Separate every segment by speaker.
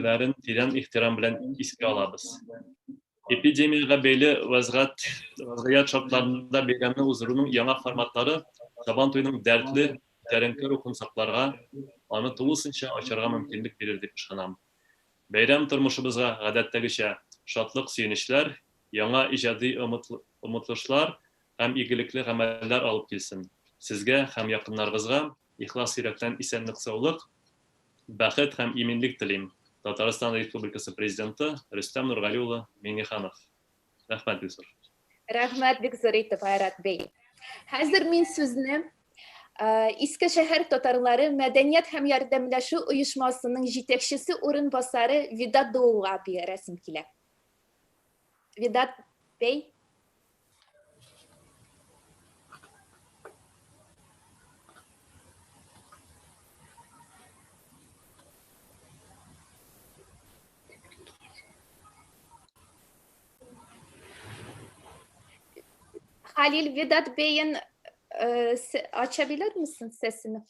Speaker 1: Lerin tiren ihtiram bilen iske alabız. Epidemiyaga beyli vaziyat şartlarında beyramlı huzurunun yana formatları Sabantoy'un dertli, terenkör okunsaklarga, anı tuğusunca açarga mümkünlük verir dep düşünem. Beyram turmuşubuzga гадәттәгечә şatlık süyünüşler, yana ijadi umutluşlar hem iyilikli ameller alıp gelsin. Sizge hem yakınlarınızga ihlas yürekten isenlik sağlık, бәхет hem iminlik dilerim. Tataristan Respublikası Prezidenti Rüstem Nurgaliulı Minnihanov. Rahmet Gülsür.
Speaker 2: Rahmet Gülsür Itip Ayrat Bey. Hazır min sözünü İskişehir Tatarları Medeniyet hem Yardımlaşma Uyuşması'nın yetekçisi orunbasarı Vedat Doğu abi resim kile. Vedat Bey. Halil Vedat Bey'in açabilir misin sesini?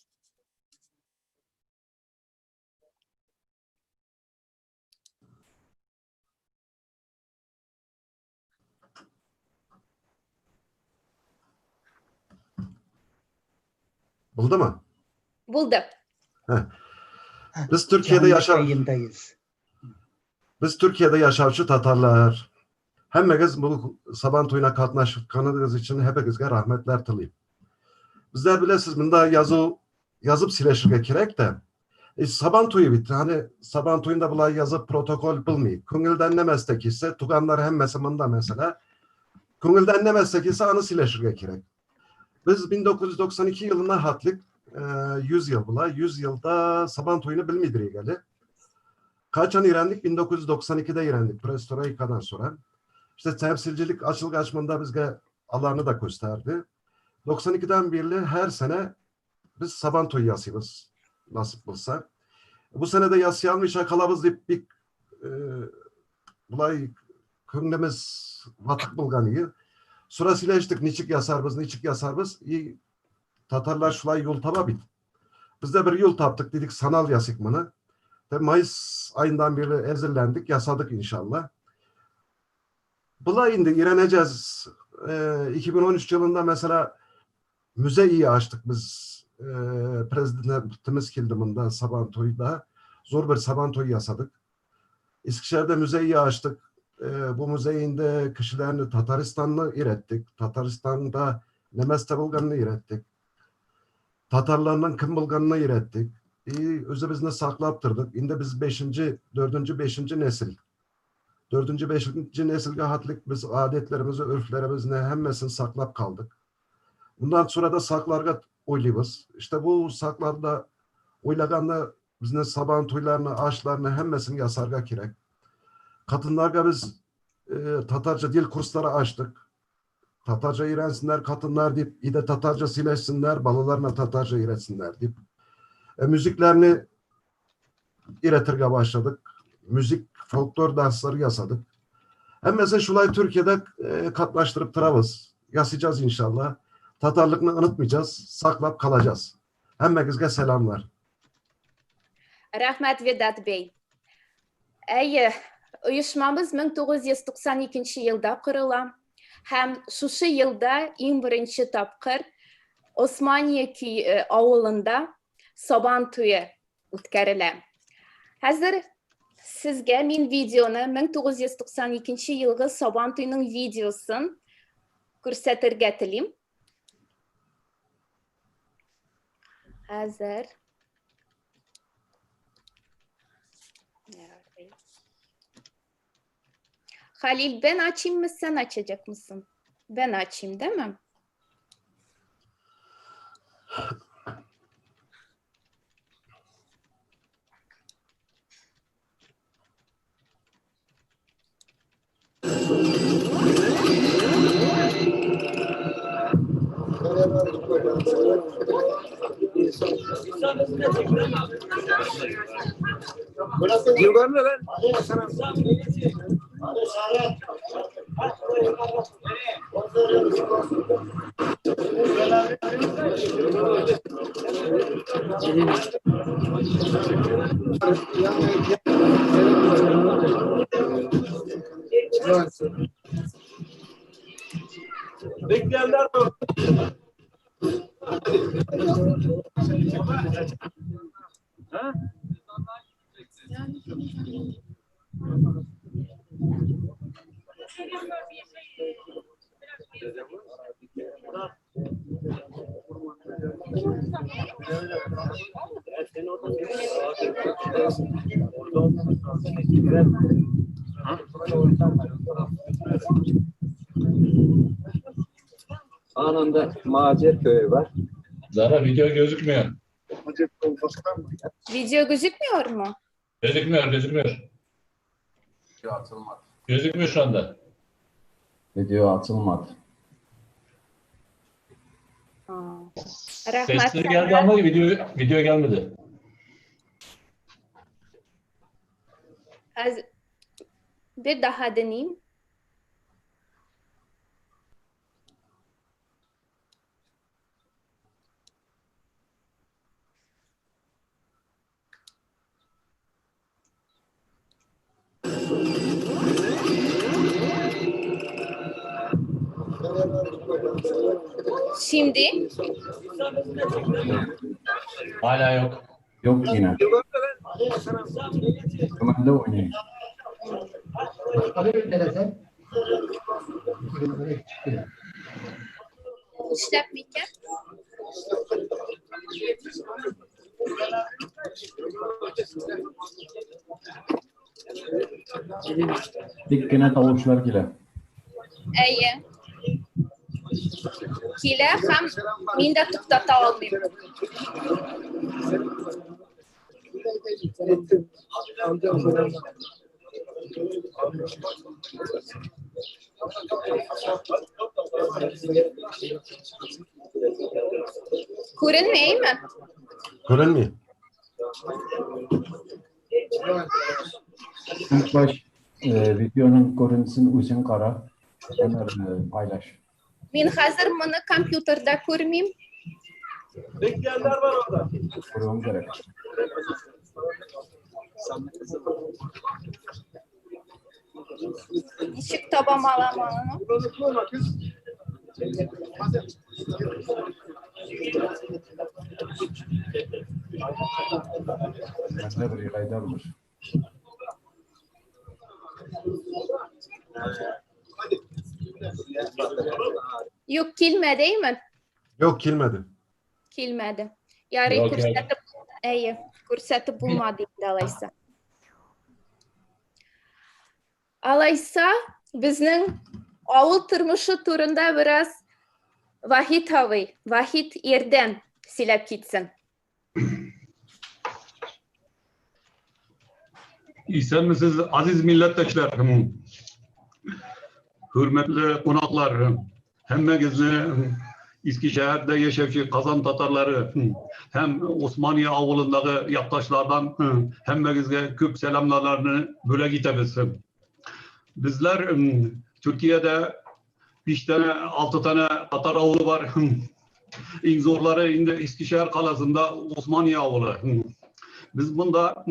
Speaker 3: Buldu mu?
Speaker 2: Buldu.
Speaker 3: Biz Türkiye'de yaşavçı Tatarlar. Hemmeniz bu Sabantoy'una katnaşkanınız için hepinizge rahmetler tilayım. Bizler bilesiz bunda yazıp sileşirge gerek de Sabantoy'u bitti. Hani Sabantoy'unda bulay yazıp protokol bilmeyi. Kungilden ne meslek ise tuganlar hem mesemında mesela. Kungilden ne meslek ise anı sileşirge gerek. Biz 1992 yılına hatlik 100 yıl bulay. 100 yılda Sabantoy'unu bilmeydir geldi. Kaçan irendik? 1992'de irendik. Prestoraika'dan sonra. İşte temsilcilik açılgaçmında bizge alanı da gösterdi. 92'den beri her sene biz Sabantoy yasıyız nasip bulsa. Bu sene de yası almışa kalabız deyip bir bulay künlemiz vatık bulganıyı. Sırasıyla içtik niçik yasarbız. İyi Tatarlar şulay yol taba bit. Biz de bir yol taptık dedik sanal yasıkmanı. Ve Mayıs ayından beri ezirlendik yasadık inşallah. Bula indi ireneceğiz. 2013 yılında mesela müzeyi açtık biz. Prezidentimiz Kildim'inde Sabantoy'da zor bir Sabantoy yasadık. Eskişehir'de müzeyi açtık. Bu müzeyinde kişilerini Tataristanlı ürettik. Tataristan'da Nemeste Bulgan'ını ürettik. Tatarlarının Kım Bulgan'ını ürettik. Özümüzde saklaptırdık. İndi biz 4. 5. nesil. 4. 5. nesilge hatlik biz adetlerimizi, örflerimizi hemmesini saklap kaldık. Bundan sonra da saklarga oyluyuz. İşte bu saklarda oylaganda bizne Sabantoylarını, aşlarını hemmesini yasarga gerek. Kadınlarga biz Tatarca dil kursları açtık. Tatarca öğrensinler kadınlar deyip, ide Tatarca sileşsinler, balalarına Tatarca öğretsinler deyip. Müziklerini üretirge başladık. Müzik, folklor dansları yasadık. Hem mesela şulay Türkiye'de katlaştırıp tırabız. Yasayacağız inşallah. Tatarlıkını unutmayacağız. Saklap kalacağız. Hemmegizge selamlar.
Speaker 2: Rahmet Vedat Bey. Uyuşmamız 1992 yılda kurulan. Hem şu yılda en birinci tapkır Osmaniye Köyü avulunda Sabantoy'u ütkerilen. Hazır sizge min videonu 1992 yılғы Sabantoy'un videosun көрсәтергә телим. Hazır. Halil ben açayım mı sen açacak mısın? Ben açayım değil mi?
Speaker 4: Yukarıda lan. Bekleyenler var. Ha? Anında Macer köyü var.
Speaker 5: Zara video gözükmüyor.
Speaker 2: Video gözükmüyor mu?
Speaker 5: Gözükmüyor. Gözükmüyor şu anda.
Speaker 6: Video atılmadı.
Speaker 2: Rahmet
Speaker 5: Sesleri geldi ama video gelmedi.
Speaker 2: Bir daha deneyeyim. Şimdi
Speaker 5: Hala yok.
Speaker 6: Yok yine. Ömer'de oynayın.
Speaker 2: işletmeyken
Speaker 6: Dikkine tavuklar gile.
Speaker 2: iyi. Kile hem minda tuktata olmayayım. Görünmüyor mi?
Speaker 3: Görünmüyor.
Speaker 6: İlk baş videonun görüntüsünü uzun kara. Ömer paylaş.
Speaker 2: Ben hazır bunu kompüterde görmeyeyim.
Speaker 4: Bekleyenler var orada.
Speaker 6: Kurum gerek.
Speaker 2: Işık tabam alamam.
Speaker 6: Mesela bir kayda olur.
Speaker 2: Yok kilmedi değil mi?
Speaker 3: Yok kilmedi.
Speaker 2: Kilmedi. Yarı
Speaker 5: Yok,
Speaker 2: kursatı, iyi. Kursatı bulmadı alaysa. Alaysa bizning avul turmushi turunda biraz Vahit Havi, Vahit Erden silab ketsin.
Speaker 7: İsen misiniz aziz milletteşler, hürmetli konaklar, hemmegizni İskişehir'de yaşayıcı Kazan Tatarları, hem Osmaniye avulundaki yaktaşlardan hemmegizge köp selamlarını böyle gitemiz. Bizler Türkiye'de 5 tane, 6 tane Tatar avulu var. En zorları indi İskişehir kalasında Osmaniye avulu. Biz bunda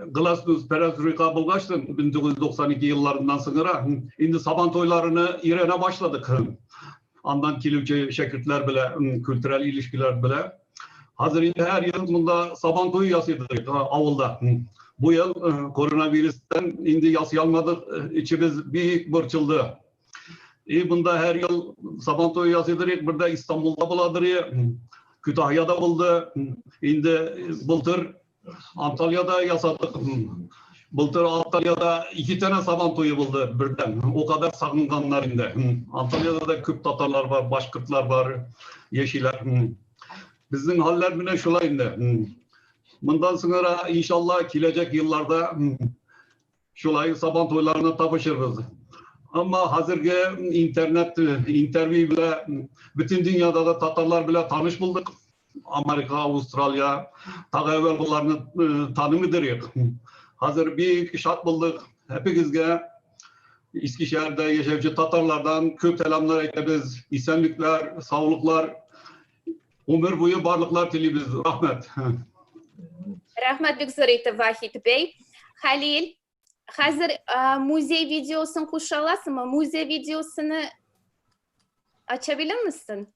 Speaker 7: Glasnost Perestroika bulgaçtın 1992 yıllarından sonra. Şimdi saban toylarını İran'a başladık. Andan kilivçi şekiller bile, kültürel ilişkiler bile. Hazır indi her yıl bunda saban toyu yasıyorduk avulda. Bu yıl koronavirüsten indi yasıyalmadık. İçimiz bir bırçıldı. Bunda her yıl saban toyu yasıyorduk. Burada İstanbul'da buladırıyor. Kütahya'da buldu. Indi bultur. Antalya'da yasadık. Bultur Antalya'da 2 tane saban toyu buldu birden. O kadar sakınganlar indi. Antalya'da da Kürt Tatarlar var, Başkırtlar var, Yeşiller. Bizim haller bile şula indi. Bundan sonra inşallah gelecek yıllarda şulay saban toylarına tapışırız. Ama hazırki internet, interview bile bütün dünyada da Tatarlar bile tanış bulduk. Amerika, Avustralya, ta evvel bunlarını tanımıdır. Hazır bir şart bulduk. Hepinizge İskişehir'de yaşayıcı Tatarlardan köp selamlar eklebiz. İsenlikler, sağlıklar, ömür boyu varlıklar dilimiz. Rahmet.
Speaker 2: Rahmet Bükzorite Vahit Bey. Halil, Hazır müze videosunu kuşalasın mı? Müze videosunu açabilir misin?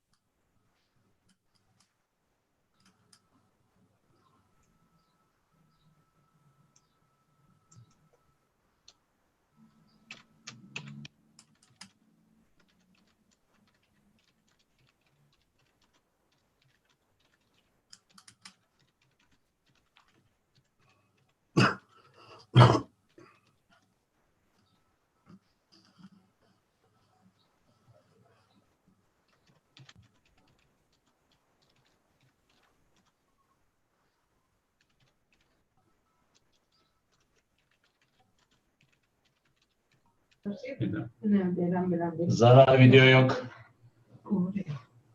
Speaker 5: Zara video yok.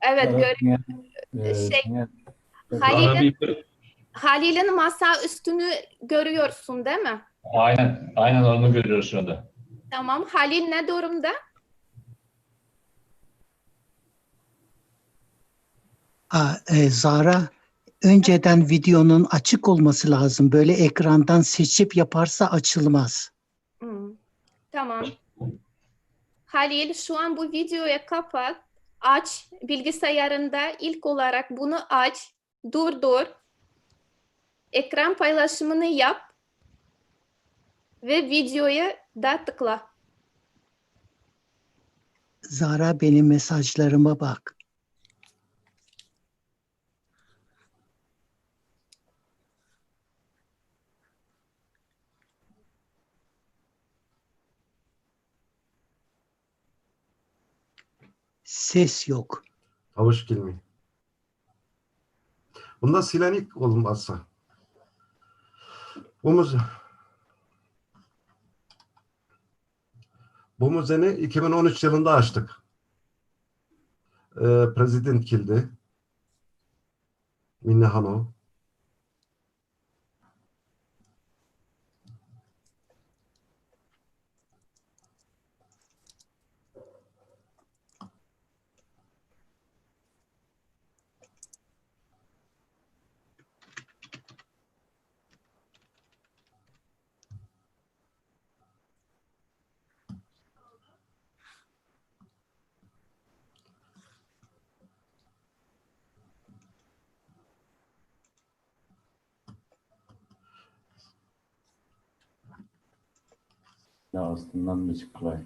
Speaker 2: Evet, şey, Halil'in masa üstünü görüyorsun değil mi?
Speaker 5: Aynen onu görüyoruz şu anda.
Speaker 2: Tamam. Halil ne durumda?
Speaker 8: Zara, önceden videonun açık olması lazım. Böyle ekrandan seçip yaparsa açılmaz.
Speaker 2: Tamam. Halil, şu an bu videoyu kapat. Aç. Bilgisayarında ilk olarak bunu aç. Durdur. Ekran paylaşımını yap. Ve videoya da tıkla.
Speaker 8: Zara, benim mesajlarıma bak. Ses yok.
Speaker 3: Tavuş gelmiyor. Bunda silenik olmazsa. Bu müzeni 2013 yılında açtık. Prezident kildi. Minne Hano.
Speaker 6: Ya aslında müzik kolay.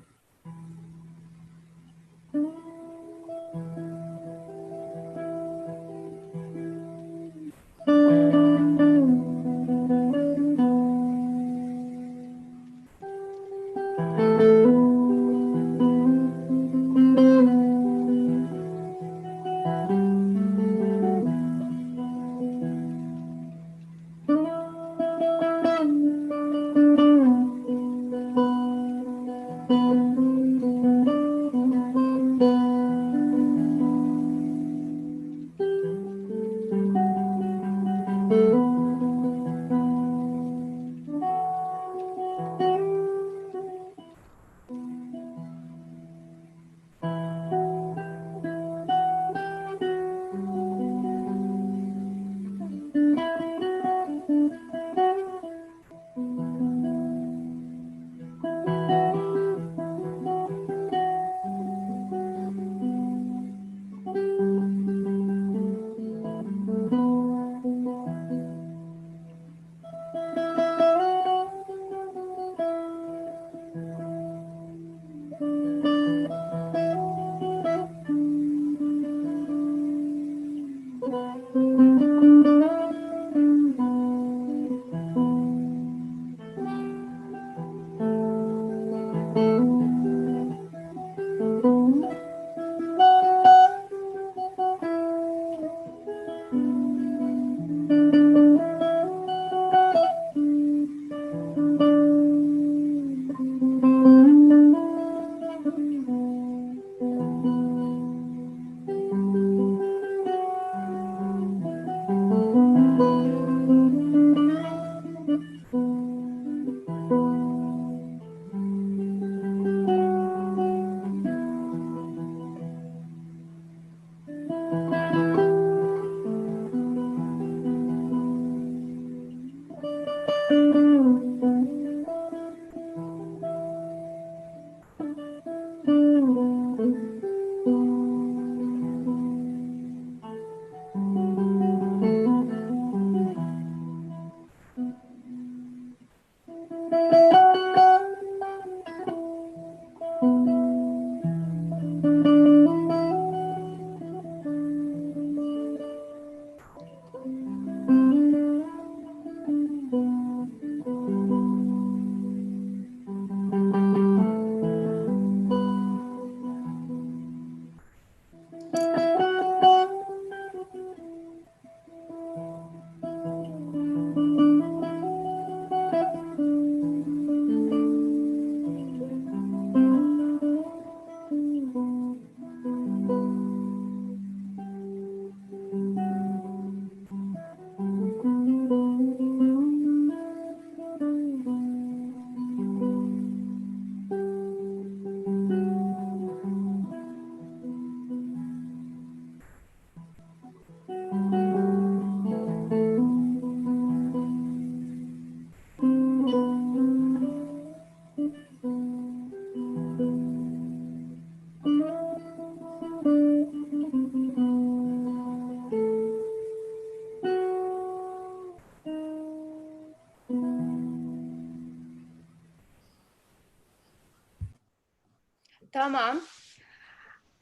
Speaker 2: Tamam.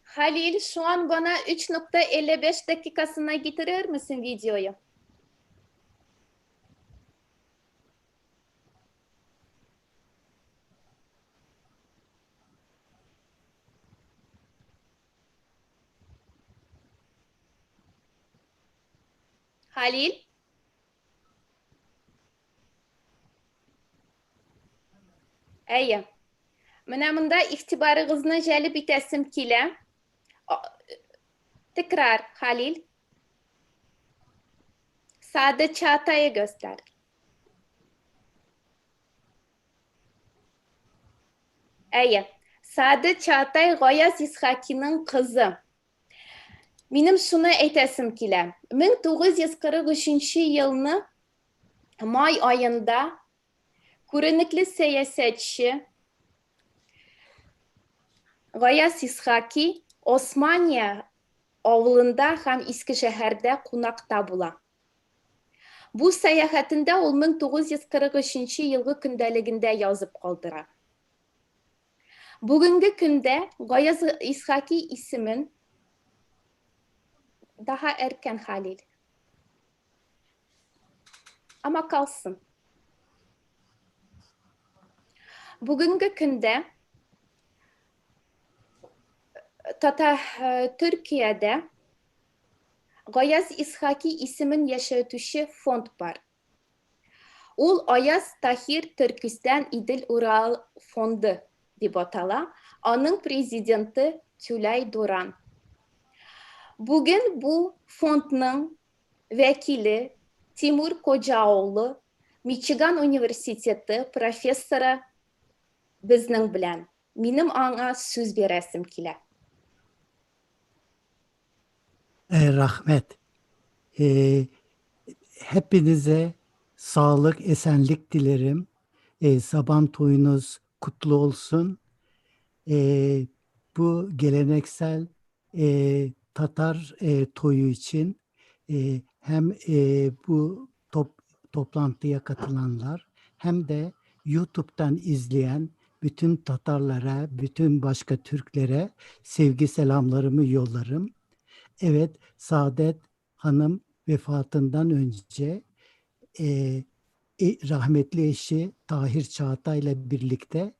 Speaker 2: Halil, şu an bana 3.55 dakikasına getirir misin videoyu? Halil? İyi. Mınamında ihtibarınızı celp etesim kile. Tekrar Halil. Sade Çağatay'ı göster. İyi. Sade Çağatay Gayaz İshaki'nin kızı. Benim şunu etesim kile. 1943 yılını May ayında Kurunuklu siyasetçi Gayaz İshaki Osmaniye avlunda hem Eskişehir'de konakta bula. Bu seyahatinde o 1943 yılgı gündeliginde yazıp kaldıra. Bugünkü günde Gayaz İshaki ismin daha erken Halil. Ama kalsın. Bugünkü günde Türkiye'de Gayaz İshaki ismin yaşatışı fond var. Ul Ayaz Tahir Türkistan İdil Ural Fondu deb atala. Onun prezidenti Tülay Duran. Bugün bu fondun vekili Timur Kocaoğlu, Michigan Üniversitesi profesörü bizning bilan. Benim ana söz beresim kile.
Speaker 8: Rahmet. Hepinize sağlık, esenlik dilerim. Saban toyunuz kutlu olsun. Bu geleneksel Tatar toyu için hem bu toplantıya katılanlar hem de YouTube'dan izleyen bütün Tatarlara, bütün başka Türklere sevgi selamlarımı yollarım. Evet, Saadet Hanım vefatından önce rahmetli eşi Tahir Çağatay'la birlikte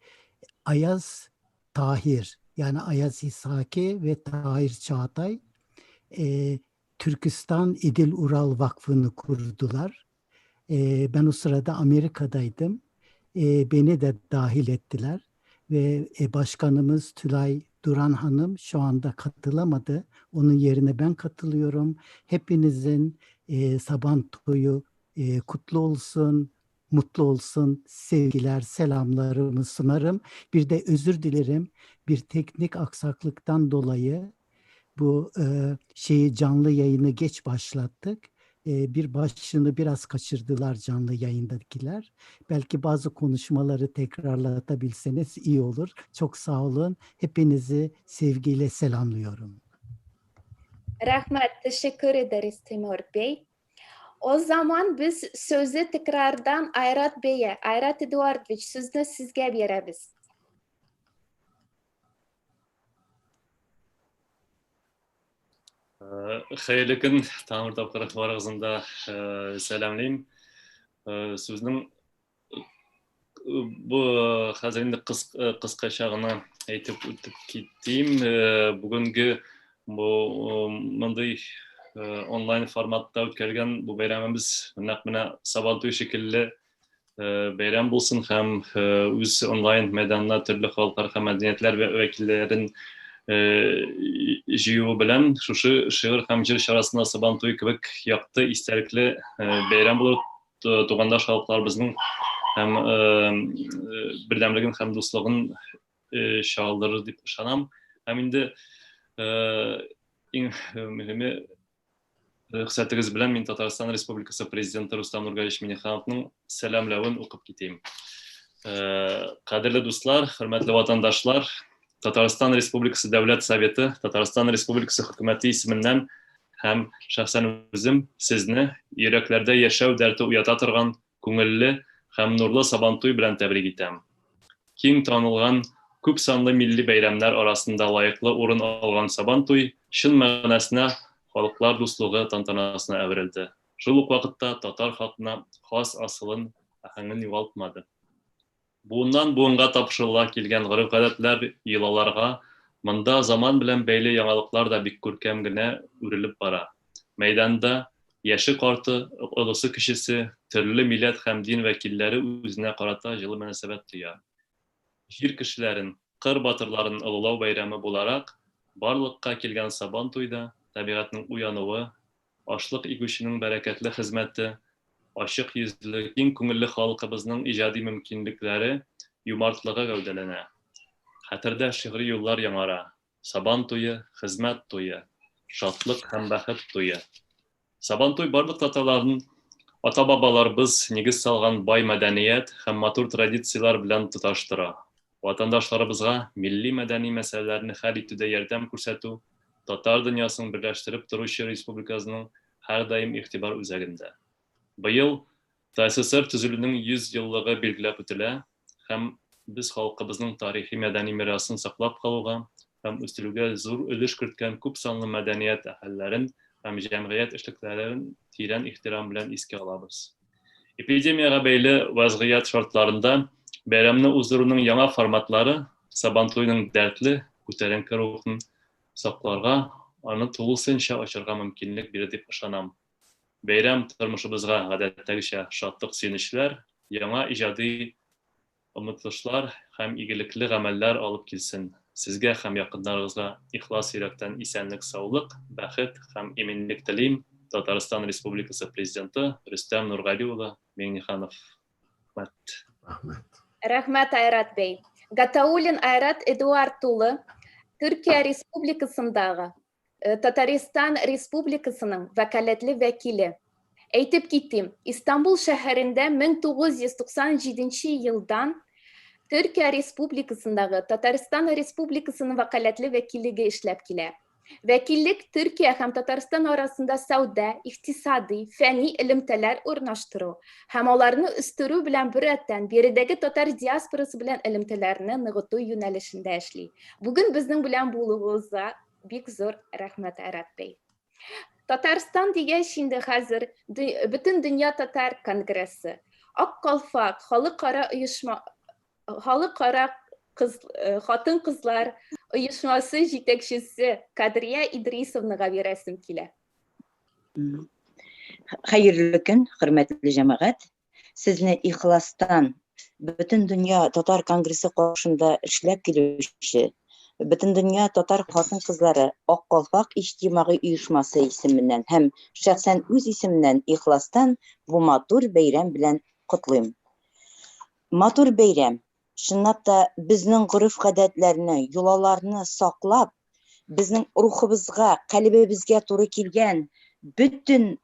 Speaker 8: Ayaz Tahir, yani Ayaz İshaki ve Tahir Çağatay Türkistan İdil Ural Vakfı'nı kurdular. Ben o sırada Amerika'daydım. Beni de dahil ettiler ve başkanımız Tülay Duran Hanım şu anda katılamadı. Onun yerine ben katılıyorum. Hepinizin Saban toyu kutlu olsun, mutlu olsun. Sevgiler, selamlarımı sunarım. Bir de özür dilerim. Bir teknik aksaklıktan dolayı bu canlı yayını geç başlattık. Bir başını biraz kaçırdılar canlı yayındakiler. Belki bazı konuşmaları tekrarlatabilseniz iyi olur. Çok sağ olun. Hepinizi sevgiyle selamlıyorum.
Speaker 2: Rahmet, teşekkür ederiz Timur Bey. O zaman biz sözü tekrardan Ayrat Bey'e, Ayrat Eduardovich sözünü sizge veririz.
Speaker 1: Hayırlı gün, Tamir Tapkırık varağızında selamlayayım. Sözünün bu hazırında kıska şağına eğitip gittiğim bugünkü bu mınday online formatta ötkəlgən bu bayramımız naqmına sabaltı şekilde bayram bulsun hem öz online meydanına türlü halklar hem medeniyetler ve vekillerin jiyu bilen şuşu şiir hem jir şarasında sabantoy kibik yaktı isterikli bayram bulup tuğandaş halklarımızın hem birdemligin hem dostluğun şağılları deyip şanam. Hem indi en mühimi Hüsatınız bilen min Tataristan Respublikası Prezidenti Rustam Nurgaliyevich Minnihanov'un selamlarını okup gideyim. Kadirli dostlar, hürmetli vatandaşlar, Tataristan Respublikası Devlet Soveti, Tataristan Respublikası Hükümeti isminden hem şahsen özüm sizni yüreklerde yaşav derti uyata turgan көңелле hem nurlu Sabantoy bilen tebrik etem. Keng tanılgan köp sanlı milli bayramlar arasında layıklı orun algan Sabantoy şın ma'nasına halklar dostluğu tantanasına evrildi. Şuluk vakitte Tatar halkına has asılın ahengini yoğaltmadı. Bundan buğunga tapşırıla kelgen gırıf adetler yılalarga, mında zaman bilen beyli yangalıklar da bik görkem gine ürilip bara. Meydanda yaşı kartı, ılısı kişisi, türlü millet hem din vekilleri üzerine karata jılı münasebet duyar. Jir kişilerin, kır batırların ılılav bayramı bularak, barlıkka kelgen Sabantoyda tabiatның uyanığı, açlık igüşünün bereketli hizmeti, aşık yüzlü, keng көңелле halkımızın icadi mümkünlükleri yumartlığa gövdelene. Hatırda şiiri yollar yanara, Sabantoyu, hizmet toyu, şatlık hem bәхет toyu. Sabantoy barlık tataların ata-babalarımız negiz salgan bay medeniyet hem matur tradisiyalar bilen tutaştıra. Vatandaşlarımızga milli medeni meselelerini hal etüde yardam көрсәтү Tatar dünyasını birleştirip duruşu Respublikasının her daim ihtibar üzerinde. Bu yıl TSSR tüzülünün 100 yıllığı belgilep ötüle, hem biz halkımızın tarihi medeni mirasını saklap kalıga, hem üstülüge zor ülüş kürtken köp sanlı medeniyet ahəllərin hem cemiyet işliklerin tiren ihtiram bilen iske alabız. Epidemiyaga beyli vaziyet şartlarında bayramını uzurunun yana formatları Sabantoy'un dertli, көтәренке ruhun saklarga, anı tuğulsınca açırga mümkünlük biri dip ışanam. Bayram tırmışımızga adettegiçe şatlık sevinçler, yana icadi umutlaşlar hem iyilikli ameller alıp kilsin. Sizge hem yakınlarınızga ihlas yürekten isenlik, sağlık, bәхет hem eminlik dileyim. Tataristan Respublikası Prezidenti Rustam Nurgaliyevich Minnihanov.
Speaker 3: Rahmet.
Speaker 2: Rahmet Ayrat Bey. Gataulin Ayrat Eduard Tulu, Türkiye Respublikası'ndağı Tataristan Respublikası'nın vekaletli vekili. Eytip gittim, İstanbul şehrinde 1997 yıldan Türkiye Respublikası'ndağı Tataristan Respublikası'nın vekaletli vekilliği işlep kile. Vekillik Türkiye hem Tataristan arasında savda, iktisadi, feni ilimteler urnaştırı. Hem onlarını üstürü bilen büretten birideki Tatar diasporası bilen ilimtelerini nığıtı yönelişinde eşli. Bugün bizden bilen buluğuza büyük zor rahmet Ayrat Bey. Tataristan diye şimdi hazır bütün Dünya Tatar Kongresi, Akkalfak, Halkara Uyuşma, Halkara Hatın Kızlar Uyuşması yetekçisi Kadriye İdrisovna'ga veresim kile.
Speaker 9: Hayırlı gün, hürmetli cemaat. Sizni ihlastan bütün Dünya Tatar Kongresi koşunda işlep kilişi, bütün Dünya Tatar Hatın Kızları Akkalfak İçtimai Uyuşması isiminden hem şahsen öz isimden ihlastan bu matur bayram bilen kutlayım. Matur bayram şunlap da bizning urf-odatlarni, yolalarni saqlab, bizning ruhimizga, qalbimizga to'g'ri kelgan bütün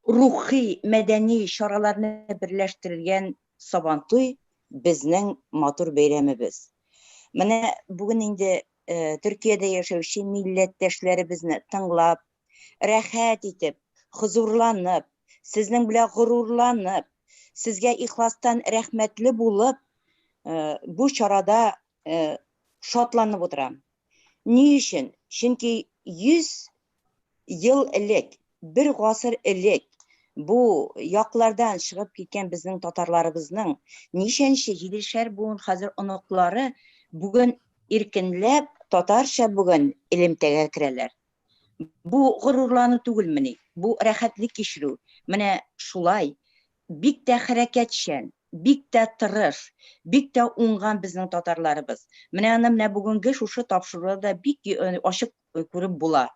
Speaker 9: ruhiy, madaniy shoralarni birlashtirgan Sabantoy bizning matur bayramimiz. Mana bugun endi Türkiye'de yashovchi millatdoshlarimizni tinglab, rahat etib, huzurlanib, sizning bilan g'ururlanib, sizga ixlosdan rahmatli bo'lib, bu chorada şotlanıp oturam. Ni üçün? Çünki 100 yıl illik, bir asır illik bu yaklardan çıkıp gitken bizning tatarlarımızның nişenşi yedişer buğun hazır onuqları bugün irkinlep tatarşa bugün ilimtege kireler. Bu gururlanı tugulmini, bu rahatlik kişiru. Mine şulay, bik de hareketşen, bik de tırış, bik de ungan bizning tatarlarımız. Mine anam bugünkü şuşu tapşırığı da bik aşık көрүп була.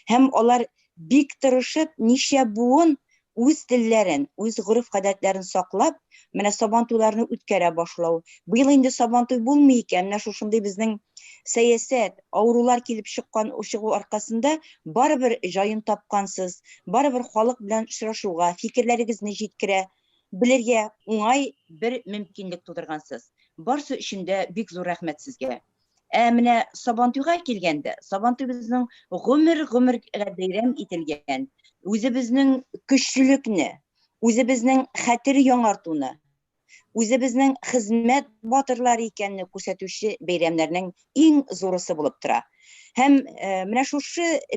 Speaker 9: Hem olar bik tırışıp nişe buğun öz dillerin, öz guruf kadetlerin saklap, mine sabantuylarını ütkere başlağı. Bu yıl indi sabantuy bulmayken, mine şuşunday bizning siyaset, avrular kelip çıkkan uşuğu arkasında baribir jayın tapkansız, baribir halk bilen uçraşuğa, fikirlerigizni jetkire, bilirge uңай bir mümkinlik tudurgansız. Barsı içinde bik zor rahmet sizge. Mine sabantuyga kelgende, sabantuy bizning gümür bayram itilgen, o'zi bizning kuchlilikni, o'zi bizning xatir yo'nartuuni, o'zi bizning xizmat botirlari ekanini ko'rsatuvchi bayramlarning eng zo'risi bo'lib tura. Hem mana shu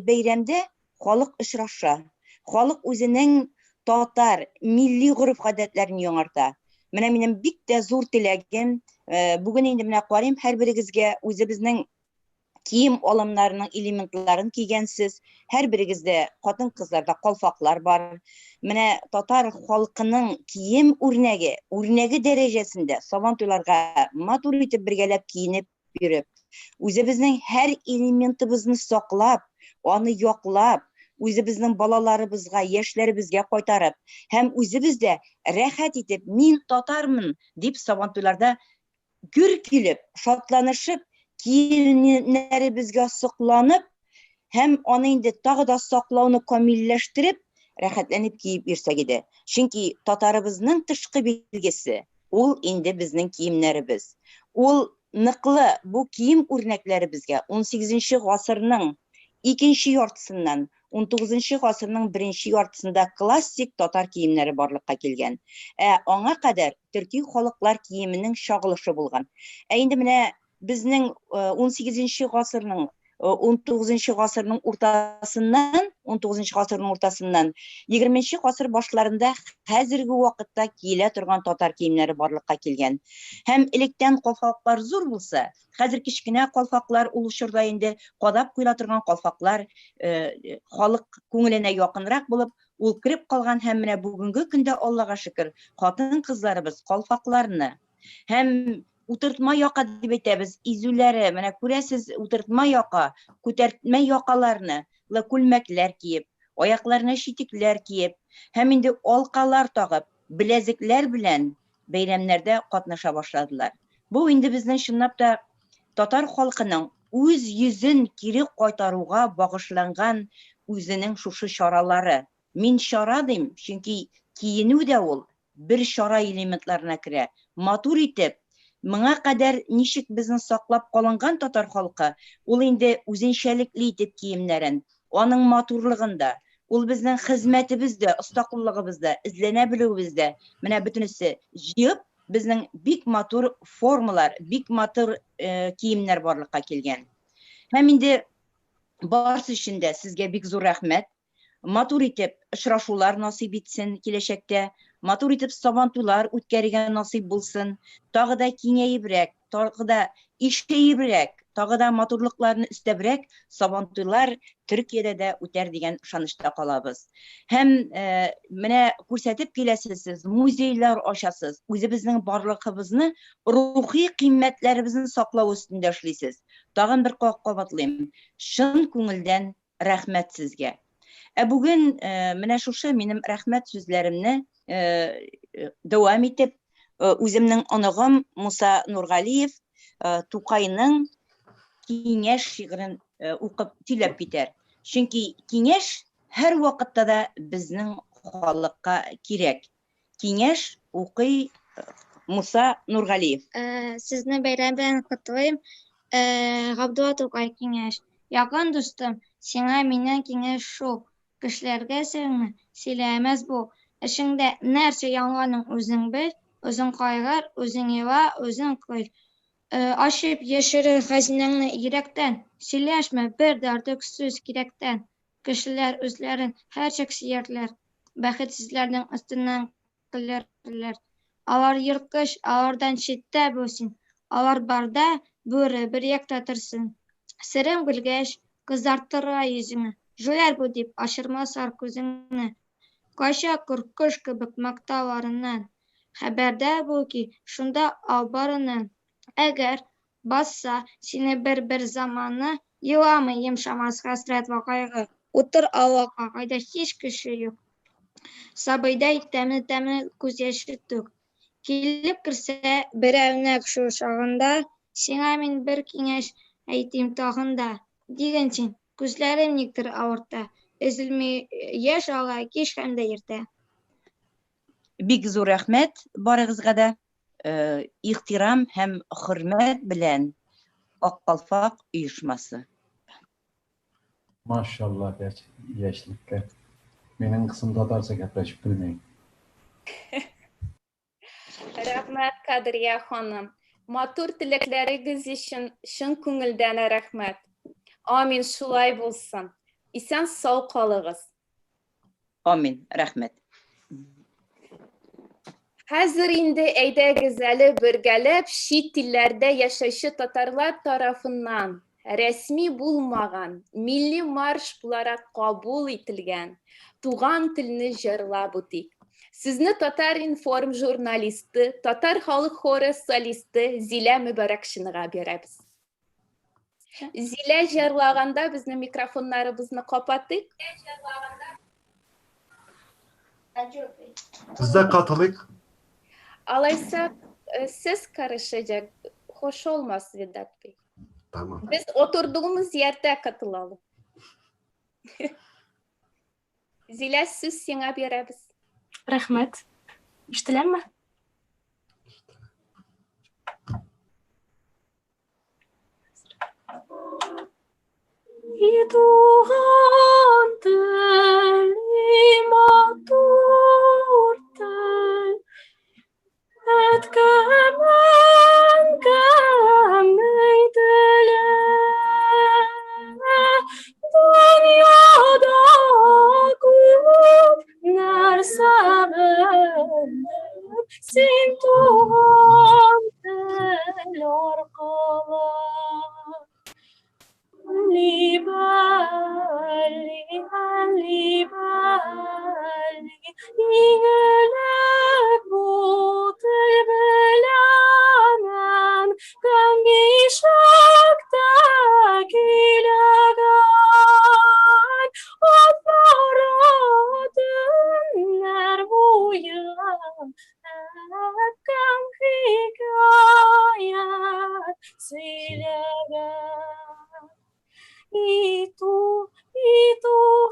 Speaker 9: bayramda xalq uchrasha, xalq o'zining tatar milliy urf-odatlarini yo'narta. Mana mening bitta zo'r tilagim, bugün endi mana qarayım, her birigizga o'zi bizning kiyim olimlarining elementlarini kiygansiz. Her birigizde xotin qizlarda qalfoqlar bor. Mana tatar xalqining kiyim o'rnagi darajasida sabantuylarga matur etib birgalab kiyinib yurib, o'zi bizning her elementimizni saqlab, onu yoqlab, o'zi bizning balalarımızga, yoshlarımızga qaytarib, hem o'zi bizde rahat etib, men tatarmın deb sabantuylarda gür kilib, şatlanışıp, kiyimleri bizge sıklanıp, hem onu indi tağı da saklauını kamilleştirip, rahatlanıp kiyip yursak edi. Çünkü tatarımızның tışkı bilgisi, ol indi bizning kiyimlerimiz. Ol nıklı bu kiyim örnekleri bizge 18. asırның ikinci yartısından 19. asırның birinci yartısında klassik tatar kiyimleri barlıkka kelgen. Ona kadar Türkiye halklar kiyiminin şağılışı bulgan. Indi mine bizning 18. asırның 19. asırның ortasından 20. asır başlarında hazırgi vaqtda kiyile turgan tatar kiyimleri barlıkka kelgen. Hem ilikten qalfaqlar zor bulsa, hazır kichkina qalfaqlar oluşurda indi qadap kuyla turgan qalfaqlar xalq ko'ngiline yaqinroq bo'lib, ul kirib qolgan hem mine bugungi kunda Allah'a şükür xotin qizlarimiz qalfaqlarni hem uturtma yaka deb aytamiz, izulari, mana ko'rasiz uturtma yaka, ko'tartma yakalarni, kulmaklar kiyib, oyoqlarına shitiklar kiyib, hem indi olqalar taqib, bileziklar bilan bayramlarda qatnasha boshladılar. Bu indi bizning shunlab da tatar xalqining o'z yuzin kiri qaytaruga bag'ishlangan o'zining şuşu choralari. Men chora deyim, chunki kiyinu da ol bir chora elementlarına kira. Matur etib, Mına kadar nişik bizni saklap kalıngan tatar halkı, ol indi o'zinchalikli etib kiyimlerin, onun maturluğunda, ol bizning xizmetimizde, ustaqillığımızda, izlenebiluvimizde, mana bütünüsü jiyip, bizning bik matur formalar, bik matur kiyimler barlıkka kelgen. Hem indi barsı içinde sizge bik zor rahmet, matur etib uchrashuvlar nasip etsin kelешекте, matur etib sabantuylar o'tkariga nasip bo'lsin, tag'ı da kengayibroq, tag'ı da ishayibroq, tag'ı da maturliqlarni istabroq sabantuylar Türkiye'de de o'tar degan ishonchda qolamiz. Hem mana ko'rsatib kelasiz, muzeylar ochasiz, o'zi bizning borlig'imizni, ruhiy qiymatlarimizni saqlash ustida ishlaysiz. Tag'in bir qavatlayman. Shin ko'ngildan rahmat sizga. Bugün mana şuşu benim rahmet sözlerimni devam etip o'zimning onog'im Musa Nurg'aliyev Tuqayning kengash shi'rini o'qib tilab ketar. Chunki kengash har vaqtda da bizning xalqqa kerak. Kengash o'qiy Musa Nurg'aliyev.
Speaker 10: Sizni bayram bilan qutlayman. G'abdulla Tuqay kengash. Yaqin do'stim, senga mening kengash shu. Kişilerge sevme, silemez bu. Ішіңде нәрсе яңғанын өзің біл, өзің қайғыр, өзің ева, өзің күл. Ашып ешірі хазинаңны иректен, сөйлешме бір дартық сөз керектен. Кішілер өзлерін her çeksiyerler, бәхетсізлердің üstünden кілерлер. Алар йырткыч, алардан читтә бөсін. Алар барда бүрі бір якта тұрсын. Сірім білгеш, кызарттыра yüzünü. Жуяр bu деп ашырмасар көзіңні. Каша күркіш кібік мақталарынан. Хәбәрдә bu ki, шунда албарынан. Әгәр басса сені бір заманы, йыламы емшамас хәсрәт ва кайгы. Утыр Аллаһка, кайда һич кеше юк. Сабыйдай тәмле күз яшы түк. Килеп кірсе берәүнәк шу шағында, сиңа мин бір киңәш әйтим тағында. Дигәнсең, күзләрем никтер авырта. Өзелми яшь ала кич һәм дә иртә.
Speaker 9: Бик зур рәхмәт барыгызга да. Ихтирам һәм хөрмәт белән Ак Калфак оешмасы.
Speaker 6: Maşallah yaşlıkka. Menin kısım tatarsa gaplaşıp bilmeyin.
Speaker 2: Рәхмәт, Кадрия ханым. Матур теләкләрегез өчен шын күңелдән рәхмәт. Амин, шулай булсын. Исән сау калыгыз.
Speaker 9: Амин, рәхмәт.
Speaker 2: Хәзер инде әйдәгез әле бергәләп чит илләрдә яшәүче татарлар тарафыннан рәсми булмаган милли марш буларак кабул ителгән туган телне җырлап үтик. Сезне Татар информ журналисты, Татар халык хоры солисты Зилә Мөбәрәкшинга бирәбез. Зилә җырлаганда безне микрофоннарыбызны капатыйк.
Speaker 3: Biz de katılık.
Speaker 2: Алайса, siz karışacak. Hoş olmaz Vedat Bey.
Speaker 3: Tamam.
Speaker 2: Biz oturduğumuz yerde katılalım. Zila söz sana berəbiz.
Speaker 11: Рәхмәт. Ишетеләме? Туган тел, матур тел, әткәмән кәмнең теле. Дөньяда күп нәрсә белеп, син туган тел аркылы. İngilek bu tül biləmən, qəmbişəkdə kiləgən, Atlara dünlər buyu, əkkəm hikayət söyləgən. İtu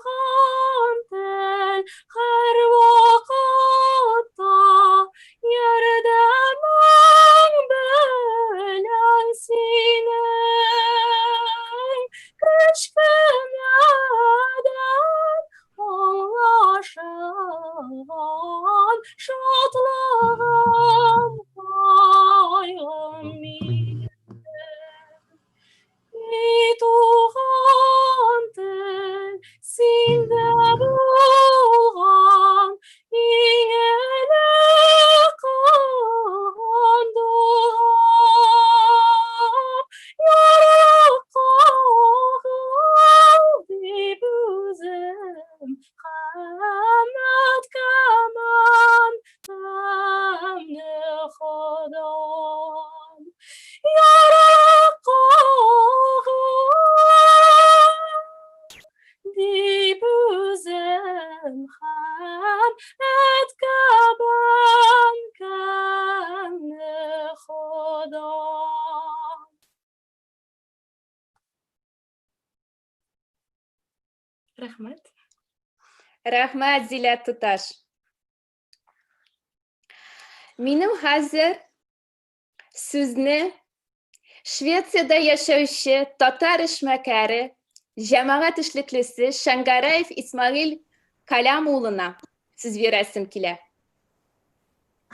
Speaker 11: hantel her vakıtta yerden belen sinen kışkıneden anlaşan şatlağım kaygım Tuhan tel sinde bulgan iyele kanduhan yarakka kaldi büzem kamet kaman temne khodam yarakka Dibuzem ham et kaban kanne khoda. Рәхмәт.
Speaker 2: Рәхмәт, Зилә туташ. Минем хәзер сүзне Швецияда яшәүче татар эшмәкәре, җәмәгать эшлеклесе Шәңгәрәев Исмаил Калям улына, Siz veresim kile.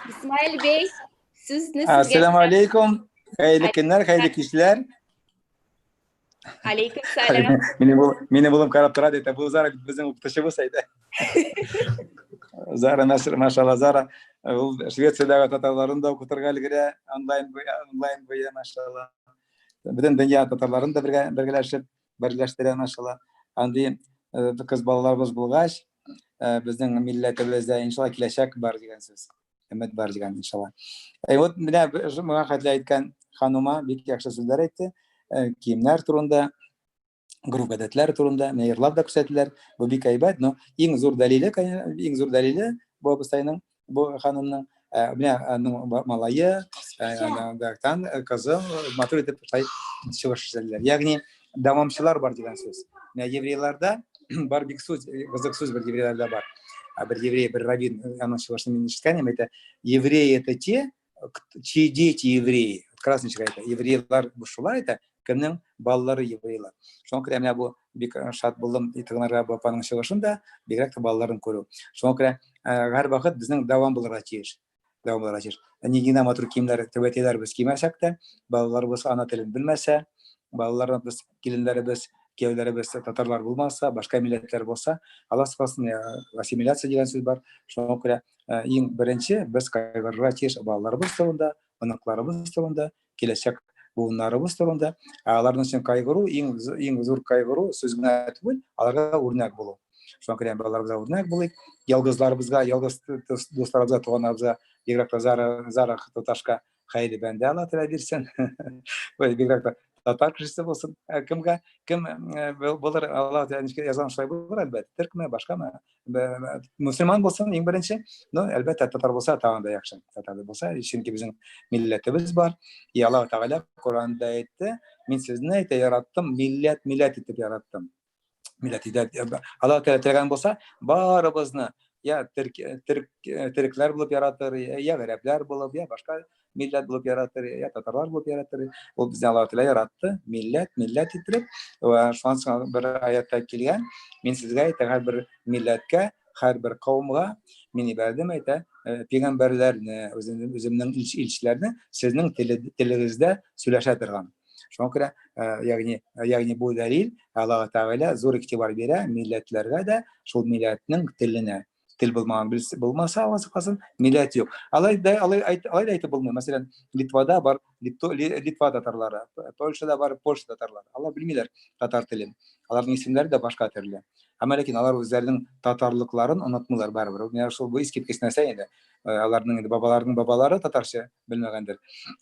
Speaker 2: İsmail Bey, siz ne
Speaker 12: Assalamu alaikum. Hayırlı günler, hayırlı kişiler.
Speaker 2: Aleyküm selam.
Speaker 12: Meni bulum karab turadi. Bu Zara bizim uktaşımız saydı. Zara maşallah Zara. Şveysa'da Tatarların da okuturgalı gire online boya maşallah. Bütün dünya Tatarların da birleştiren maşallah. Andi kız balalarımız bulgaç. Bizning milletibizde inşallah kileşek bar degan söz. Ümit bar degan inşallah. Evet, bana hatırla aytgan hanıma bir yaxshi so'zlar aytdi. Kiyimler turunda, grup adetler turunda, meyrlar da ko'rsatdilar. Bu bir aybat, no. Eng zo'r dalili bu Bistayning, bu hanımning malayı, kızı matur etib çıkışlar. Yani davamçılar var degan söz. Yevreylarda бар бик сөз, қызық сөз бір еврейлерде бар. Бір еврей, бір раввин, оно что мы читаем, это евреи это те, чьи дети евреи. Красненькая это еврейлар бушулар это, кімнің балалары еврейлар. Соңғы кіре мен бұл бик шат болдым, итығынарға бапаның шығышында, бигрәк балаларын көру. Соңғы кіре әр вақыт біздің давам болырға тиеш. Негина матур киімдер, тәбәтелер біз кимәсәк те, балаларыбыз ана тілін білмәсә, балаларыбыз, келіндерібіз күйеулерибиз татарлар болмаса, башка милләтләр болса, Алла сакласын, ассимиляция дигән сүз бар. Шуңа күрә иң беренче без кайгырырга тиеш балаларыбыз турында, оныкларыбыз турында, киләчәк буыннарыбыз турында. Аларның өчен кайгыру иң зур кайгыру сүз генә түгел, аларга үрнәк булу. Шуңа күрә балаларыбызга үрнәк булыйк, ялгызларыбызга, ялгыз дусларыбызга, туганнарыбызга, бигрәк Зара туташка хәйри бәндә Алла тәала бирсен. Бигрәк татар кешесе булсын, кем булыр, Алла язган шулай булыр, әлбәттә. Төркме, башкамы, мөселман булсын, иң беренче, но әлбәттә татар булса, тагын да яхшы. Татар булса, чөнки безнең милләтебез бар. Алла Тәгалә Коранда әйтте, мин сезне яраттым, милләт итеп яраттым. Милләт итеп Алла Тәгалә теләгән булса, барыбызны я төркләр булып яратыр, я гарәпләр булып, я башка millet bulup yaratır, ya Tatarlar bulup yaratır. O bizi Allah Teala yarattı. Millet itirip ve şu an bir ayette kelgan, men sizga aytdim, har bir milletga, har bir kavmga men ibardim ayta, peygamberlerni, özümning elchilarini sizning tilingizda söylәшә торган. Şuna görə yani bu dalil Allah Teala zor iktibar bera milletlerge de şol milletning tiline. Til bulmasa avazı millet yok. Alay da aytı bulmuyor. Mesela Litvada var, Litva Tatarları, Polşa'da var, Polşa Tatarları. Allah bilmiyorlar Tatar tilini. Onların isimleri de başka türlü. Ama lakin onlar özlerinin Tatarlıklarını unutmuyorlar baribir. Yani bu iskip kesnese indi. Onların babalarının babaları Tatarca bilmegendir.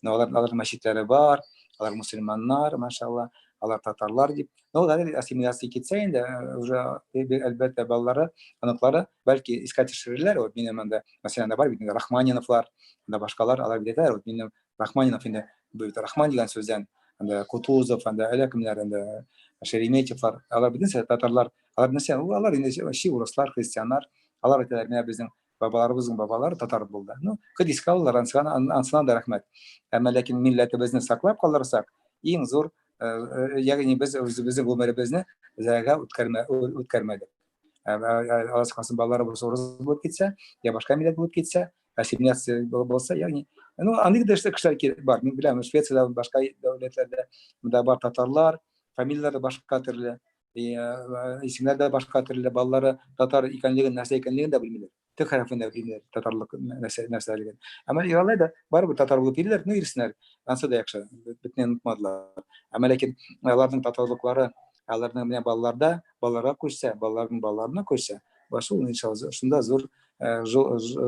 Speaker 12: Onların meşitleri var, onlar Müslümanlar, maşallah. Алар татарлар дип. Но да ассимиляция кетсе инде уже әлбәттә балалары, аныклары бәлки искә төшерерләр. Вот минем анда мәсәлән бар бит Рахманиновлар, анда башкалар, алар бит вот минем Рахманинов инде бит Рахман дигән сүздән, анда Кутузов, анда әләкемнәр, анда Шереметьевлар, алар бит татарлар, алар нәрсә, алар инде урыслар, христианнар, алар әйтәләр, менә безнең бабаларыбызның бабалары татар булды. Ну, кадискалар ансына да рәхмәт. Әмма ләкин милләтебезне саклап калырсак, иң зур yani biz özümüzün ömrümüzü zaga ütkərmədik. Alasqasın ballarımız orası bulup gitse, ya başka millet bulup gitse, asimilasiya olsa, yani anlık da işte kişiler var. Ben bilmem, Şveysa'da başka devletlerde da var Tatarlar, familyalar da başka türlü, isimler de başka türlü, balları Tatar ikenliğin, nasıl ikenliğini de bilmiyorlar. Tek tarafında bilmiyorlar Tatarlık nasıl iken. Ama İranlarda var bu Tatar bulup bilirler, ne irsinler, ansa da yakşı, bitmeyi unutmadılar. Ama lakin onların Tatarlıkları, onların ballara koşsa, balların ballarına koşsa, başı inşallah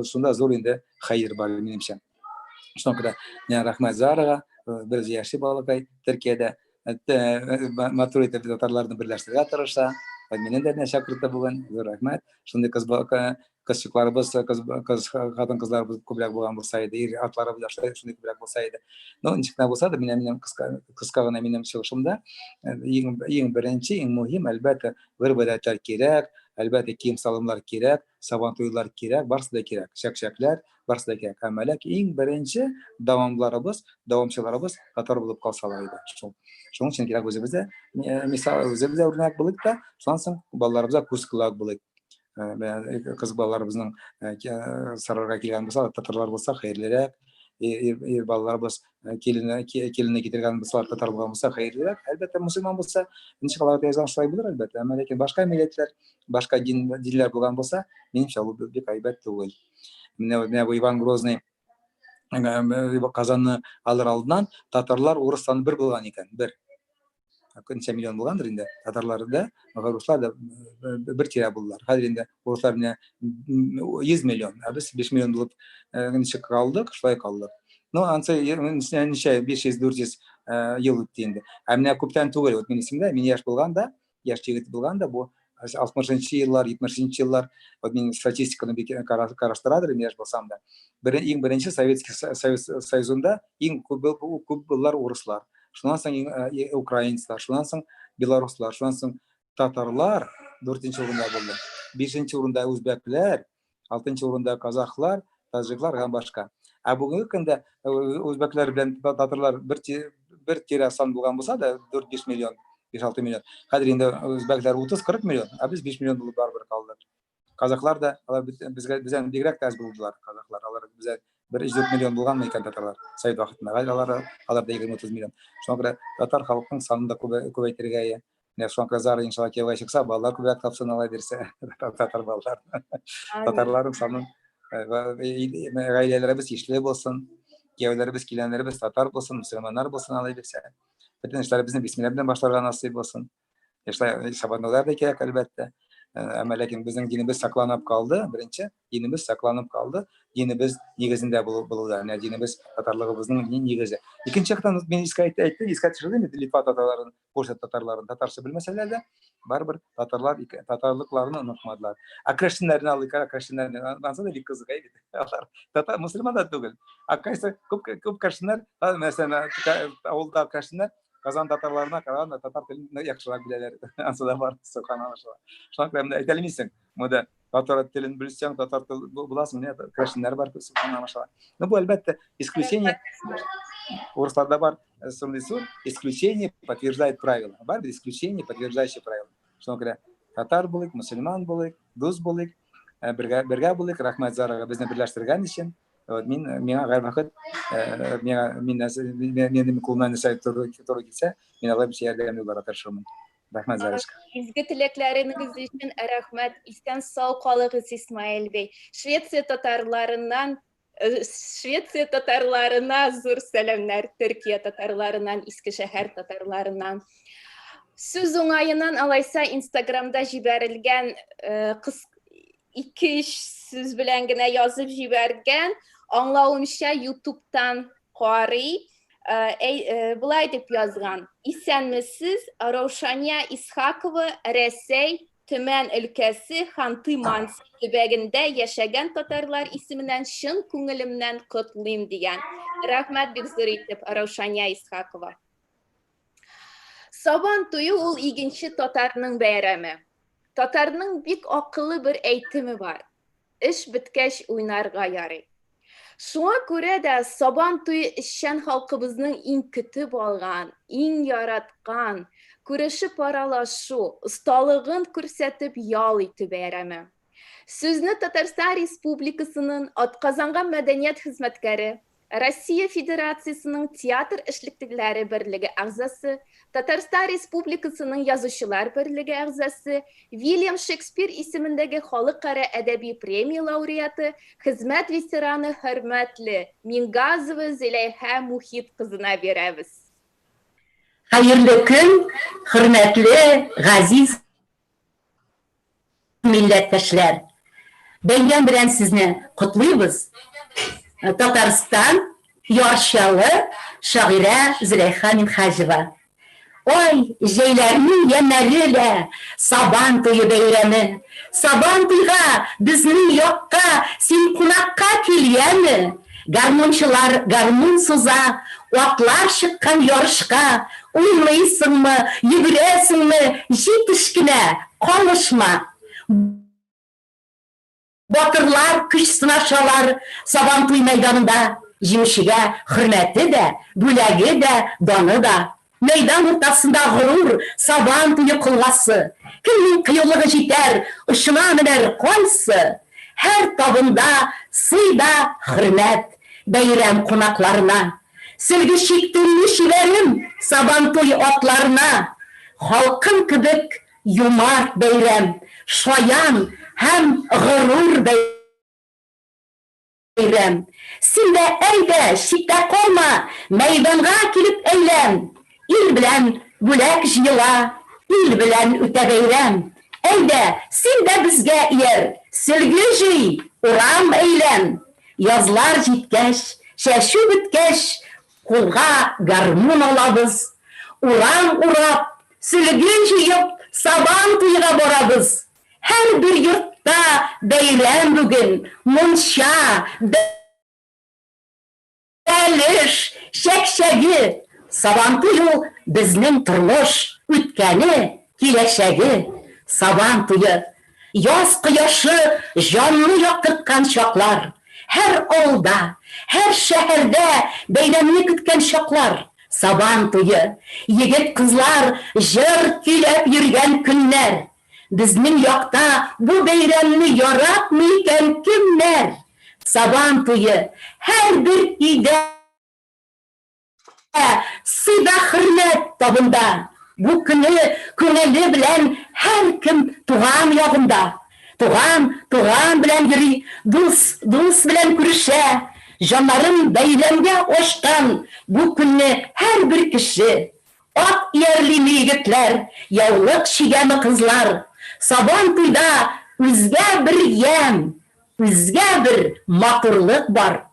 Speaker 12: şunda zor indi hayır var benimse. Şuna kadar yani rahmet Zara'ya bir yaşı balıkay Türkiye'de maturite Tatarlarını birleştirmeye çalışsa, benim de ne şakırtta bugün zor rahmet. Şimdi kızçıklarımız, kadın kızlarımız kübrak boğan bulsaydı, atlarımız yaşları şimdi kübrak bulsaydı. No, nişikten bulsa da benim kıskağına benim çalışımda en birinci, en mühim elbette gırbedetler gerek, elbette kiyim salımlar gerek, sabantoylar gerek, barsı da gerek, şakşaklar, barsı da gerek. Ama en birinci davamçılarımız Tatar bulup kalsalarıydı. Şunun için gerek özümüzde, misal özümüzde örnek bulup da, şansın ballarımıza kus kılak bulup. кыз балаларыбызның сарайга килгән булса, татарлар булса, хәерлерәк. Балаларыбыз келине китергән булса, татар булган булса, хәерлерәк. Әлбәттә, мусульман булса, ничек алар язган шулай булыр, әлбәттә. Әмма ләкин башка милләтләр, башка динләр булган булса, минемчә, ул бик әйбәт түгел. Менә бу Иван Грозный Казанны алыр алдынан татарлар урыс саны бер булган икән, бер. Ничә миллион булгандыр инде. Татарлар да, руслар да бер тирә булдылар. Хәзер инде руслар менә 100 миллион, ә без 5 миллион булып ничек калдык, шулай калдык. Ну, ансы ничә 500-400 ел үтте инде. Ә менә күптән түгел, вот мин исемдә, мин яшь булганда, яшь егет булганда, бу 60-нчы еллар, 70-нчы еллар, вот мин статистиканы бик караштырадыр, яшь булсам да. Иң беренче Советский Союзында иң күп булар урыслар. Шуннан соң украинцлар, шуннан соң белоруслар, шуннан соң татарлар 4-нче урында булды. 5-нче урында үзбәкләр, 6-нчы урында казахлар, таҗиклар һәм башка. Ә бүгенге көндә үзбәкләр белән татарлар бер тирә сан булган булса да 4-5 миллион, 5-6 миллион. Хәзер инде үзбәкләр 30-40 миллион, ә без 5 миллион булып барыбер калдык. Казахлар да бездән бигрәк тә аз булдылар, казахлар. Алар бездән 1-4 миллион булганмы икән татарлар Совет вакытында. Алар да 20-30 миллион. Шуңа күрә татар халкының санын да күбәйтергә. Менә шуңа күрә зары иншалла кияүгә чыкса, балалар күбрәк тапсын ала бирсә, татар балалар. Татарларның санын гаиләләребез ишле булсын, кияүләребез, киләннәребез татар булсын, мөселманнар булсын ала бирсә. Бөтен эшләребезне бисмилла белән башларга насыйп булсын. Эшләр сабанлар да кирәк әлбәттә. Әмма ләкин безнең динебез сакланып калды. Беренче, динебез сакланып калды. Динебез нигезендә булуда, динебез татарлыгыбызның нигезе. Икенче яктан мин искә төшердем Литва татарларын, Польша татарларын татарча белмәсәләр дә, барыбер татарлыкларны онытмадылар. Крәшеннәрне алыйк, крәшеннәрне ансада бик кызык бит. Алар татар мөселманнар түгел. Кайсы күп крәшеннәр, мәсәлән, авылда крәшеннәр Казан татарларына караганда татар телен яхшырак беләләр. Ансада бар, субханалла. Шуңа күрә менә әйтә алмыйсың. Монда татар телен белсәң, татар тел буласың, менә крәшеннәр бар, субханалла. Ну бу әлбәттә исключение. Урысларда бар сумлисур, исключение подтверждает правило. Бар исключение, подтверждающее правило. Шуңа күрә татар булык, мөселман булык, дус булык, бергә булык, рәхмәт зарага безне берләштергән өчен. Миңа гайбәхет, минем кулымнан нәрсә туры килсә, мин алай бер ярдәм булырга тырышырмын. Рәхмәт Зарышка.
Speaker 2: Изге теләкләрегез өчен рәхмәт. Истән сау калыгыз, Исмаил бей. Швеция татарларына зур сәламнәр, Төркия татарларынан, Искешәһәр татарларынан. Сүз уңаеннан алайса Инстаграмда җибәрелгән 2-3 сүз белән генә язып җибәргән, аңлавымча YouTube'тан карый, булай дип язган. Исәнмесез, Раушания Исхакова, Рәсәй Төмән өлкәсе Ханты-Мансий төбәгендә яшәгән татарлар исеменнән чын күңелемнән котлыйм дигән. Рәхмәт бик зур итеп, Раушания Исхакова. Сабан туе ул игенче татарның бәйрәме. Татарның бик акыллы бер әйтеме бар. Эш беткәч уйнарга ярый. Шуңа күрә дә Сабан туе эшчән халкыбызның иң көтеп алган, иң яраткан, күрешеп аралашу, осталыгын күрсәтеп ял итү бәйрәме. Сүзне Татарстан Республикасының атказанган мәдәният хезмәткәре, Россия Федерациясының театр эшлеклеләре берлеге әгъзасы, Татарстан Республикасының язучылар берлеге әгъзасы, Вильям Шекспир исемендәге халыкара әдәби премия лауреаты, хезмәт ветераны хөрмәтле Мингазова Зөләйха Мухит кызына бирәбез.
Speaker 13: Hayırlı gün, hürmetli, gaziz milletveşler. Beygen bilen sizni kutluyoruz. Tatarstan, Yarşalı, şaire Züleyha Minhajeva. Oy, jeylerinin yemeliyle, Saban toyu beyremi. Saban toyga, bizning yoqqa, sen kunakka kelgeni. Garmonçular garmon suza, otlar çıkkan yarışka, oynaysınmı, yürüyesinmi, jetişkine, konuşma. Batırlar, küç sınaşalar, Sabantoy meydanında, jimşiga hürmeti de, bülegi de, donu da. meydan ortasında gurur, saban tuyu kılgası. Kimnin kıyılığı jiter, ışına miner koysı. Her tabında sıyda hürmet, beyram konaklarına. Silgi şiktinli şiverim, saban tuyu otlarına. Halkın kıdık, yumart beyram, şoyan hem gurur beyram. Sinde eyde şikte kolma, meydana kilip eylem. İl bilen gülek jıyla, il bilen üte beyram. Eyde sinde bizge yer, silgi jıy, uram eylem. Yazlar jitkeş, şeşu bitkeş, kulga garmun olabız. Uram urap, silgi jıyıp, saban tuyuğa borabız. Her bir yurtta beyram bugün, munşa, Eliş, şekşegi, sabantuyu bizning turmush o'tgani, kelajagi, sabantuyu. Yoz quyoshi jonni yoqtirgan shoqlar, her ovda, her shaharda bayramni kutgan shoqlar, sabantuyu. Yigit qizlar jir kuylab yurgan kunlar, bizning yoqda bu bayramni yoratmaydigan kimlar? Sabantuyu her bir ide sıyda hürmet tabında. Bu günü küneli bilen her kim tuğan yağında. Tuğan bilen yürü, dus bilen kürüşe. Canların beylemge oştan bu günü her bir kişi. At yerli yigitler, yavlık şigemi kızlar. Sabantuyda üzge bir yem. Bizge bir maturluk var.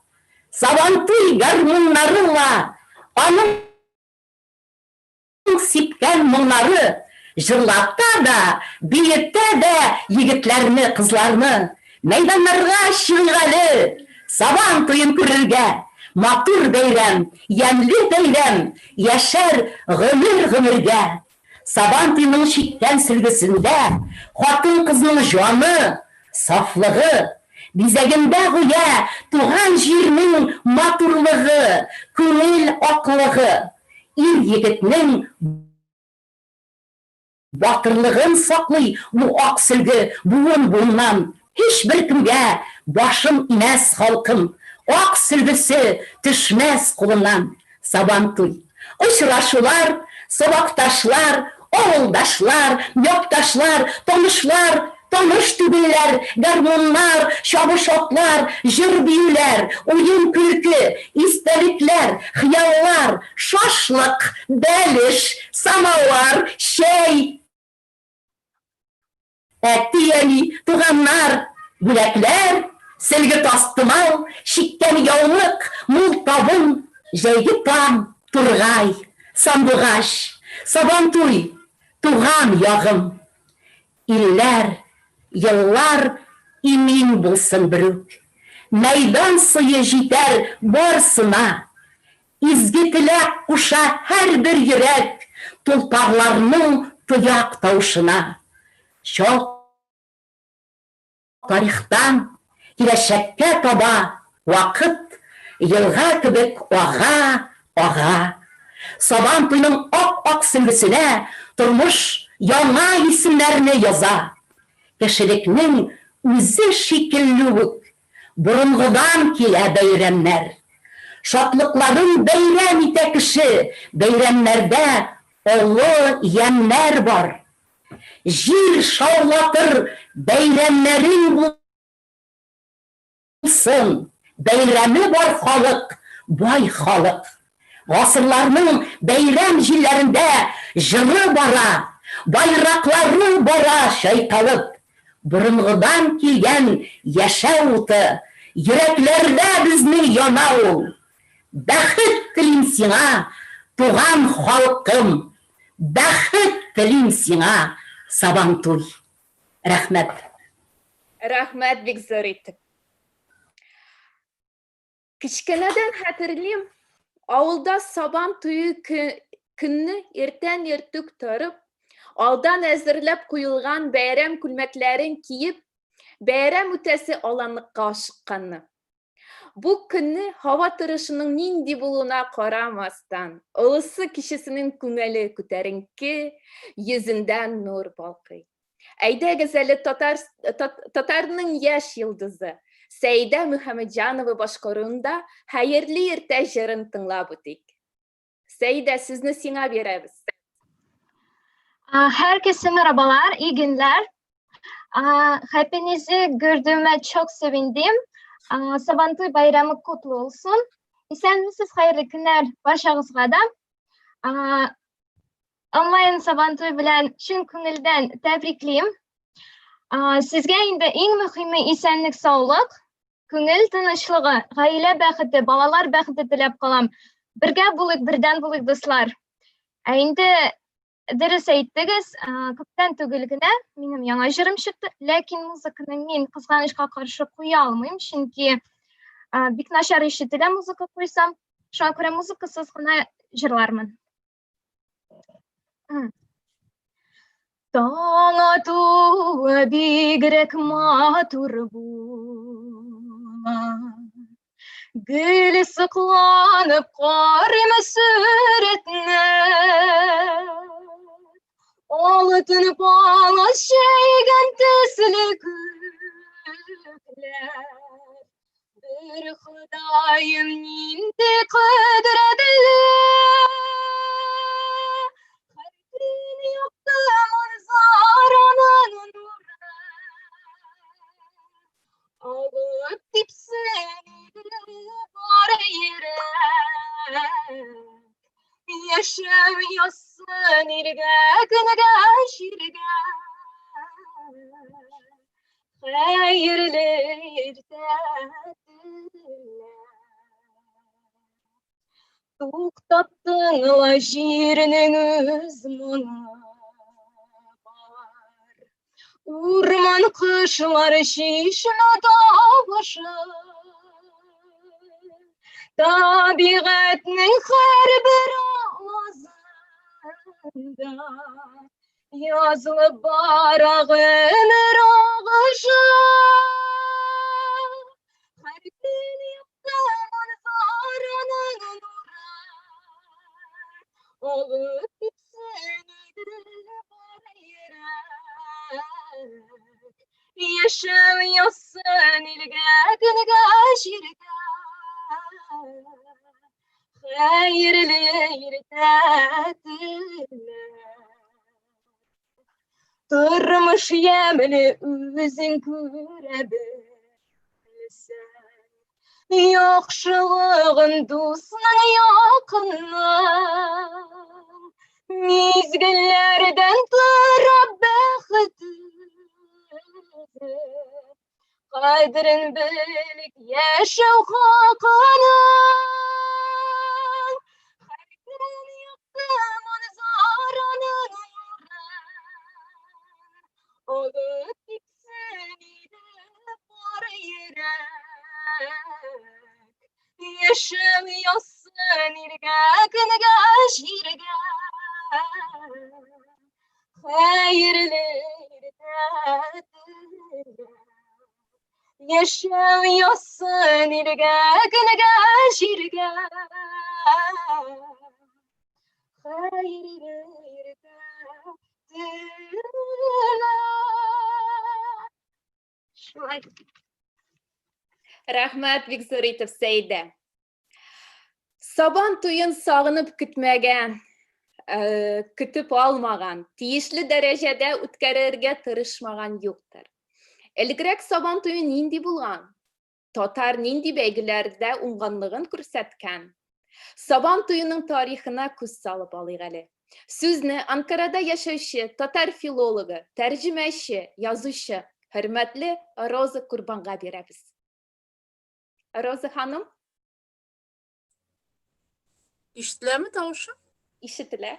Speaker 13: Sabantuy garmunlarıyla onun sipken munları jırlakta da, biyette de yigitlerini, kızlarını meydanlarga şırgalı. Sabantuyun kürürge, matur beyram, yemli beyram, yaşar gümürge. Sabantuyunun şitten silgisinde, hatun kızının canı, saflığı, bizeginde güya tuğan jirinin maturlığı, künil aklığı, ir yigitinin batırlığın saklay bu aksilgi buğun bundan hiçbir kimge başım imes halkım, ak silgisi düşmez kulundan. Sabantuy, uçraşular, sabaktaşlar, oğuldaşlar, yoktaşlar, tanışlar, tanış tübüller, garmonlar, şabışotlar, jır büyüler, oyun külkü, istelikler, hıyallar, şaşlık, beliş, samavar, şey, etiyeli, tuğanlar, bülekler, silgi tastımal, şikken yavlık, multabın, jeygi tam, turgay, sandıgaş, sabantuy, tuğan yağım, iller, yıllar imin bulsun bürük. Meydan suyu jiter borsuna. İzgi tilek kuşa her bir yürek. Tulpağlarının tuyak tavuşuna. Çok tarihtan gelecekte taba vakit yılga kibik oğa. Sabantuyunun ak silgisine turmuş yana isimlerini yaza. Kişiliknin üzü şekillülük, burungudan kile beyramlar. Şatlıkların beyram ite kişi, beyramlarda oğlu yemler var. Jir şavlatır beyramların bulsun. Beyramı var halık, vay halık. Asırlarının beyram jillerinde jırı bara, bayrakları bara şeytalık. Burungudan kilgen yaşavutu, yüreklerde bizni yanavul. Bäxit tilim sina, tuğan halkım. Bäxit tilim sina, Sabantuy. Rahmet.
Speaker 2: Rahmet bek zor ettik. Kichkinadan hatırlayayım. Avulda Sabantuyu künni erten ertük tarıp, aldan hazırlap kuyulgan bayram külmetlerin kiyip, bayram ötesi alanlıkka aşıqqanını. Bu günü hava tıraşının nindi buluna karamastan, ılısı kişisinin kümeli küterinki, yüzünden nur balkıy. Ayda güzeli Tatar'nın yaş yıldızı, Seyda Muhammedcanova başkarında hayırlı irte jırın tınlabudik. Seyda, sizni sina veririz.
Speaker 10: Herkese merhabalar, iyi günler. Hepinizi gördüğüme çok sevindim. Sabantoy bayramı kutlu olsun. İsen misiniz, hayırlı günler barşağızga da. Online Sabantoy bilen şun künülden tebrikliyim. Sizge indi en mühimi isenlik, sağlık, künül tınışlığı, gaile bäxiti, balalar bäxiti tilep kalam. Birge bulik, birden bulik dostlar. Indi dürüst aytdınız, köpten tügülgüne benim yana jırım çıktı. Lakin muzikаны men kızganışka karşı koya almayayım. Çünkü bik naşar işitile muzika koysam, şuna göre muzikasız gına jırlarmın. Taňa tuwa bigrek matur bular. Gül sıklanıp qarym süretine. Altın bana şeygen tesli güller. Bir Hudayım nindi kudretli. Kalbini yaptım zaranın nuru. Alıp dipseni var yere. Yaşamıyorsun irgâgına şirgâ. Hayırlı irtadiller. Tuktattın jirinin üzmana bar. Urman kışlar şişna da başa. Tabiatning her bir ağzında yazılıp barag ömür ağaçı. Her gün yaptığın zaranın nuru. Olup gitsenidir var yere. Yaşamıyorsun ilgâgına şirgâ. Hayırlı irtadiller. Durmuş yemini özün görebilsen. Yaxşılığın dostunun yakından. Mizgillerden durab bəxti. Kadrin bilik yaşav hakanın. Her gün yaptım onu zaranın nuru. Olup gitsenidir var yere. Yaşamıyorsun irgâgına şirgâ. Hayırlı irtadiller. Yaşamıyorsun irgâgına şirgâ. Hayırlı irtadiller.
Speaker 2: Rahmat Vikzoritov Seyda. Sabantuyun sağınıp kütmegen, kütüp almagan, tiyişli derecede ütkärerge tırışmagan yoktur. Elgrek Sabantuyun nindi bulgan, Tatar nindi beygilerde unganlığın kürsətken. Sabantuyunun tarihine köz salıp alıgalı. Süzni Ankara'da yaşaşı Tatar filologu, tercümeşi, yazışı, hürmetli Roza Kurban'a beremiz. Roza Hanım.
Speaker 14: İşitiler mi tavuşum?
Speaker 2: İşitiler.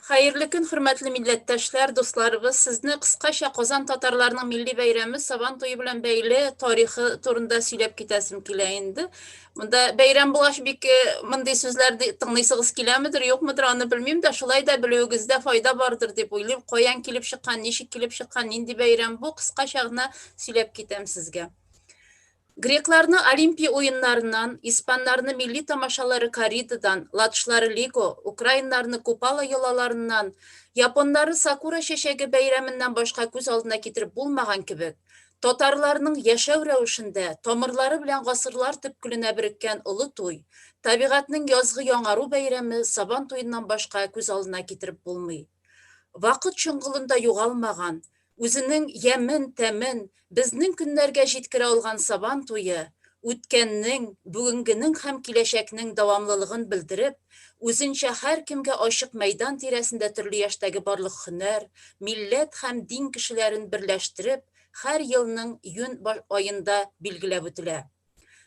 Speaker 14: Hayırlı gün, hürmetli milletteşler, dostlarımız. Sizni kıskaça Kozan Tatarlarının milli beyremi Sabantoyu bilen beyli tarihi turunda söylep ketesim kileyindi. Bunda beyrem bulaş bir mınday sözlerdi tınlaysığız kilemidir, yok mudur anı bilmeyeyim de şulay da bilögüzde fayda vardır dep oyluyum. Koyan kilip şıkkan, neşik kilip şıkkan indi beyrem bu kıskaçağına söylep ketem sizge. Greklarını Olimpiya oyunlarından, İspanlarını milli tamaşaları Karidadan, Latışları Ligo, Ukrayınlarını Kupala yolalarından, Yaponları Sakura şeşegi beyreminden başka göz aldına getirip bulmagan kibik, Tatarlarının yaşav rəvişinde, tomirlari bilen gasırlar tüpkülüne birikken ılı toy, tabiatının yazgı yanarı beyremi Saban toyundan başka göz aldına getirip bulmay. Vakıt çıngılında yoğalmagan, özünün yemin, temin, bizning günlerge jitkire olgan Saban toyu, ötkenning, bugünkünün hem kileşekning davamlılığın bildirip, özünçe her kimge aşık meydan tiresinde türlü yaştagi barlık hüner, millet hem din kişilerin birleştirip, her yılının yün ayında bilgilep ötüle.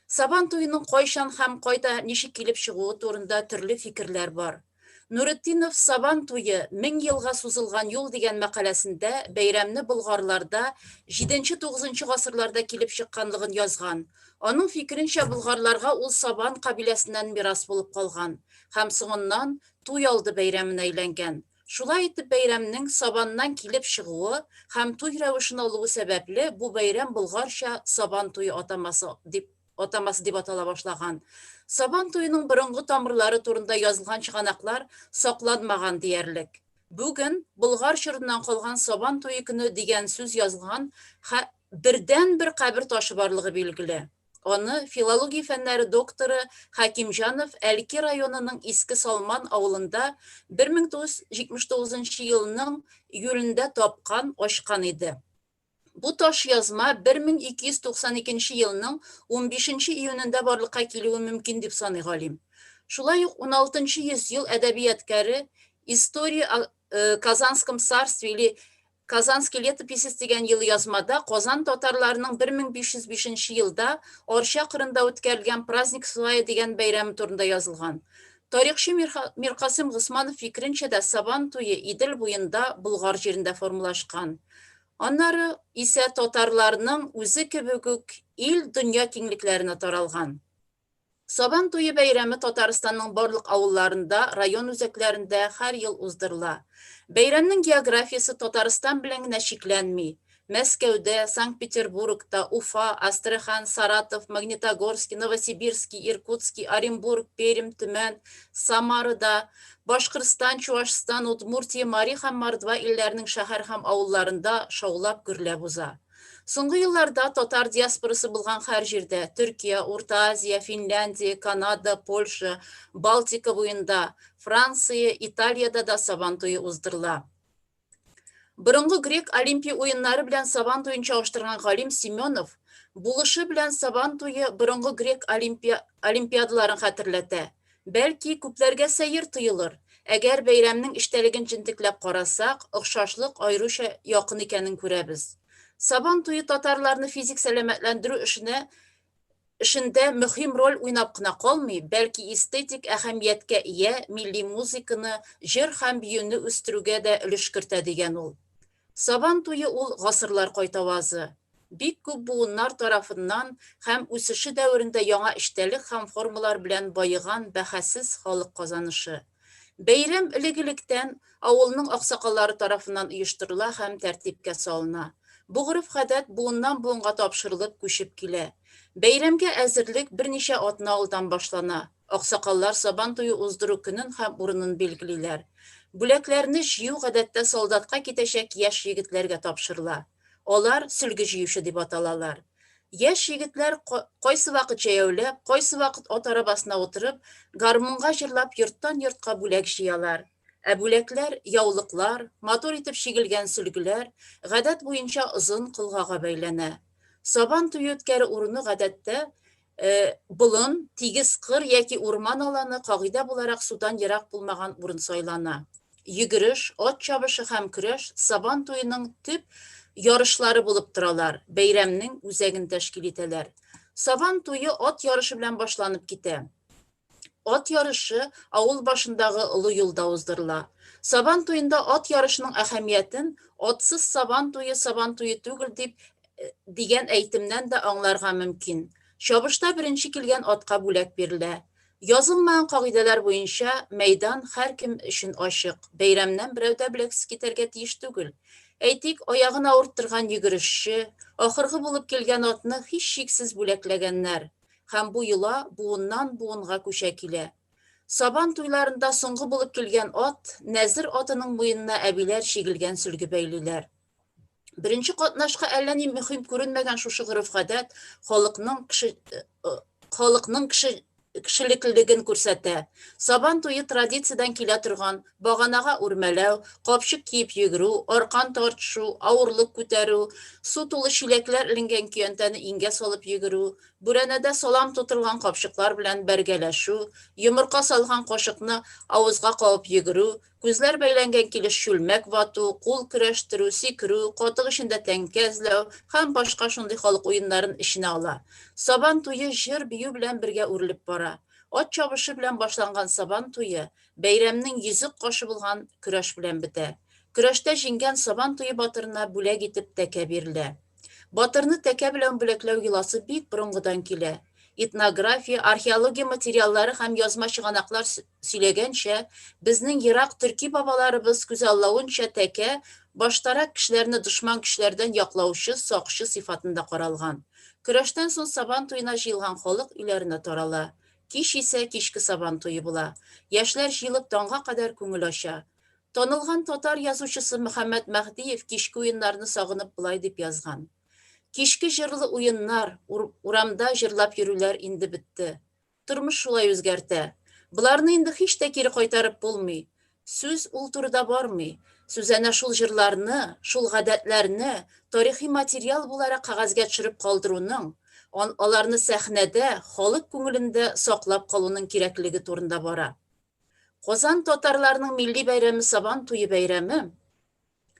Speaker 14: Saban toyunun koyşan hem koyda nişik kilip çıgığı turunda türlü fikirler var. Nurettinov Saban toyu 1000 yılga suzulgan yol degen makalesinde beyramni Bulgarlarda 7-9 gasırlarda kilip çıkkanlığın yazgan. Onun fikrinçe Bulgarlarga ul Saban kabilesinden miras bulup kalgan. Hem soğundan toy aldı beyramına eylengen. Şulay etip beyramning Sabandan kilip çıgığı hem toy rəvişini oluğu sebeple bu beyram Bulgarşa Saban toyu ataması dip atala başlagan. Saban toyunun bırıngı tamırları turunda yazılgan çıganaklar saklanmagan diyerlik. Bugün Bulgar şırından kalgan Saban toyu günü degen söz yazılgan birden bir kabir taşı barlığı bilgili. Onu filologiya fenleri doktoru Hakimjanov Elki rayonunun Eski Salman avulunda 1979 yılının yülünde topkan, oşkan idi. Bu taş yazma 1292 yılının 15 iyununda barlıqa keliği mümkün dip sanıgalim. Şulay 16. yüzyıl edebiyatkarı Istoriya Kazanskym Sarstwili Kazanski Letopisi degan yıl yazmada Qozan Tatarlarının 1505 yılda Orşa qırında ötkerilgen Praznik Svaya degan bayramı turunda yazılgan. Tarixçi Mirqasim Gısmanov fikrinçe de Saban toyu İdil boyunda Bulgar жерinde formulaşkan. Onları ise Tatarlarının özü kebegük il dünya kengliklerine taralgan. Saban toyu bayramı Tataristanның barlık avullarında, rayon özeklerinde her yıl uzdırla. Bayramның geografiyası Tataristan bilen neşiklenmi. Мәскәүдә, Санкт-Петербургта, Уфа, Астрахань, Саратов, Магнитогорск, Новосибирск, Иркутск, Оренбург, Пермь, Түмен, Самарада, Башкортстан, Чувашстан, Удмуртия, Мари һәм Мордва илләренең шәһәр һәм авылларында шаулап гөрләп уза. Соңгы елларда татар диаспорасы булган һәр җирдә Төркия, Урта Азия, Финляндия, Канада, Польша, Балтика буенда, Франция, Италиядә да Сабан туйы уздырыла. Бұрынғы грек Олимпия ойыннары білән Сабан тойын чағыштырған Ғалим Семенов булышы білән Сабан тойы бұрынғы грек олимпиадаларын хәтерләтә. Бәлки күпләргә сәйер тойылыр. Әгәр бәйрәмнең эштәлеген җентекләп карасак, охшашлык аеруча якын икәнен күрәбез. Сабан тойы татарларны физик сәламәтләндерү эшендә мөһим роль уйнап кына калмый, бәлки эстетик әһәмияткә ия милли музыканы, җыр һәм биюне үстерүгә дә өлеш кертә дигән ул. Сабан туйы ул гасырлар кайтавазы. Бик күп буыннар тарафыннан һәм үсеше дәверендә яңа эштәлек һәм формалар белән байыган бәхәссез халык казанышы. Бәйрәм элек-электән авылның аксакаллары тарафыннан оештырыла һәм тәртипкә салына. Бу гореф-гадәт буыннан буынга тапшырылып күчеп килә. Бәйрәмгә әзерлек берничә атна алдан башлана. Аксакаллар Сабан туйы уздыру көнен һәм урынын билгелиләр. Бүләкләрне җыю гадәттә солдатка китәчәк яшь егетләргә тапшырыла. Алар сөлге җыючы дип аталалар. Яшь егетләр кайсы вакыт җәяүләп, кайсы вакыт ат арабасына утырып, гармунга җырлап йорттан йортка бүләк җыялар. Ә бүләкләр яулыклар, матур итеп шигелгән сөлгеләр гадәт буенча озын кылгага бәйләнә. Сабан туйы үткәре урыны гадәттә болын, тигез кыр яки урман аланы кагыйда буларак судан ерак булмаган урын сайлана. Йөгереш, ат чабышы һәм көрәш Сабан туйының төп ярышлары булып торалар. Бәйрәмнең үзәген тәшкил итәләр. Сабан туйы ат ярышы белән башланып китә. Ат ярышы авыл башындагы олы юлда уздырыла. Сабан туйында ат ярышының әһәмиятен атсыз Сабан туйы түгел дип дигән әйтемнән дә аңларга мөмкин. Чабышта беренче килгән атка бүләк бирелә. Язылмаган кагыйдәләр буенча мәйдан һәр кем өчен ачык. Бәйрәмнән берәү дә бүләксез китәргә тиеш түгел. Әйтик, аягын авырттырган йөгерешче, ахыргы булып килгән атны һич шиксез бүләкләгәннәр. Һәм бу йола буыннан буынга күчә килә. Сабан туйларында соңгы булып килгән ат, нәзер атының муенына әбиләр шигелгән сөлге бәйлиләр. Беренче катнашка әллә ни мөһим күренмәгән шушы гореф-гадәт халыкның кешелеклелеген күрсәтә. Сабан туйы традициядән килә торган, баганага үрмәләү, капчык киеп йөгерү, аркан тартышу, авырлык күтәрү, су тулы чиләкләр эленгән көянтәне иңгә салып йөгерү, бүрәнәдә салам тутырылган капчыклар белән бәргәләшү, йомырка салган кашыкны авызга кабып йөгерү, күзләр бәйләнгән килеш чүлмәк вату, кул көрәштерү, сикерү, катык эчендә тәңкә эзләү һәм башка шундый халык уеннарын эченә ала. Сабан туйы җыр бию белән бергә үрелеп бара. Ат чабышы белән башланган сабан туйы бәйрәмнең йөзек кашы булган көрәш белән бетә. Көрәштә җиңгән сабан туйы батырына бүләк итеп тәкә бирелә. Батырны тәкә белән бүләкләү йоласы бик борынгыдан килә. Этнография, археология материаллары һәм язма чыганаклар сөйләгәнчә, безнең ерак төрки бабаларыбыз күзаллавынча тәкә баштарак кешеләрне дошман кешеләрдән яклаучы, сакчы сыйфатында каралган. Көрәштән соң сабан туена җыелган халык өйләренә тарала. Кич исә кичке сабан туйы була. Яшьләр җыелып таңга кадәр күңел ача. Танылган татар язучысы Мөхәммәд Мәһдиев кичке уеннарны сагынып булай дип язган. Кичке җырлы уеннар, урамда җырлап йөрүләр инде бетте. Тормыш шулай үзгәртә. Буларны инде һич тә кире кайтарып булмый. Сүз ул турыда бармый. Сүз әнә шул җырларны, шул гадәтләрне тарихи материал буларак кагазга төшереп калдыруның, аларны сәхнәдә, халык күңелендә саклап калуның кирәклеге турында бара. Казан татарларының милли бәйрәме Сабан туйы бәйрәме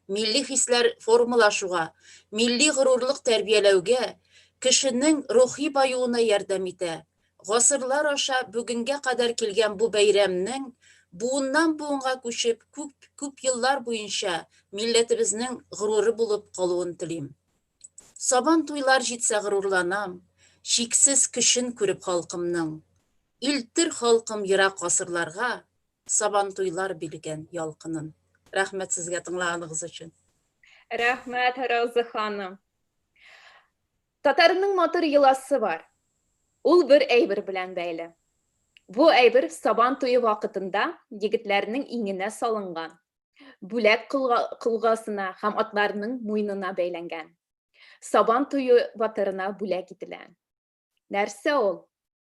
Speaker 14: милли хисләр формалашуга, милли горурлык тәрбияләүгә, кешенең рухи баюына ярдәм итә. Гасырлар аша бүгенгә кадәр килгән бу бәйрәмнең буыннан буынга күчеп күп еллар буенча милләтебезнең горуры булып калуын телим. Сабан туйлар җитсә горурланам, шиксез көчен күреп халкымның. Илтер халкым ерак гасырларга, сабан туйлар билгән ялкынын. Рәхмәт сезгә тыңлаганыгыз өчен.
Speaker 2: Рәхмәт, Рауза ханым. Татарның матур йоласы бар. Ул бер әйбер белән бәйле. Бу әйбер сабан туйы вакытында егетләрнең иңенә салынган. Бүләк кылгасына һәм атларның муенына бәйләнгән. Сабан туйы батырына бүләк ителә. Нәрсә ул?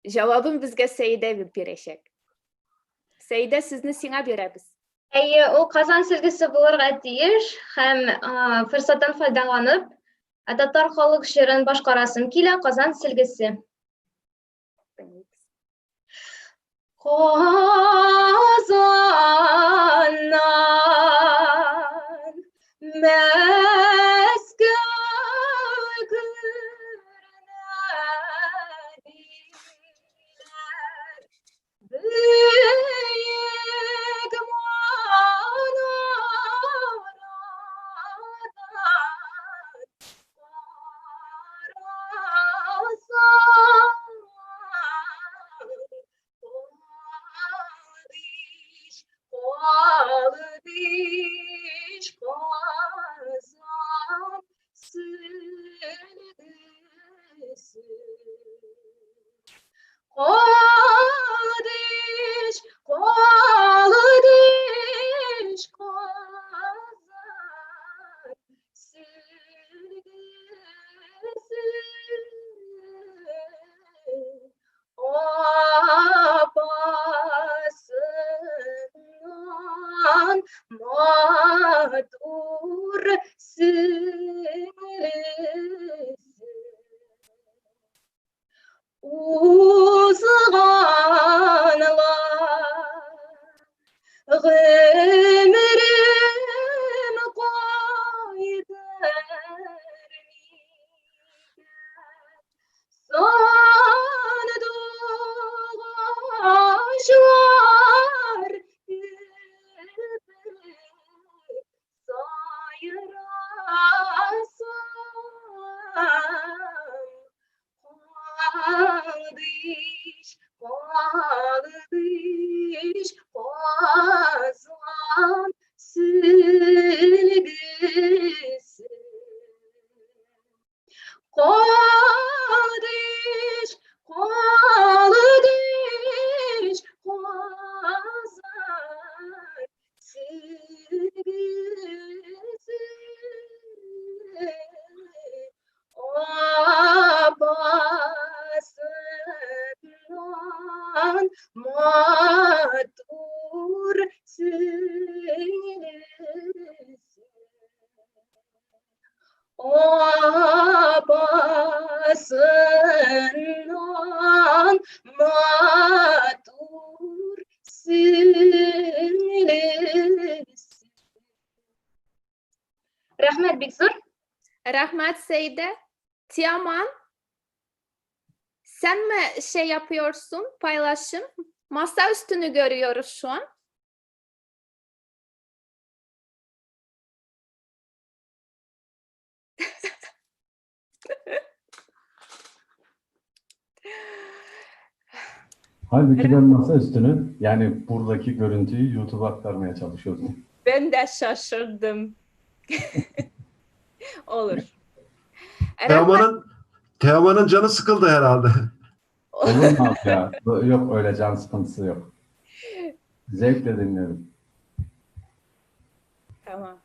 Speaker 2: Җавабын безгә Сәйдә бирәчәк. Сәйдә, сезне сиңа бирәбез.
Speaker 10: Ул Казан сөлгесе булырга тиеш һәм фырсаттан файдаланып, татар халык җырын башкарасым килә Казан сөлгесе. Казаннан Мәскәүгә büyük matur ömrüm sandılar sayırasam Kaldiş,
Speaker 11: babasından matur sürüsü. Rahmet Bikzur.
Speaker 2: Rahmet Seyde. Tiaman, sen mi şey yapıyorsun, paylaşım? Masa üstünü görüyoruz şu an.
Speaker 6: Halbuki ben masa üstünü, yani buradaki görüntüyü YouTube'a aktarmaya çalışıyordum.
Speaker 2: Ben de şaşırdım. Olur.
Speaker 3: Teoman'ın canı sıkıldı herhalde.
Speaker 6: Olur mu abi ya? Yok öyle can sıkıntısı yok. Zevkle dinlerim.
Speaker 2: Tamam.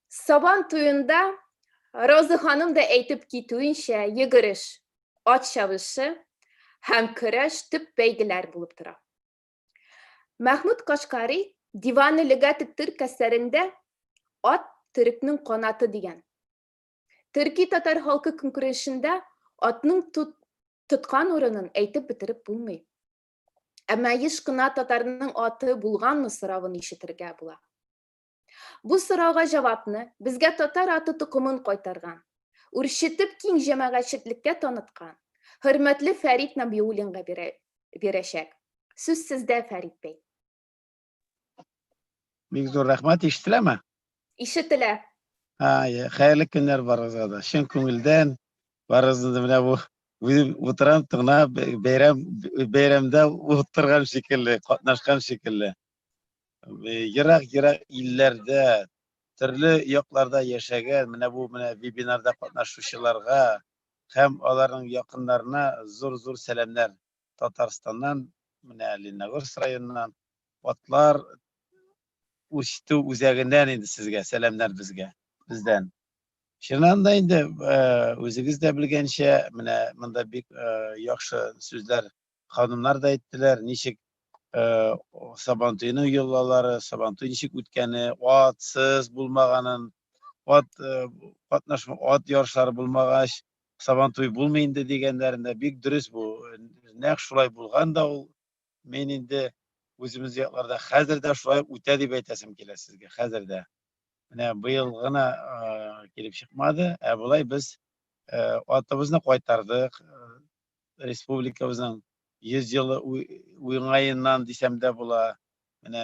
Speaker 2: Saban tuyunda Roza Hanım da eğitip gittiğince yıgırış, at şavışı, hem kıraş tüp beygiler bulup dura. Mahmut Kaşkari Divanı Lügat-ı Türk eserinde at Türk'nün kanatı diyen. Türkiye Tatar halkı konkurşunda atның tutkan oranın eğitip bitirip bulmuyor. Ama yiş kına Tatarның atı bulgan mı sıravını işitirge bula. Bu sırauğa cevapını bizge Tatar atı tukumun koytargan. Urşitip king cemaatçilikке tanıtkan. Hürmetli Ferit Nabiulin'e bireşek. Söz sizde Ferit Bey.
Speaker 15: Bigzor rahmet işitileme.
Speaker 2: İşitile.
Speaker 15: Hayırlı günler Barızada. Şen köngülden Barızında bile bu oturan tığına beyramda oturgan şekilde, katnaşkan şekilde. Yırak illerde, türlü yoklarda yaşayan, bu webinarda katnaşuşçularga hem onların yakınlarına zor selamlar. Tataristan'dan, Linnagors rayonundan, otlar uçtu uzağından indi sizge, selamlar bizden. Şundan da indi, özünüz de bilgençe, mında bir yaxşı sözler, hanımlar da ettiler, nişik Sabantuy'un yolları, Sabantuy nişik ütkeni, atsız bulmağanın, at yarışları bulmağaş, Sabantuy bulmayındı degenlerinde bir dürüst bu. Ne şulay bulgan da ol, men indi özümüz yaklarda hazırda şulay üte dip aytasım kele sizge, hazırda. Bu yıl gına kelip çıkmadı. Bulay biz atımızını koytardık. Respublikamızın 100 yılı uyğayından desemde bula.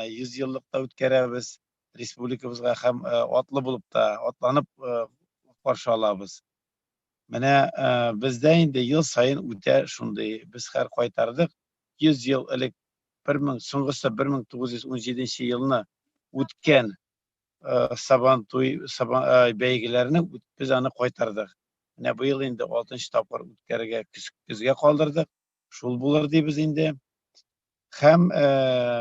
Speaker 15: 100 yıllıkta ötkeremiz. Respublikamızga hem atlı bulup da atlanıp karşı alabız. Bizde indi yıl sayın üte şunday. Biz her koytardık. 100 yıl ilk soňgusu 1917 yılına ütken Sabantuy beygilerini biz onu koytardık. Bu yıl indi 6. tapar ütkerge küzge kaldırdık. Şul bulur diye biz indi. Hem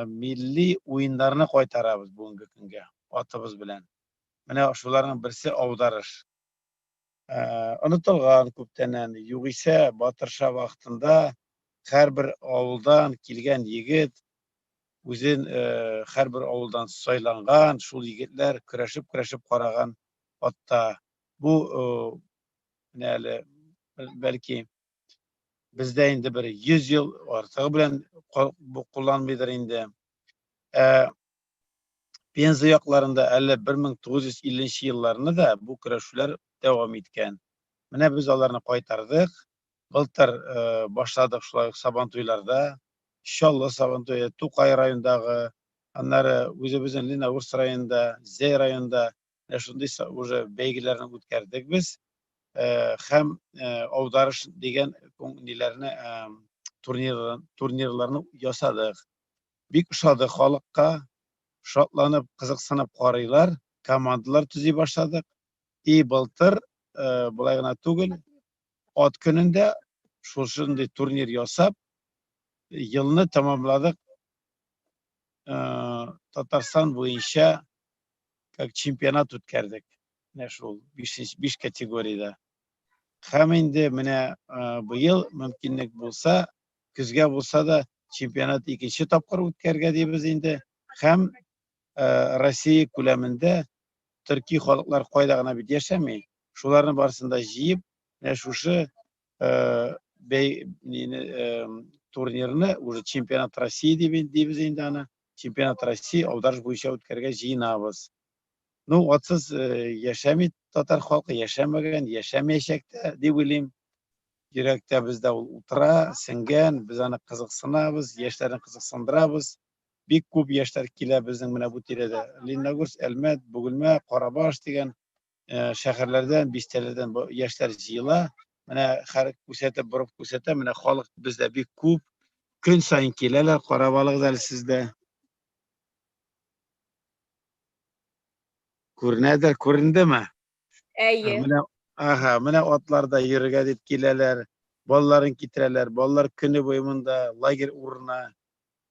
Speaker 15: milli oyunlarını koytarabız bugünkü günge atımız bilen. Şuların birisi avdarış. Unutulgan köptenen Yugise Batırşa vaxtında her bir avuldan kilgen yigit özün her bir avuldan saylangan şul yigitler küreşip karagan hatta bu belki bizde indi bir 100 yıl artığı bilen bu kullanmıdır indi. Benzi yaklarında 1950 yıllarında da bu küreşler devam etken. Biz onlarını koytardık. Былтыр başladık şulay Sabantuylarda. İnşallah Sabantuy Tukay rayonundağı, onları özümüzün Linnagors rayonunda, Zey rayonunda şundaysa уже beygilerini ötkerdik biz. Hem avdarış degen nilerini turnirlerini yasadık. Bir uşadı halkka şatlanıp kızıksınıp qaraylar, komandalar tüzey başladık. Былтыр bulayına tugul at gününde şunday turnir yasap yılını tamamladık. Tatarstan boyunca çempionat ötkerdik. Şul 5 kategoriyada. Hem indi bu yıl mümkünlük bulsa, küzge bulsa da çempionat 2. tapkır ötkerge deyimiz indi. Hem Rusya kuleminde Türkiye halklar koydağına bir yaşamay. Şuların barısında jiyip, şuşu turnirini, уже чемпионат России deyimiz indi ana. Чемпионат России avdarış bu işe ötkerge jiyinabız. Ну, otsız yaşamayı Tatar halkı yaşamagan, yaşamayacak da diye bileyim. Yürekte bizde ultra, singen, biz ana kızıksınabız, yaşların kızıksındırabız. Bir kup yaşlar kile bizim mine bu tirede. Linnagurs, Elmet, Bugülme, Karabaş diyen şehirlerden, bistelerden bu yaşlar jiyla. Mine her kusete, burup kusete, mine halk bizde bir kup. Gün sayın kileler, Karabalık da sizde. Kurnedir, kurindi mi?
Speaker 2: Eye.
Speaker 15: Mine otlarda yürüge dit kileler, bolların kitreler, bollar günü boyumunda lager uğruna.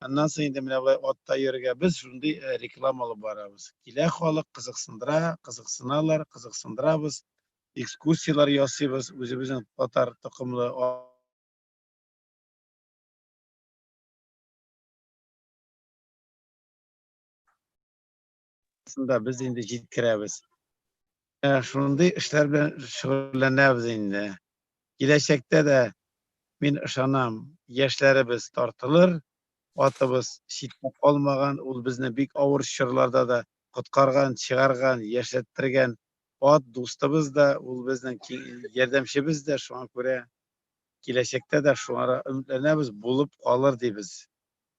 Speaker 15: Ondan sonra indi mine otta yürüge biz şundi reklam alıp barabız. Kile halk kızıksınalar, kızıksındırabız. Ekskursiyalar yasıyız, özümüzün Tatar takımlı aslında biz indi jitkiremiz. Şundi işler bilen şugullanabız indi. Gelecekte de min ışanam yaşlarımız tartılır. Atımız şiddet olmagan, ul bizni bik ağır şırlarda da kutkargan, çıgargan, yaşattırgan at dostumuz da, ul bizden yardımcımız da şu an göre gelecekte de şu ara ümitlenemiz bulup kalır deybiz.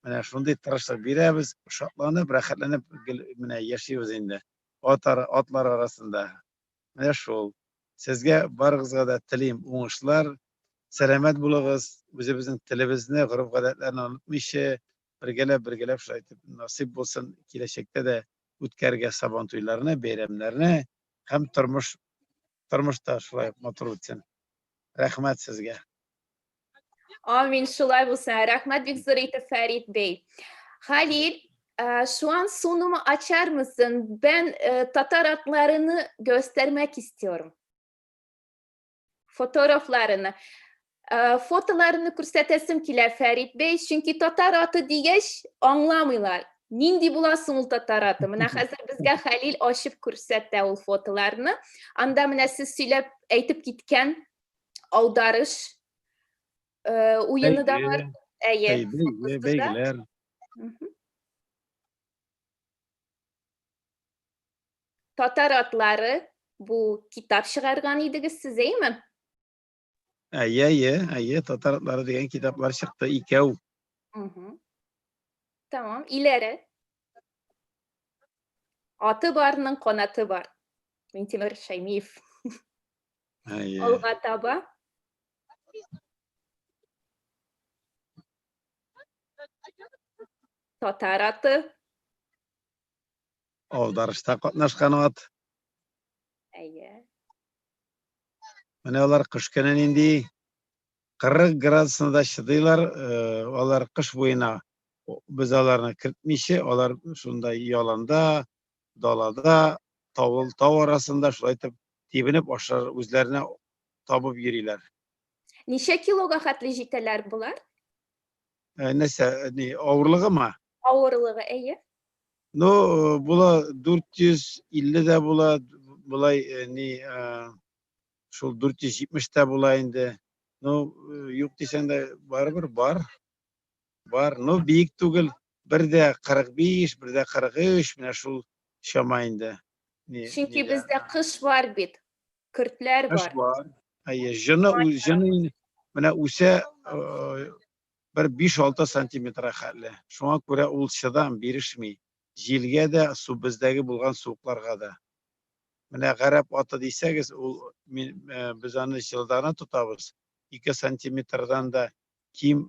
Speaker 15: Mine şunday tırışlık biremiz, şatlanıp, rahatlanıp yaşıyoruz indi. Atlar arasında. Mine şol. Sizge barığızga da tileyim oğuşlar. Selamet bulağız. Bizim televizini, grup adetlerini unutmayışı. Birgelep şahit nasip olsun gelecekte de ütkerge Sabantoylarını, beyramlarını hem turmuşta şulay motor bitsin. Rahmet sizge.
Speaker 2: Amin. Şulay bulsun. Rahmet büyük zırhıydı Ferit Bey. Halil, şu an sunumu açar mısın? Ben Tatar atlarını göstermek istiyorum. Fotoğraflarını. Fotolarını kursatesim kiler Ferit Bey. Çünkü Tatar atı diyeş anlamıyorlar. Nindi bulasın ul Tatar atı. Mine hazır bizge Halil aşıp kursatte ul fotolarını. Anda mine siz söylep eytip gitken avdarış oyunu da var.
Speaker 15: Beygiler.
Speaker 2: Tatar atları bu kitap çıkargan idiniz siz iyi mi?
Speaker 15: Tatar atları diyen kitaplar çıktı. İkev.
Speaker 2: Tamam. İleri. Atı barının konatı var. Mintimir Şeymif. Olga taba. Tatar atı.
Speaker 15: Avdarışta katnaşkan at. Mine olar kış günün indi 40 gradusunda şıdıylar. Olar kış boyuna biz olarını kirtmişi. Olar şunda yolanda, dalada, tav arasında şulay tibinip aşağı özlerine tabıp yürüyorlar.
Speaker 2: Neçe kiloga hatlı jiteler bular?
Speaker 15: Neyse, ağırlığı mı?
Speaker 2: Ağırlığı iyi.
Speaker 15: No, bula 450 de bulay şu 470 de bulayındı. No, yok desen de var. No, büyük tugul bir de 45, bir de 43 mine şu şamayındı.
Speaker 2: Çünkü bizde kış var bit. Kırklar var.
Speaker 15: Kış var. Jını mine use bir 5-6 santimetre halle. Şuna göre ulşadan birişmi. Jilge de su bizdeki bulgan soğuklarga da. Mine garip atı deyseniz biz onu jıldana tutabız. 2 santimetreden de kim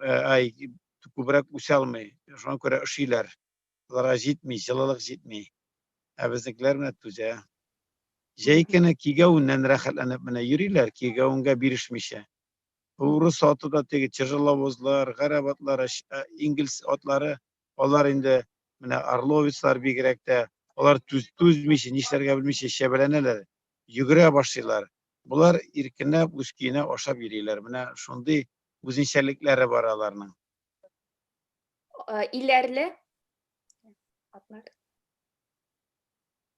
Speaker 15: kubrak uçalmay. Şuna göre ışıylar. Lara jitmi, jılılık jitmi. Bizdekiler ne tuca? Jeykene kigavundan rahatlanıp mine yürüyorlar. Kigavunga birişmişe. Rus atı da teki çırılavuzlar, garabatlar, İngiliz atları, onlar indi mine Arlovitslar bir gerekte, onlar tuzmiş, nişlerge bilmiş, şebeleneler, yügüre başlıyorlar. Bunlar irkine, uskine, oşap yürüyorlar. Mine şundi uzinşerlikleri var aralarının.
Speaker 2: İlerle. Atlar.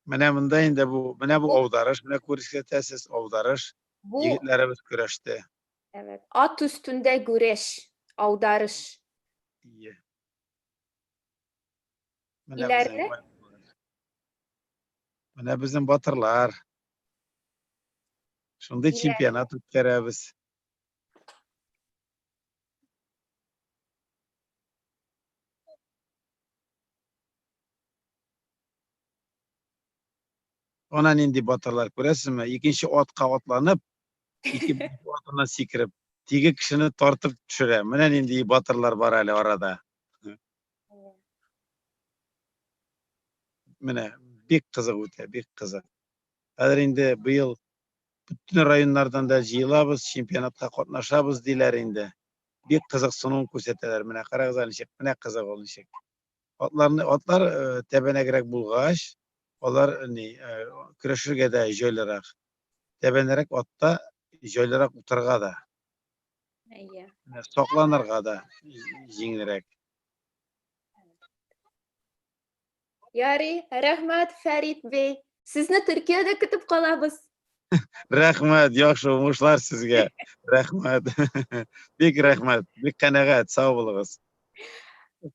Speaker 15: Mene bu avdarış, mene kurişke tesis avdarış.
Speaker 2: Bu
Speaker 15: Yigitlerimiz güreşti.
Speaker 2: evet, at üstünde güreş, avdarış.
Speaker 15: İyi. Mene
Speaker 2: İleride
Speaker 15: bizim batırlar. Şunda
Speaker 2: İleride.
Speaker 15: çempionat ötkeremiz. Onan indi batırlar göresizmi? İkinci atqa atlanıp, iki atından sikirip, tigi kişini tortup düşüre. Menen indi batırlar var hali orada. Mene bek kızık öte, bek kızık. Hazır indi bu yıl bütün rayonlardan da jıyılabız, çempionatqa qatnaşabız diler indi. Bek kızık sunum köseteler. Mene qaragız alışık, mene kızık oluşak. Atlar tebenegrek bulgaç, olar küreşirge de jölerak. Tebenerek atta jölerak utarga da.
Speaker 2: İyi.
Speaker 15: Soklanırga da jingirek.
Speaker 2: Yari, rahmat Ferit Bey. Sizni Türkiye'de kütüp kalabız.
Speaker 15: Rahmat, yaxşı olmuşlar sizge. Rahmat. Bek rahmat, bek kanagat, sağ bolunuz.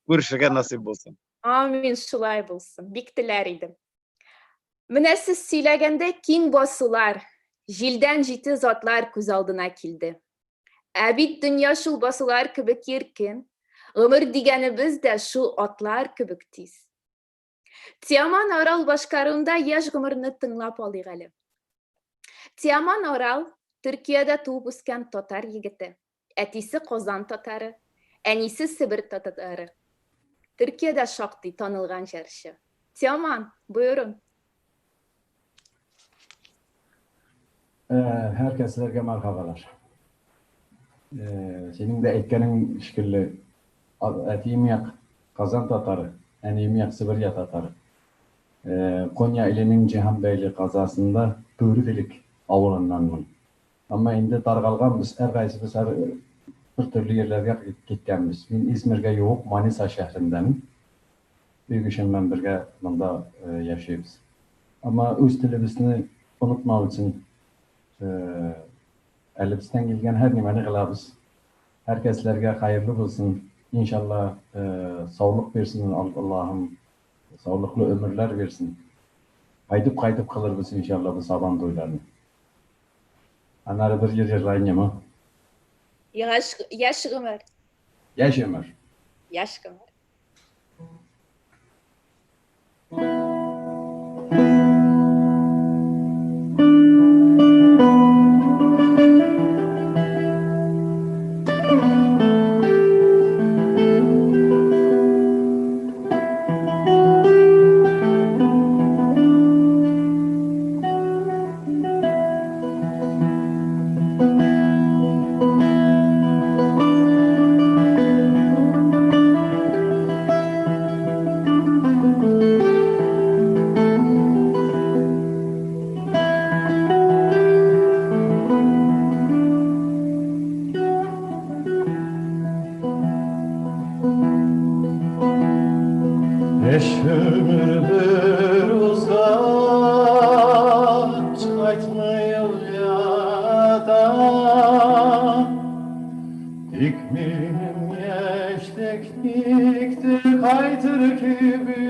Speaker 15: Görüşürge nasip olsun.
Speaker 2: Amin, şulay bulsun. Bik diler idim. Mine siz söylegende king basılar, jilden jiti zatlar göz aldına kildi. Abid dünya şu basılar kibik yerkin, ömür digenimiz de şu atlar kibik tiz. Tiaman Oral başkarında yaş gımırını tınlap alıgalı. Tiaman Oral, Türkiye'de tuğup üsken Tatar yigiti. Etisi Kozan Tatarı, enisi Sibir Tatarı. Türkiye'de şaktı tanılgan şerşi. Tiaman, buyurun.
Speaker 6: Herkeslerge merhabalar. Senin de etkenin şekilli etiyimiyak Kazan Tatarı, eniyimiyak Sibirya Tatarı. Konya ilinin Cihanbeyli kazasında Turifilik avulundanmın. Ama indi tarqalgan biz her qaysımız bir türlü yerlerge gitkenmiz. Ben İzmir'ge yoğuk Manisa şehrindenim. Büyük işimden birge bunda yaşayız. Ama öz tilimizni unutmak için elimizden gelgen her nimeni kılabız. Herkeslerge hayırlı olsun. İnşallah sağlık versin Allah'ım. Sağlıklı ömürler versin. Kaydıp kalırız inşallah bu saban toylarını. Anarı bir yer yerlayın mı?
Speaker 2: Yaş gımır.
Speaker 6: Yaş ömür.
Speaker 2: Yaş gımır.
Speaker 16: Ömürdür uzak kaytmayıl yada Dikminim yeştek dikti kaytır gibi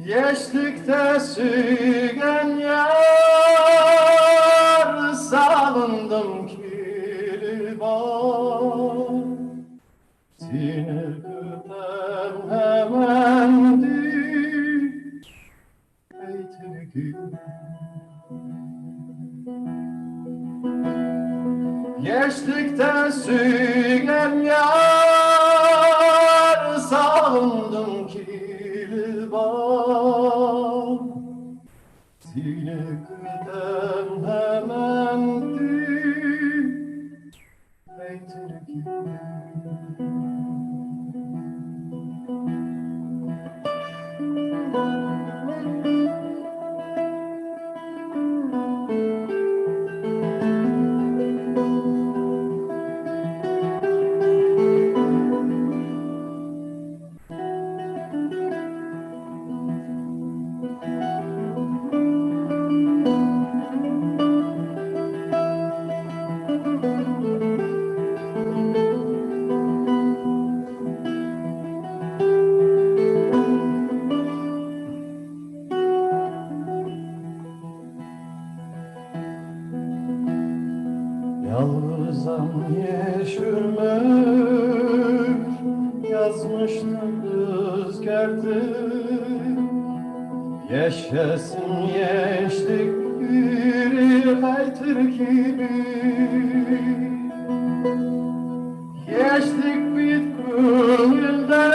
Speaker 16: Yeşlikte sügen yar salındım kilban Sine gütem hemendi Eytir gibi Geçtikte sügen yar salındım kilban Sine gütem hemendi Eytir gibi özgerdi. Yaşasın yaşlık biri kaytır gibi. Yaşlık bit gönülde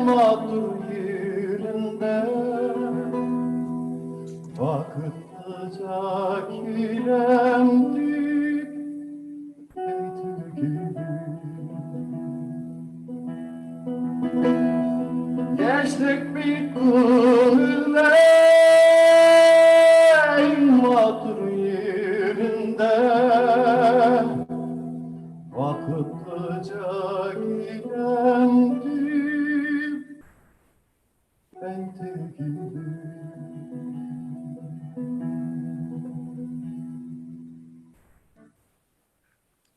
Speaker 16: matur yerinde. Vakıtlıca kiremdik kaytır gibi. Yaşlık bir gönülde matur yerinde. Vakıtlıca girendim kaytır gibi.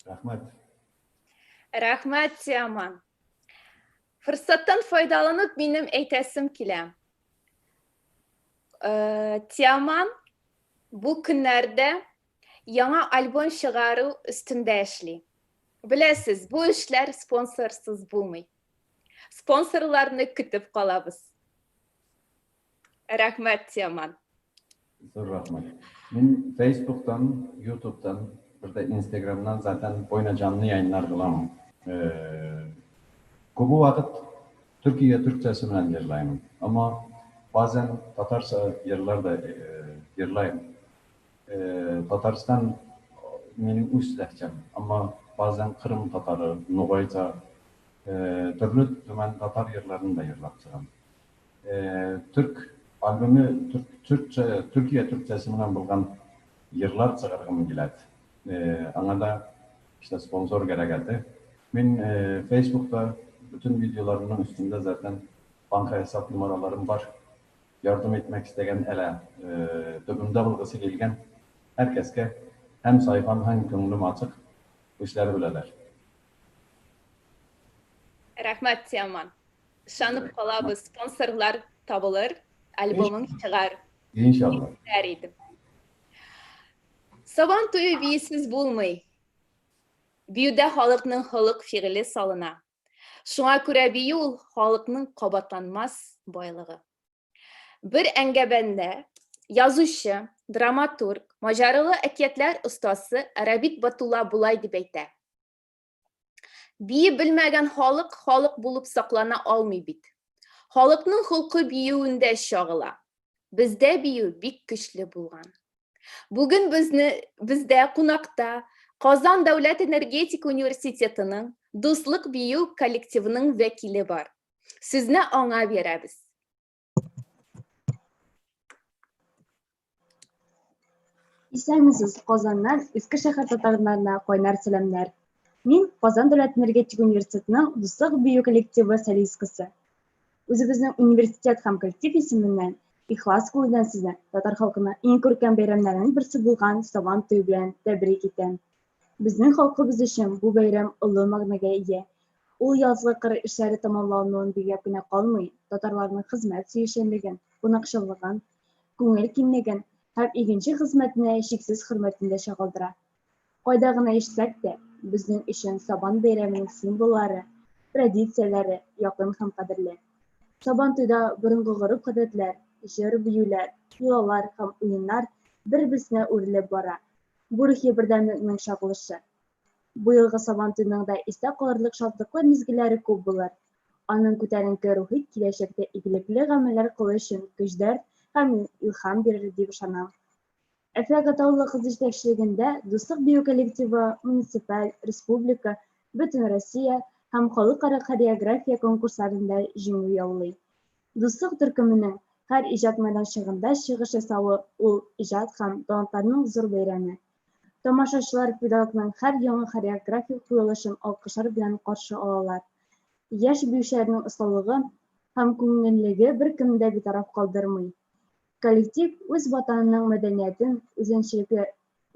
Speaker 16: Rahmet.
Speaker 2: Rahmet Teoman. Fırsattan faydalanıp benim eytesim kile. Teoman bu günlerde yana albüm çıgarı üstünde işli. Bilesiz bu işler sponsorsuz bulmuyor. Sponsorlarını kütüp kalabız. Rahmet Teoman.
Speaker 6: Zor rahmet. Ben Facebook'tan, YouTube'dan, burada Instagram'dan zaten boyuna canlı yayınlar kılamam. Bu vakit Türkiye Türkçesi bilen yerlayım. Ama bazen Tatarsa yerler de yerlayım. Tataristan benim üst lehçem. Ama bazen Kırım Tatarı, Nogayca, türlü tümen Tatar yerlerini de yerlap çıkan. Türk albümü Türkiye Türkçesi bilen bulgan yerler çıkargım geledi. Ana da işte sponsor gerekti. Ben Facebook'ta bütün videolarımın üstünde zaten banka hesap numaralarım var. Yardım etmek isteyen ele, döbümde bulgası gelgen herkeske hem sayfam hem gönlüm açık bu işleri bileler.
Speaker 2: Rahmet Teoman. Şanıp kalabız. Sponsorlar tabılır. Albümün çıgar.
Speaker 6: İnşallah.
Speaker 2: Deriydim. Sabantoyu biyisiz bulmayı. Büyüde halkının halk fiili salına. Şuna göre büyü ol halkının kabatlanmaz baylığı. Bir engebende yazışı, dramaturg, macarılı ekiyetler ustası Arabik Batullah Bulay dibeyte. Büyü bilmegen halk bulup saklana almay bit. Halkının hılkı büyüğünde şağıla. Bizde büyü bik güçlü bulgan. Bugün bizde Kunak'ta Kazan Devlet Energetik Üniversitesi'nin Dostluk Büyü Kolektifinin vekili var. Sizne ona veririz.
Speaker 17: İslamsız Kazan'dan eski şehir tatarlarına koynar selamlar. Min Kazan Devlet Energetik Üniversitesi'nin Dostluk Büyü Kolektivi solistisi. Özümüzün üniversitet hem kolektif isiminden İhlas koydan size Tatar halkına en körken bayramlarının birisi bulgan Sabantoy bilen tebrik eten. Bizning halkımız için bu bayram ulu magnaga ega. Ul yazgı qır işleri tamamlanуын begapına qalmay, Tatarlarning xizmat suyishligigan, qonaqchiligigan, ko'ngil kengligigan hem ikinci xizmatini cheksiz hurmatida shag'ildira. Qoydag'ini eshitsak da, bizning uchun Saban bayramining simbollari, traditsiyalari yaqin ham qadrli. Sabantoyda burungi g'urub odatlar, jir buyular, piyolar ham o'yinlar bir-birisine o'rilib bora. Bu ruhiy birdamlikning shoqilishi. Bu yilgi Sabantoyning da esda qolarlik shodliklar mezgillari ko'p bo'lar. Aning ko'tarinki ruhiy kelajakda ig'likli amallar qilish uchun kuch-dard ham ilhom berar deb ishonaman. Afrika tog'li qiziqchiligida Do'stlik Büyü kollektivi munisipal, respublika, butun Rossiya ham xalqaro xoreografiya konkurslarida jingli yollaydi. Do'stlik turkumining har ijod maydonchig'ida chiqish yasavi ul ijod ham talantlarning zo'r bayrami. Tomoshachilar pedagogning har yangi xoreografik qo'yilishini olqishlar bilan qarshi oladilar. Yosh buyuklarning ustunligi ham ko'ngilligi bir kimda betaraf qoldirmaydi. Kollektiv o'z vatanining madaniyatini,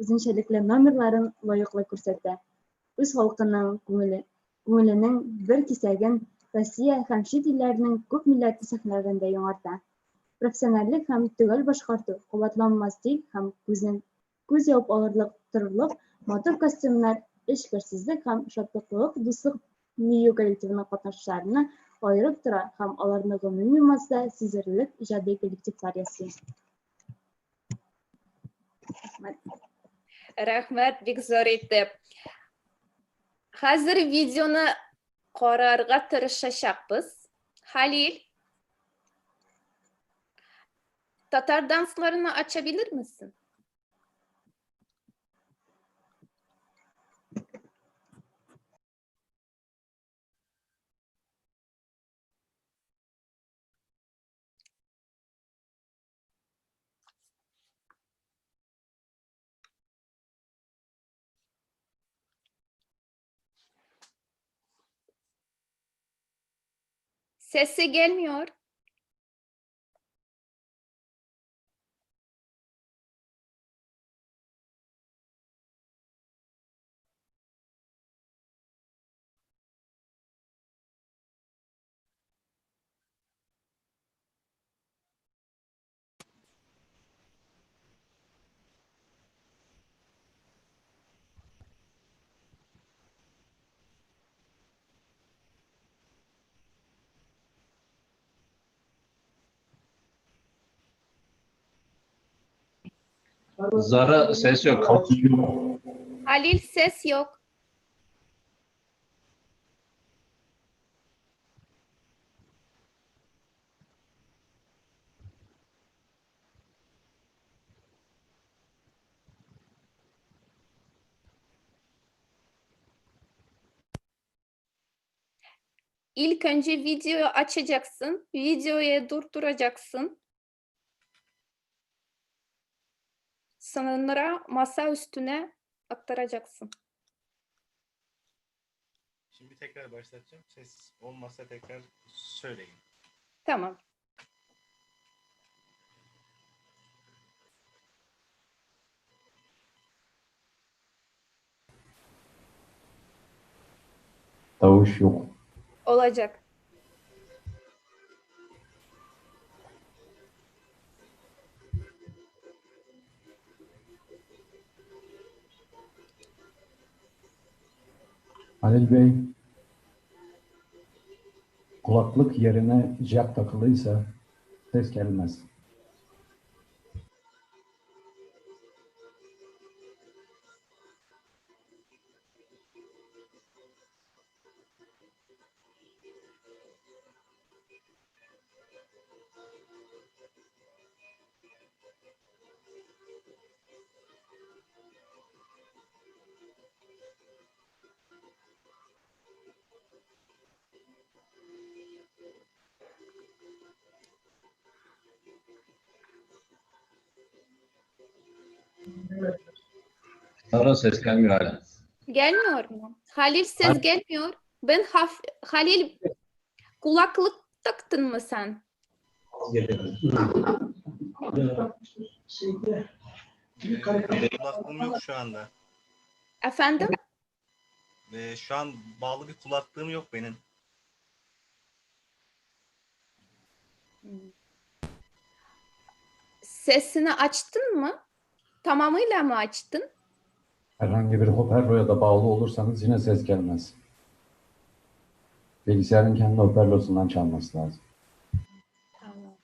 Speaker 17: o'zenshalikli nomerlarini loyiqli ko'rsatdi. O'z xalqining ko'nglining bir kesagin Rossiya ham chet ellarning ko'p millatli sahnalarida yong'ardi. Professionallik ham tugal boshqartuv, quvvatlanmaslik ham ko'z yopib olirlik, turliq motor kostyumlar, ishqo'shsizlik ham shodliqliq do'stlik Мию коллективінің қатнашчыларына айырып тұра һәм аларны гомуми массада сизелерлек ижади коллективлар ясый.
Speaker 2: Рәхмәт, бик зор итеп. Хәзер видеоны карарга тырышачакбыз. Халил, татар дансларını açabilir misin? Sesi gelmiyor.
Speaker 5: Zara ses yok.
Speaker 2: Halil, ses yok. İlk önce videoyu açacaksın. Videoyu durduracaksın. Sonra masa üstüne aktaracaksın.
Speaker 18: Şimdi tekrar başlatacağım. Ses olmazsa tekrar söyleyin.
Speaker 2: Tamam.
Speaker 6: Tavuş yok.
Speaker 2: Olacak.
Speaker 6: Halil Bey, kulaklık yerine jack takılıysa ses gelmez.
Speaker 5: Zara ses gelmiyor hala.
Speaker 2: Gelmiyor mu? Halil, ses gelmiyor. Halil, kulaklık taktın mı sen?
Speaker 18: Kulaklığım yok şu anda.
Speaker 2: Efendim?
Speaker 18: Şu an bağlı bir kulaklığım yok benim.
Speaker 2: Sesini açtın mı? Tamamıyla mı açtın?
Speaker 6: Herhangi bir hoparlöre da bağlı olursanız yine ses gelmez. Bilgisayarın kendi hoparlöründen çalması lazım.
Speaker 2: Tamam.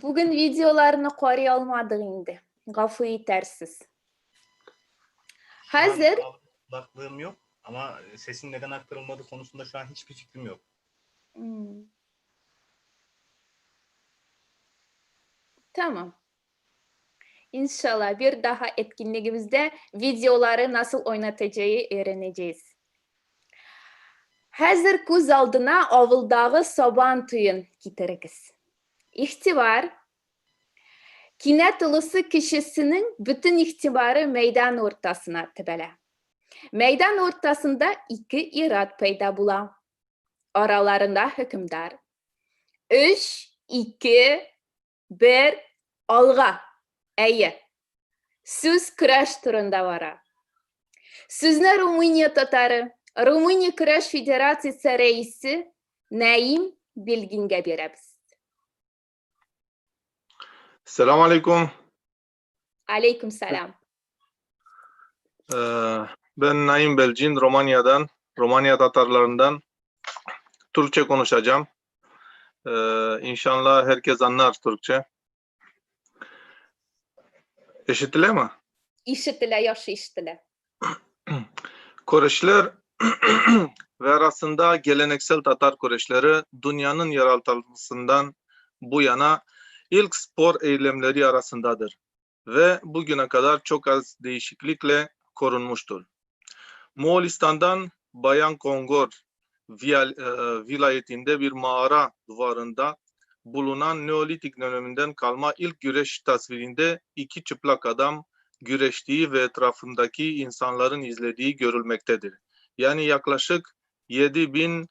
Speaker 2: Bugün videolarını koruya olmadık indi. Gafı yetersiz. Hazır.
Speaker 18: Kulaklığım yok ama sesin neden aktarılmadığı konusunda şu an hiçbir fikrim yok.
Speaker 2: Tamam. İnşallah bir daha etkinliğimizde videoları nasıl oynatacağı öğreneceğiz. Hazır göz aldına avuldağı Saban Tuyun getiririz. İhtibar, kinet ılısı kişisinin bütün ihtibarı meydan ortasına tebele. Meydan ortasında iki irat peyda bula. Aralarında hükümdar. 3, 2, 1, alga. Әйе, сөз күрәш турында бара. Сүзне Румыния татары, Румыния Көрәш Федерациясы рәисе Наим Билгингә бирәбез.
Speaker 19: Selamünaleyküm.
Speaker 2: Aleyküm selam.
Speaker 19: Ben Naim Belcin, Romanya Tatarlarından Türkçe konuşacağım. İnşallah herkes anlar Türkçe. Eşitilir mi?
Speaker 2: İşitile, yaşı işitile.
Speaker 19: Koreşler ve arasında geleneksel Tatar Koreşleri dünyanın yaratılmasından bu yana ilk spor eylemleri arasındadır ve bugüne kadar çok az değişiklikle korunmuştur. Moğolistan'dan Bayan Kongor vilayetinde bir mağara duvarında bulunan Neolitik döneminden kalma ilk güreş tasvirinde iki çıplak adam güreştiği ve etrafındaki insanların izlediği görülmektedir. Yani yaklaşık 7000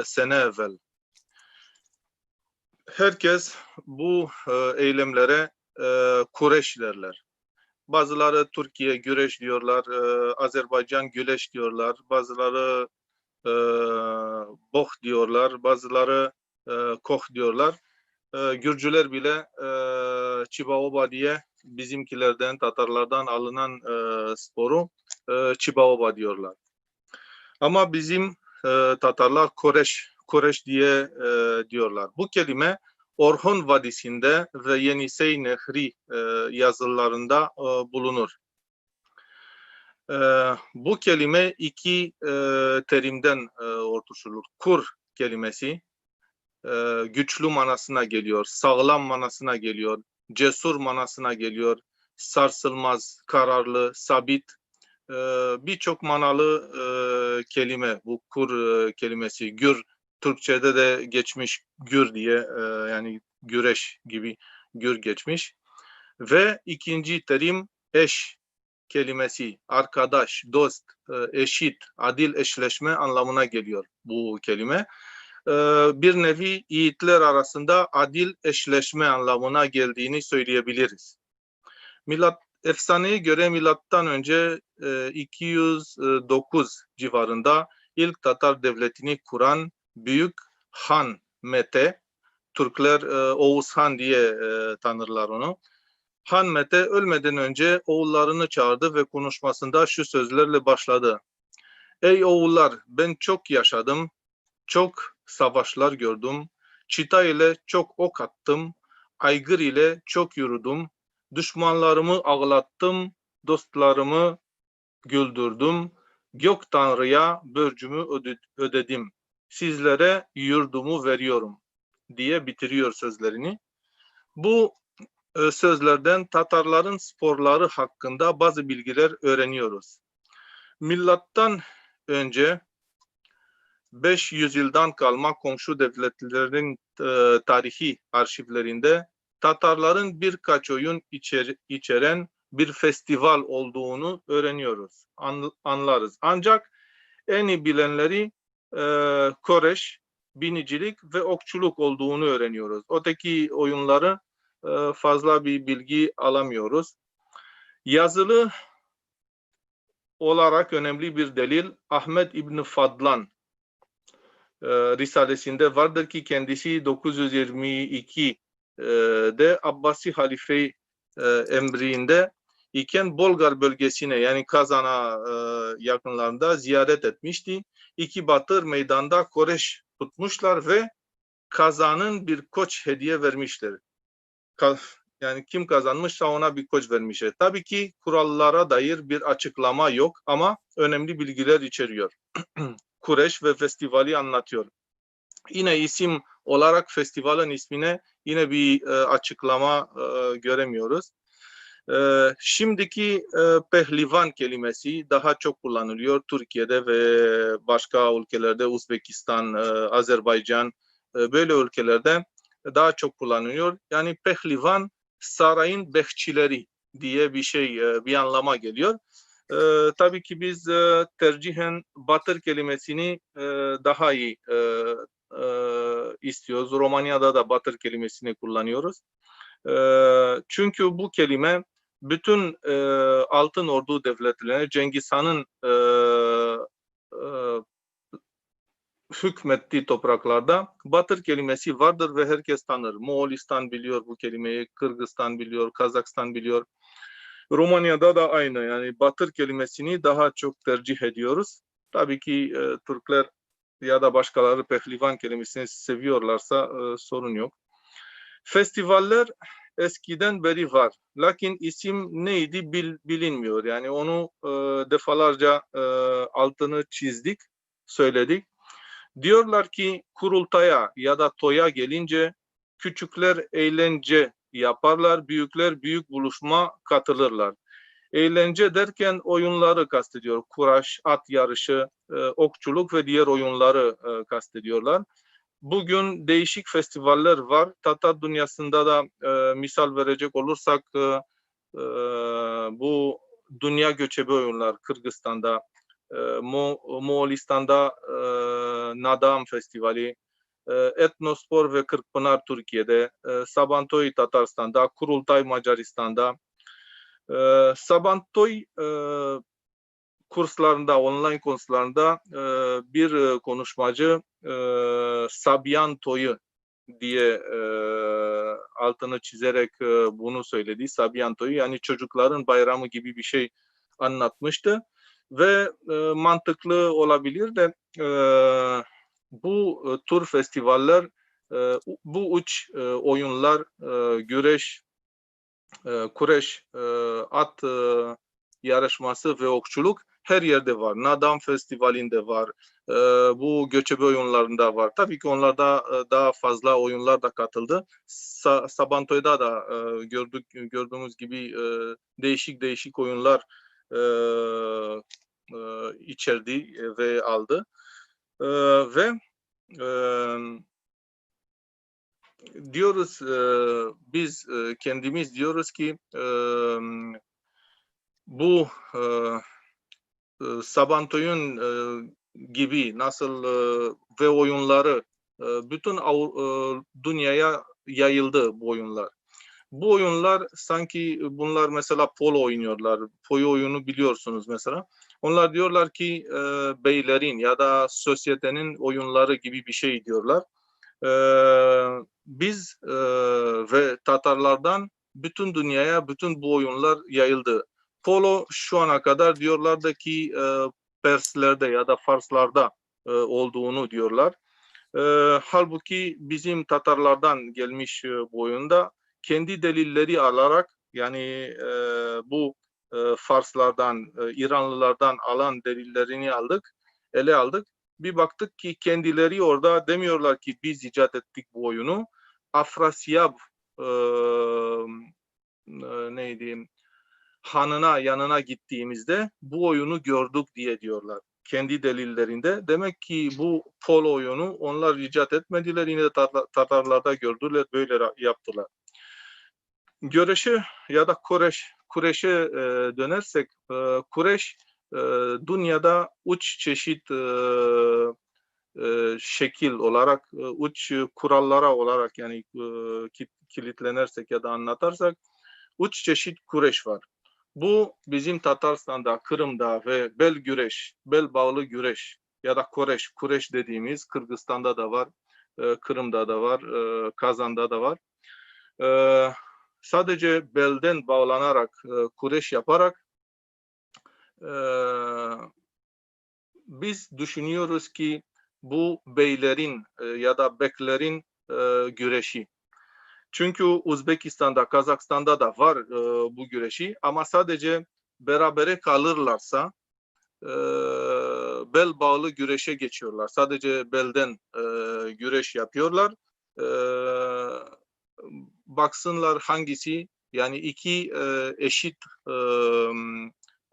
Speaker 19: sene evvel. Herkes bu eylemlere Kureş derler. Bazıları Türkiye güreş diyorlar, Azerbaycan güleş diyorlar, bazıları boh diyorlar, bazıları koh diyorlar. Gürcüler bile Çibaoba diye bizimkilerden, Tatarlardan alınan sporu Çibaoba diyorlar. Ama bizim Tatarlar Koreş diye diyorlar. Bu kelime Orhon Vadisi'nde ve Yenisey Nehri yazılarında bulunur. Bu kelime iki terimden oluşur. Kur kelimesi güçlü manasına geliyor, sağlam manasına geliyor, cesur manasına geliyor, sarsılmaz, kararlı, sabit, birçok manalı kelime bu kur kelimesi. Gür, Türkçe'de de geçmiş gür diye, yani güreş gibi gür geçmiş. Ve ikinci terim eş kelimesi, arkadaş, dost, eşit, adil eşleşme anlamına geliyor bu kelime. Bir nevi yiğitler arasında adil eşleşme anlamına geldiğini söyleyebiliriz. Efsaneye göre milattan önce 209 civarında ilk Tatar devletini kuran Büyük Han Mete, Türkler Oğuz Han diye tanırlar onu. Han Mete ölmeden önce oğullarını çağırdı ve konuşmasında şu sözlerle başladı. Ey oğullar, ben çok yaşadım, çok savaşlar gördüm, çita ile çok ok attım, aygır ile çok yürüdüm, düşmanlarımı ağlattım, dostlarımı güldürdüm, gök tanrıya borcumu ödedim, sizlere yurdumu veriyorum diye bitiriyor sözlerini. Bu sözlerden Tatarların sporları hakkında bazı bilgiler öğreniyoruz. Milattan önce 500 yıldan kalma komşu devletlerin tarihi arşivlerinde Tatarların birkaç oyun içeren bir festival olduğunu öğreniyoruz, anlarız. Ancak en iyi bilenleri Koreş, binicilik ve okçuluk olduğunu öğreniyoruz. Öteki oyunları fazla bir bilgi alamıyoruz. Yazılı olarak önemli bir delil Ahmet İbni Fadlan Risalesinde vardır ki kendisi 922'de Abbasi Halife emrinde iken Bolgar bölgesine, yani Kazan'a yakınlarında ziyaret etmişti. İki batır meydanda Koreş tutmuşlar ve Kazan'ın bir koç hediye vermişler. Yani kim kazanmışsa ona bir koç vermişler. Tabii ki kurallara dair bir açıklama yok ama önemli bilgiler içeriyor. Kureş ve festivali anlatıyor. Yine isim olarak festivalin ismine yine bir açıklama göremiyoruz. Şimdiki pehlivan kelimesi daha çok kullanılıyor Türkiye'de ve başka ülkelerde, Uzbekistan, Azerbaycan, böyle ülkelerde daha çok kullanılıyor. Yani pehlivan sarayın bekçileri diye bir şey, bir anlama geliyor. Tabii ki biz tercihen batır kelimesini daha iyi istiyoruz. Romanya'da da batır kelimesini kullanıyoruz. Çünkü bu kelime bütün Altın Ordu devletlerine, Cengiz Han'ın hükmettiği topraklarda batır kelimesi vardır ve herkes tanır. Moğolistan biliyor bu kelimeyi, Kırgızistan biliyor, Kazakistan biliyor. Romanya'da da aynı. Yani batır kelimesini daha çok tercih ediyoruz. Tabii ki Türkler ya da başkaları pehlivan kelimesini seviyorlarsa sorun yok. Festivaller eskiden beri var. Lakin isim neydi bilinmiyor. Yani onu defalarca altını çizdik, söyledik. Diyorlar ki kurultaya ya da toya gelince küçükler eğlence yaparlar, büyükler büyük buluşma katılırlar. Eğlence derken oyunları kastediyor. Kuraş, at yarışı, okçuluk ve diğer oyunları kastediyorlar. Bugün değişik festivaller var. Tatar dünyasında da misal verecek olursak bu dünya göçebe oyunlar Kırgızistan'da, Moğolistan'da Nadam Festivali, Etnospor ve Kırkpınar Türkiye'de, Sabantoy Tatarstan'da, Kurultay Macaristan'da, Sabantoy kurslarında, online kurslarında bir konuşmacı Sabyantoy'u diye altını çizerek bunu söyledi. Sabyantoy'u yani çocukların bayramı gibi bir şey anlatmıştı. Ve mantıklı olabilir de bu tür festivaller, bu uç oyunlar, güreş, kureş, at yarışması ve okçuluk her yerde var. Nadam Festivali'nde var. Bu göçebe oyunlarında var. Tabii ki onlarda daha fazla oyunlar da katıldı. Sabantoy'da da gördüğümüz gibi değişik oyunlar içerdi ve aldı. Ve diyoruz, biz kendimiz diyoruz ki bu Sabantoy'un gibi nasıl ve oyunları bütün dünyaya yayıldı bu oyunlar. Bu oyunlar sanki bunlar mesela polo oynuyorlar. Polo oyunu biliyorsunuz mesela. Onlar diyorlar ki beylerin ya da sosyetenin oyunları gibi bir şey diyorlar. Biz ve Tatarlardan bütün dünyaya bütün bu oyunlar yayıldı. Polo şu ana kadar diyorlardı ki Perslerde ya da Farslarda olduğunu diyorlar. Halbuki bizim Tatarlardan gelmiş bu oyunda kendi delilleri alarak yani bu Farslardan, İranlılardan alan delillerini ele aldık. Bir baktık ki kendileri orada demiyorlar ki biz icat ettik bu oyunu. Afrasiyab neydi? Hanına yanına gittiğimizde bu oyunu gördük diye diyorlar. Kendi delillerinde. Demek ki bu polo oyunu onlar icat etmediler. Yine de Tatarlarda gördüler, böyle yaptılar. Göreşe ya da kureşe dönersek, kureş dünyada üç çeşit şekil olarak, üç kurallara olarak yani kilitlenersek ya da anlatarsak üç çeşit kureş var. Bu bizim Tatarstan'da, Kırım'da ve bel bağlı güreş ya da kureş dediğimiz Kırgızistan'da da var, Kırım'da da var, Kazan'da da var. Sadece belden bağlanarak, kureş yaparak biz düşünüyoruz ki bu beylerin ya da beklerin güreşi. Çünkü Uzbekistan'da, Kazakistan'da da var bu güreşi ama sadece berabere kalırlarsa bel bağlı güreşe geçiyorlar. Sadece belden güreş yapıyorlar. Baksınlar hangisi yani iki eşit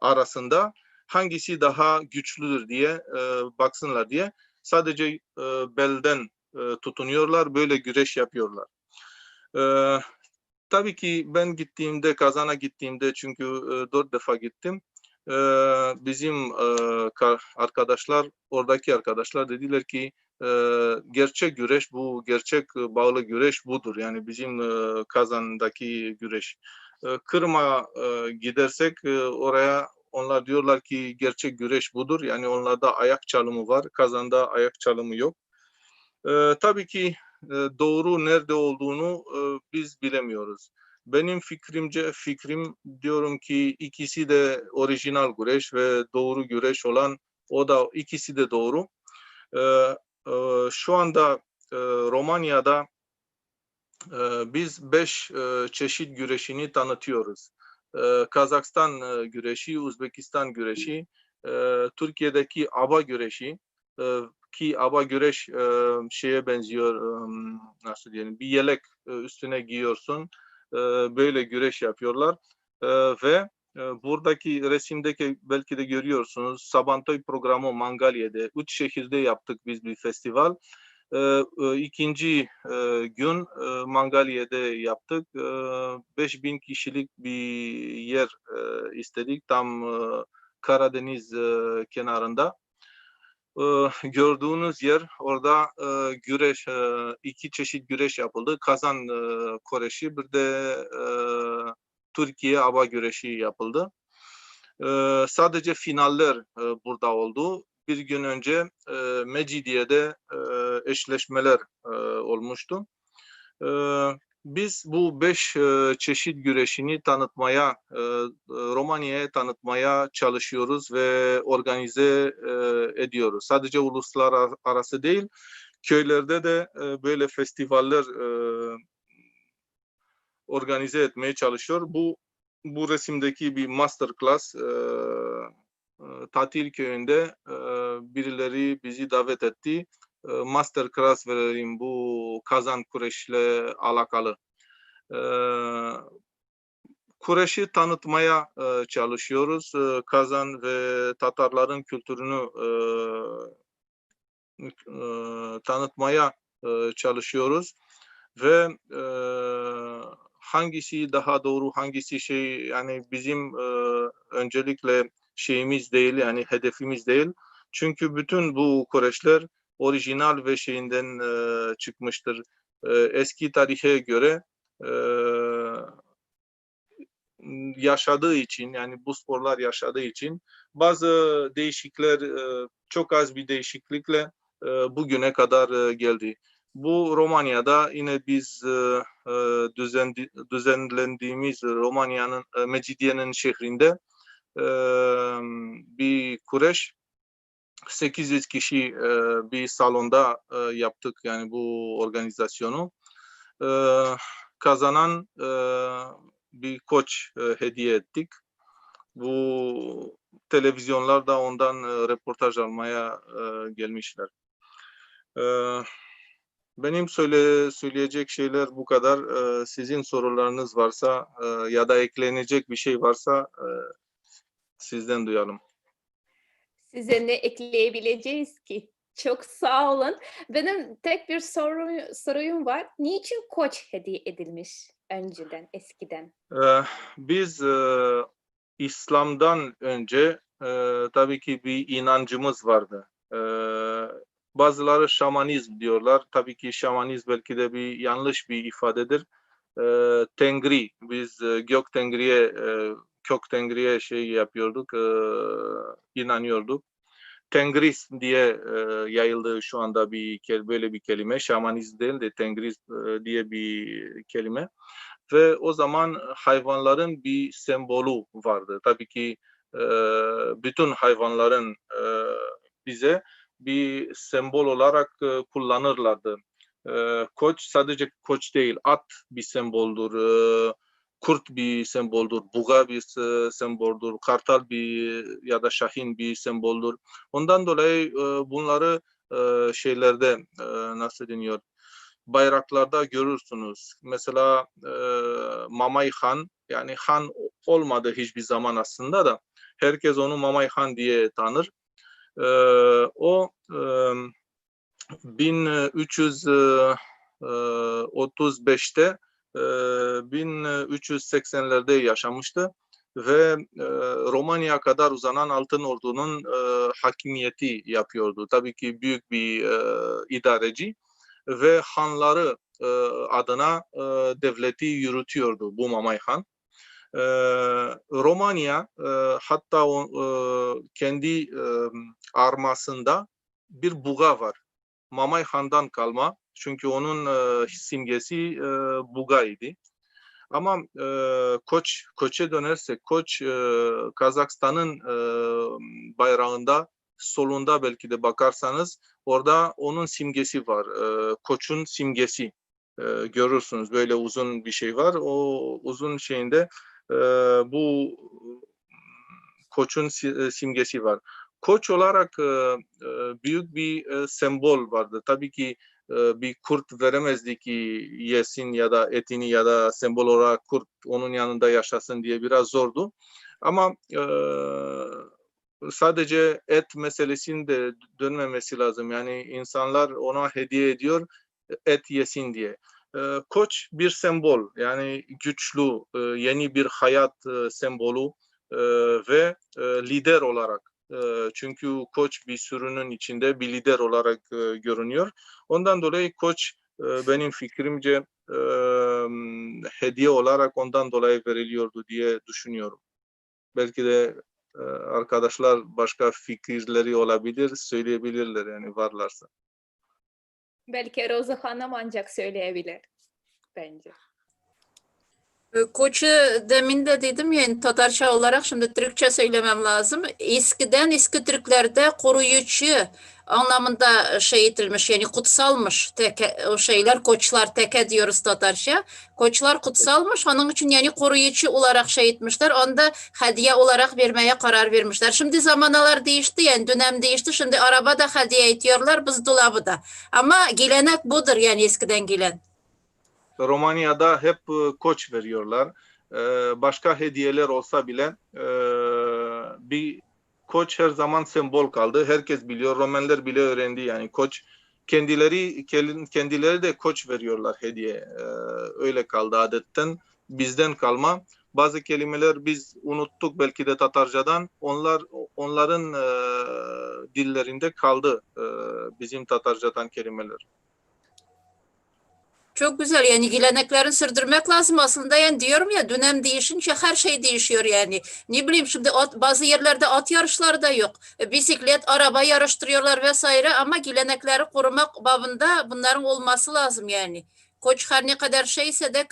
Speaker 19: arasında hangisi daha güçlüdür diye baksınlar diye sadece belden tutunuyorlar, böyle güreş yapıyorlar. Tabii ki ben gittiğimde, Kazan'a gittiğimde çünkü 4 defa gittim. Bizim arkadaşlar, oradaki arkadaşlar dediler ki gerçek güreş bu, gerçek bağlı güreş budur. Yani bizim Kazan'daki güreş. Kırım'a gidersek oraya onlar diyorlar ki gerçek güreş budur. Yani onlarda ayak çalımı var. Kazan'da ayak çalımı yok. Tabii ki doğru nerede olduğunu biz bilemiyoruz. Benim fikrim diyorum ki ikisi de orijinal güreş ve doğru güreş olan o da ikisi de doğru. Şu anda Romanya'da biz 5 çeşit güreşini tanıtıyoruz. Kazakistan güreşi, Uzbekistan güreşi, Türkiye'deki aba güreşi ki aba güreş şeye benziyor, nasıl diyelim, bir yelek üstüne giyiyorsun, böyle güreş yapıyorlar ve buradaki resimdeki belki de görüyorsunuz Sabantoy programı Mangalya'da 3 şehirde yaptık biz bir festival. İkinci gün Mangalya'da yaptık. 5000 kişilik bir yer istedik tam Karadeniz kenarında. Gördüğünüz yer orada güreş, 2 çeşit güreş yapıldı. Kazan Koreşi, bir de Türkiye aba güreşi yapıldı. Sadece finaller burada oldu. Bir gün önce Mecidiye'de eşleşmeler olmuştu. Biz bu 5 çeşit güreşini tanıtmaya, Romanya'ya tanıtmaya çalışıyoruz ve organize ediyoruz. Sadece uluslararası değil, köylerde de böyle festivaller organize etmeye çalışıyor. Bu resimdeki bir masterclass tatil köyünde birileri bizi davet etti. Masterclass verelim bu kazan kureşle alakalı. Kureşi tanıtmaya çalışıyoruz. Kazan ve Tatarların kültürünü tanıtmaya çalışıyoruz ve hangisi daha doğru, hangisi şey, yani bizim öncelikle şeyimiz değil, yani hedefimiz değil. Çünkü bütün bu kureşler orijinal ve şeyinden çıkmıştır. Eski tarihe göre yaşadığı için, yani bu sporlar yaşadığı için bazı değişiklikler, çok az bir değişiklikle bugüne kadar geldi. Bu Romanya'da yine biz düzenlendiğimiz Romanya'nın Mecidiye'nin şehrinde bir kureş 800 kişi bir salonda yaptık yani bu organizasyonu. Kazanan bir koç hediye ettik. Bu televizyonlarda ondan röportaj almaya gelmişler. Benim söyleyecek şeyler bu kadar. Sizin sorularınız varsa ya da eklenecek bir şey varsa sizden duyalım.
Speaker 2: Size ne ekleyebileceğiz ki? Çok sağ olun. Benim tek bir sorum var. Niçin koç hediye edilmiş önceden, eskiden?
Speaker 19: Biz İslam'dan önce tabii ki bir inancımız vardı. Bazıları şamanizm diyorlar. Tabii ki şamanizm belki de bir yanlış bir ifadedir. Tengri, biz gök tengriye, kök tengriye şey yapıyorduk, inanıyorduk. Tengris diye yayıldı şu anda böyle bir kelime. Şamanizm değil de Tengris diye bir kelime. Ve o zaman hayvanların bir sembolü vardı. Tabii ki bütün hayvanların bize bir sembol olarak kullanırlardı. Koç sadece koç değil, at bir semboldür, kurt bir semboldür, buga bir semboldür, kartal ya da şahin bir semboldür. Ondan dolayı bunları şeylerde nasıl deniyor? Bayraklarda görürsünüz. Mesela Mamay Han, yani Han olmadı hiçbir zaman aslında da herkes onu Mamay Han diye tanır. O 1335'te 1380'lerde yaşamıştı ve Romanya'ya kadar uzanan Altın Ordu'nun hakimiyeti yapıyordu. Tabii ki büyük bir idareci ve hanları adına devleti yürütüyordu bu Mamay Han. Romanya hatta kendi armasında bir buga var. Mamay Han'dan kalma. Çünkü onun simgesi buga idi. Ama Koç'a dönersek, Koç Kazakistan'ın bayrağında solunda belki de bakarsanız orada onun simgesi var. Koç'un simgesi görürsünüz. Böyle uzun bir şey var. O uzun şeyinde bu Koç'un simgesi var. Koç olarak büyük bir sembol vardı. Tabii ki bir kurt veremezdi ki yesin ya da etini ya da sembol olarak kurt onun yanında yaşasın diye biraz zordu. Ama sadece et meselesinin de dönmemesi lazım. Yani insanlar ona hediye ediyor et yesin diye. Koç bir sembol, yani güçlü, yeni bir hayat sembolü ve lider olarak. Çünkü Koç bir sürünün içinde bir lider olarak görünüyor. Ondan dolayı Koç benim fikrimce hediye olarak ondan dolayı veriliyordu diye düşünüyorum. Belki de arkadaşlar başka fikirleri olabilir, söyleyebilirler yani varlarsa.
Speaker 2: Belki Roza Hanım ancak söyleyebilir bence.
Speaker 14: Koç'u demin de dedim yani Tatarça olarak şimdi Türkçe söylemem lazım. Eskiden eski Türklerde koruyucu anlamında şey edilmiş yani kutsalmış. O şeyler koçlar teke diyoruz Tatarça. Koçlar kutsalmış onun için yani koruyucu olarak şey etmişler. Onda hediye olarak vermeye karar vermişler. Şimdi zamanlar değişti yani dönem değişti. Şimdi araba da hediye ediyorlar buzdolabı da. Ama gelenek budur yani eskiden gelen.
Speaker 19: Romanya'da hep Koç veriyorlar. Başka hediyeler olsa bile bir Koç her zaman sembol kaldı. Herkes biliyor. Romanlar bile öğrendi yani Koç. Kendileri de Koç veriyorlar hediye. Öyle kaldı adetten. Bizden kalma. Bazı kelimeler biz unuttuk belki de Tatarcadan. Onların dillerinde kaldı bizim Tatarcadan kelimeler.
Speaker 14: Çok güzel yani geleneklerini sürdürmek lazım aslında yani diyorum ya dönem değişince her şey değişiyor yani. Ne bileyim şimdi bazı yerlerde at yarışları da yok. Bisiklet, araba yarıştırıyorlar vesaire ama gelenekleri korumak babında bunların olması lazım yani. Koç her ne kadar şeyse de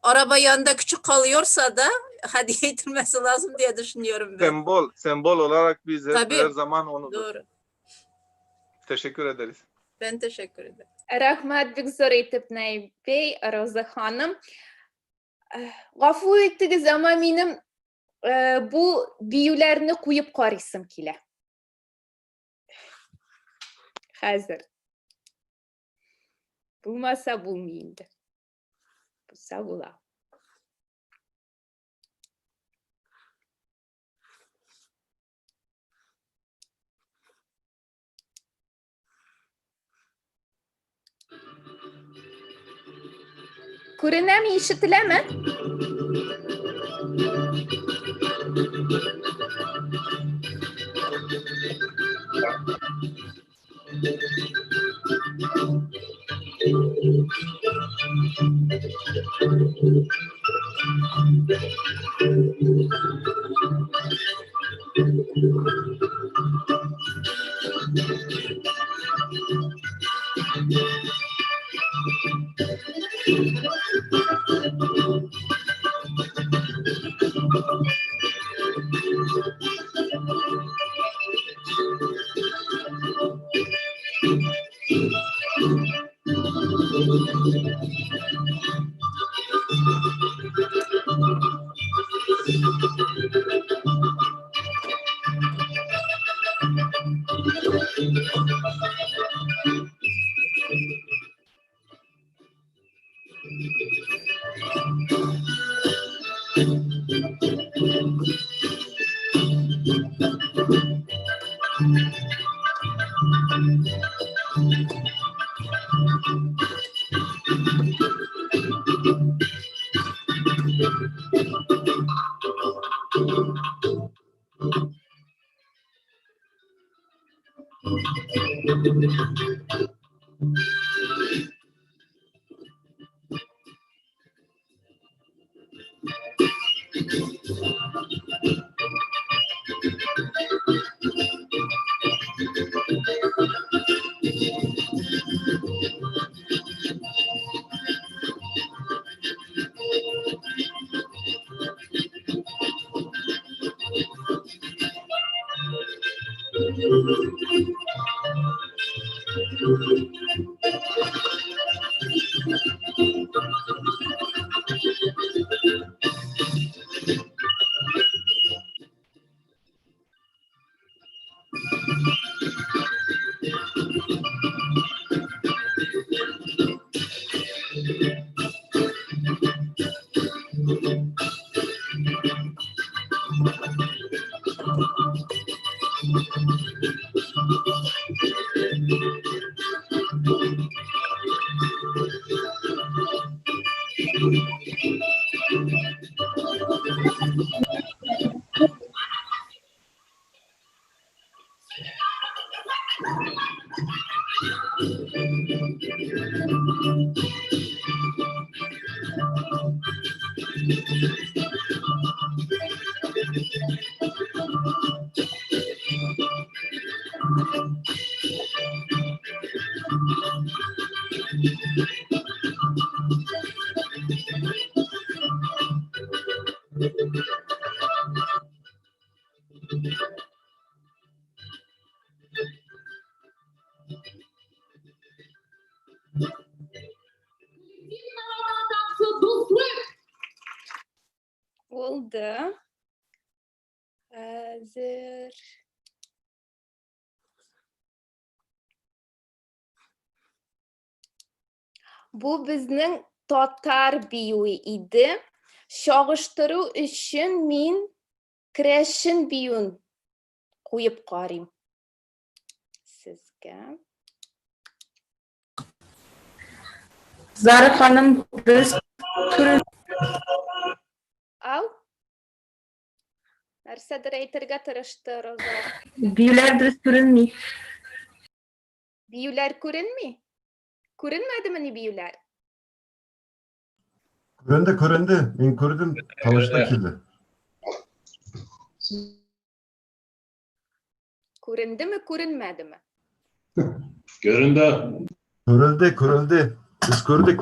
Speaker 14: araba yanında küçük kalıyorsa da hediye edilmesi lazım diye düşünüyorum ben.
Speaker 19: Sembol olarak biz
Speaker 14: Tabii,
Speaker 19: her zaman onu.
Speaker 14: doğru.
Speaker 19: Teşekkür ederiz.
Speaker 14: Ben teşekkür ederim.
Speaker 2: Rahmat big zor etip Naim Bey, Roza Hanım. Gafu ettiniz ama benim bu büyülerini koyup karışım kile. Hazır. Bulmasa bulmayayım da. Bulsa bula. Kurunem işitileme. Oldu. Hazır. Bu bizning Tatar biyuğu idi. Şağıştırı için min Kreşin biyun koyup qarayım sizge.
Speaker 13: Zara Hanım biz
Speaker 2: Al. Нәрседер әйтергә тырышты Роза.
Speaker 13: Büyüler düz görünmüyor.
Speaker 2: Biyular күренми? Күренмәдеме ни biyular?
Speaker 3: Köründe. Ben gördüm. Tanıştık gibi.
Speaker 2: Күрендеме, күренмәдеме?
Speaker 1: Göründü.
Speaker 3: Körüldü. Biz gördük.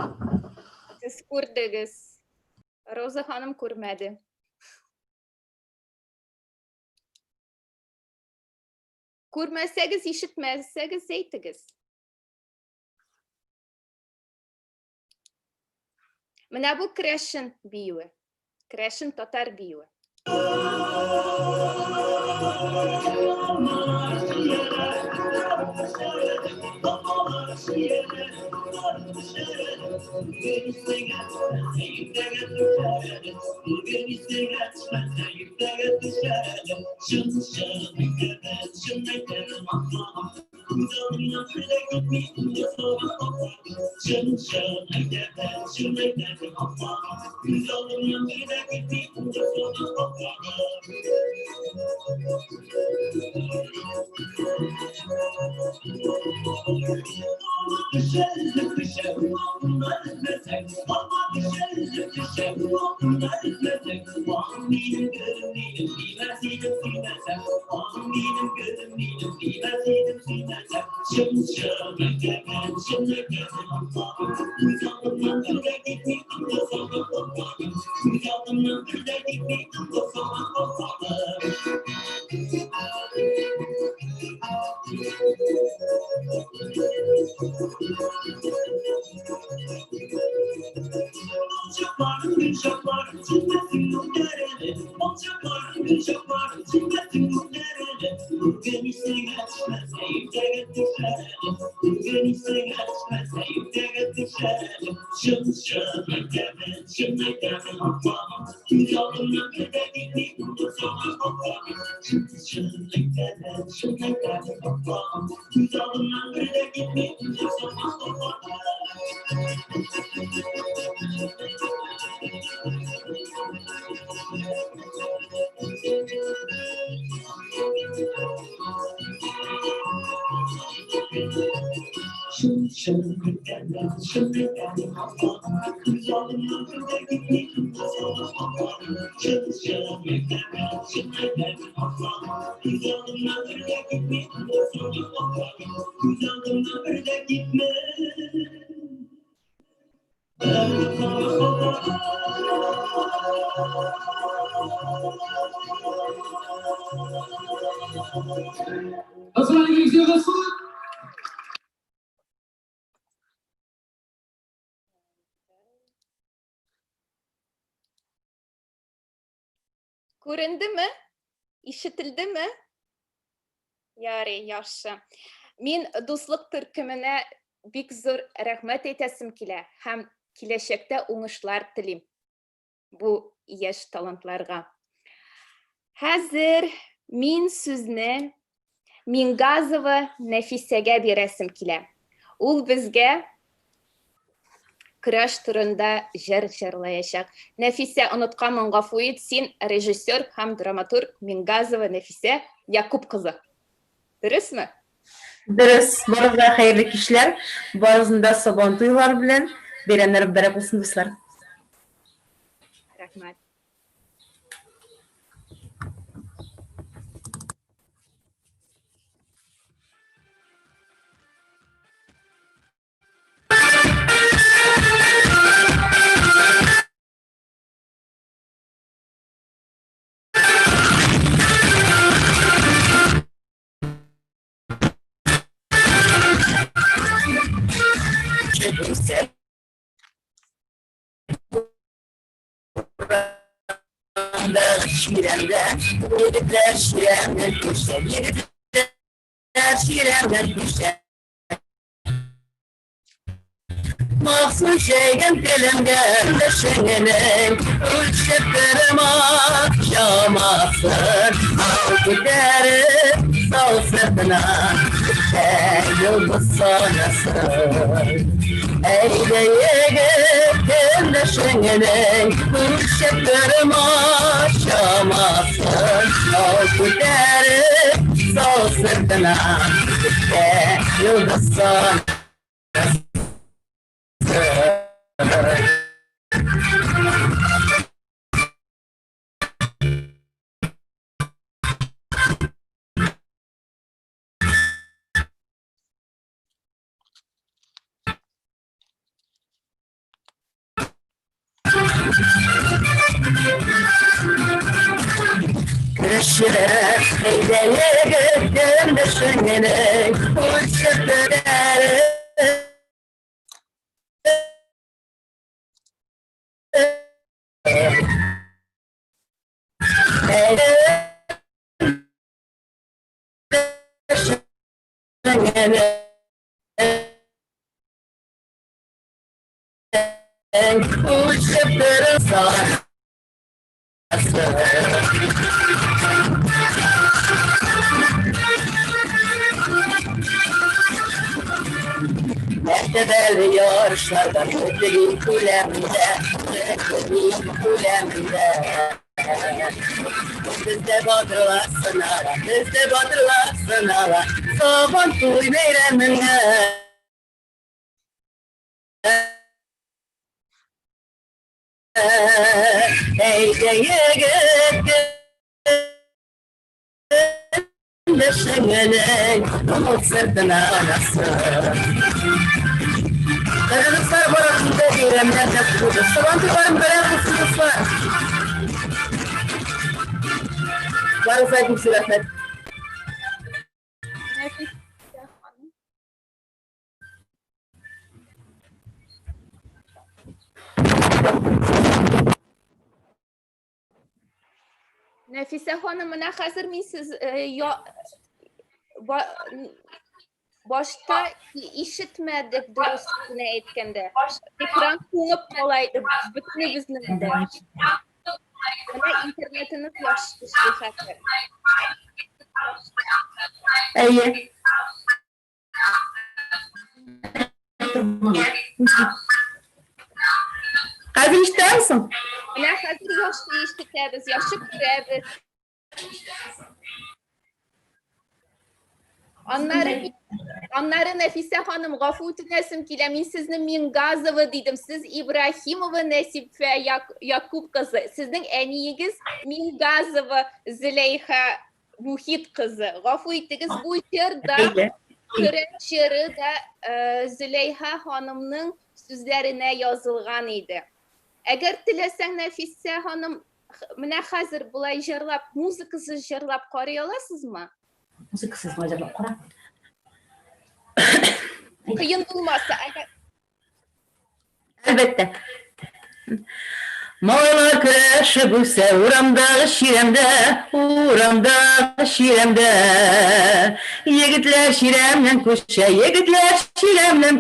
Speaker 2: Siz күрдегез. Роза ханым күрмәде. Күрмәсәгез, ишетмәсәгез, әйтегез. Менә бу Kreşin биюе. Kreşin татар биюе.
Speaker 20: Hazır
Speaker 2: Göründü mü? İşitildi mi? Ярый, yaxşı. Min Дуслык төркеміне бик зур рәхмәт әйтәсем килә һәм киләчәктә уңышлар телим бу яшь талантларга. Хәзер мин сүзне Мингазова Нәфисәгә бирәсем килә. Ул безгә көрәш турында җыр җырлаячак. Нәфисә, онытканмын, гафу ит, син режиссер һәм драматург Мингазова Нәфисә Якуб кызы. Дөресме?
Speaker 13: Дөрес, барыгызга хәерле кичләр. Барыгызда Сабантуйлар белән бәйрәмнәр бәрәк булсын, дуслар.
Speaker 2: Рәхмәт.
Speaker 16: Mahsun şeyden dilimden de şengenin Ölçeklerim akşamasın Altı derim sağ sırtına Yıldız sonrasın Eyle yeğetim de şengenin Ölçeklerim akşamasın Altı derim sağ sırtına Yıldız sonrasın Kırışır eyleye gördüm düşünmenin uçukları uçukları sağ Mehtebel yarışlarda kötülük kuleminde Bizde batırlar sınara, bizde batırlar sınara Sabantuy meyremine Eyleye gittim Düşünmenin umut sırtına anası Kırgızlar barajında eylemlerde kuruldu. Sabantuyların böyle kusurlusu var. Varız aleyküm sürahmet.
Speaker 2: Nefise Hanım'ına hazır mısınız? Başta işitmedik dürüstüne etkende. Ekran konup olaydı bütünümüzün de. Bana internetiniz yaşlı şeker.
Speaker 13: İyi. Hazır ister misin?
Speaker 2: Bana hazır yaşlı işitmediz, yaşlı kurabız. Onları Nefise Hanım gafut nesim ki min sizin Mingazova dedim. Siz İbrahimova Nesife Yakub kızı. Sizin en iyiyiz Mingazova Züleyha Muhit kızı. Gafut ettiniz bu şırda şırı da Züleyha Hanım'ın sözlerine yazılgan idi. Eğer dilesen Nefise Hanım mine hazır bulay jırlap, muzikasız jırlap koruyorlasınız mı?
Speaker 13: Muzikasız mı acaba? Kora.
Speaker 2: Kıyın bulmazsa.
Speaker 13: Elbette. Mağlar kreşe büse uğramda şiremde Yigitler şiremden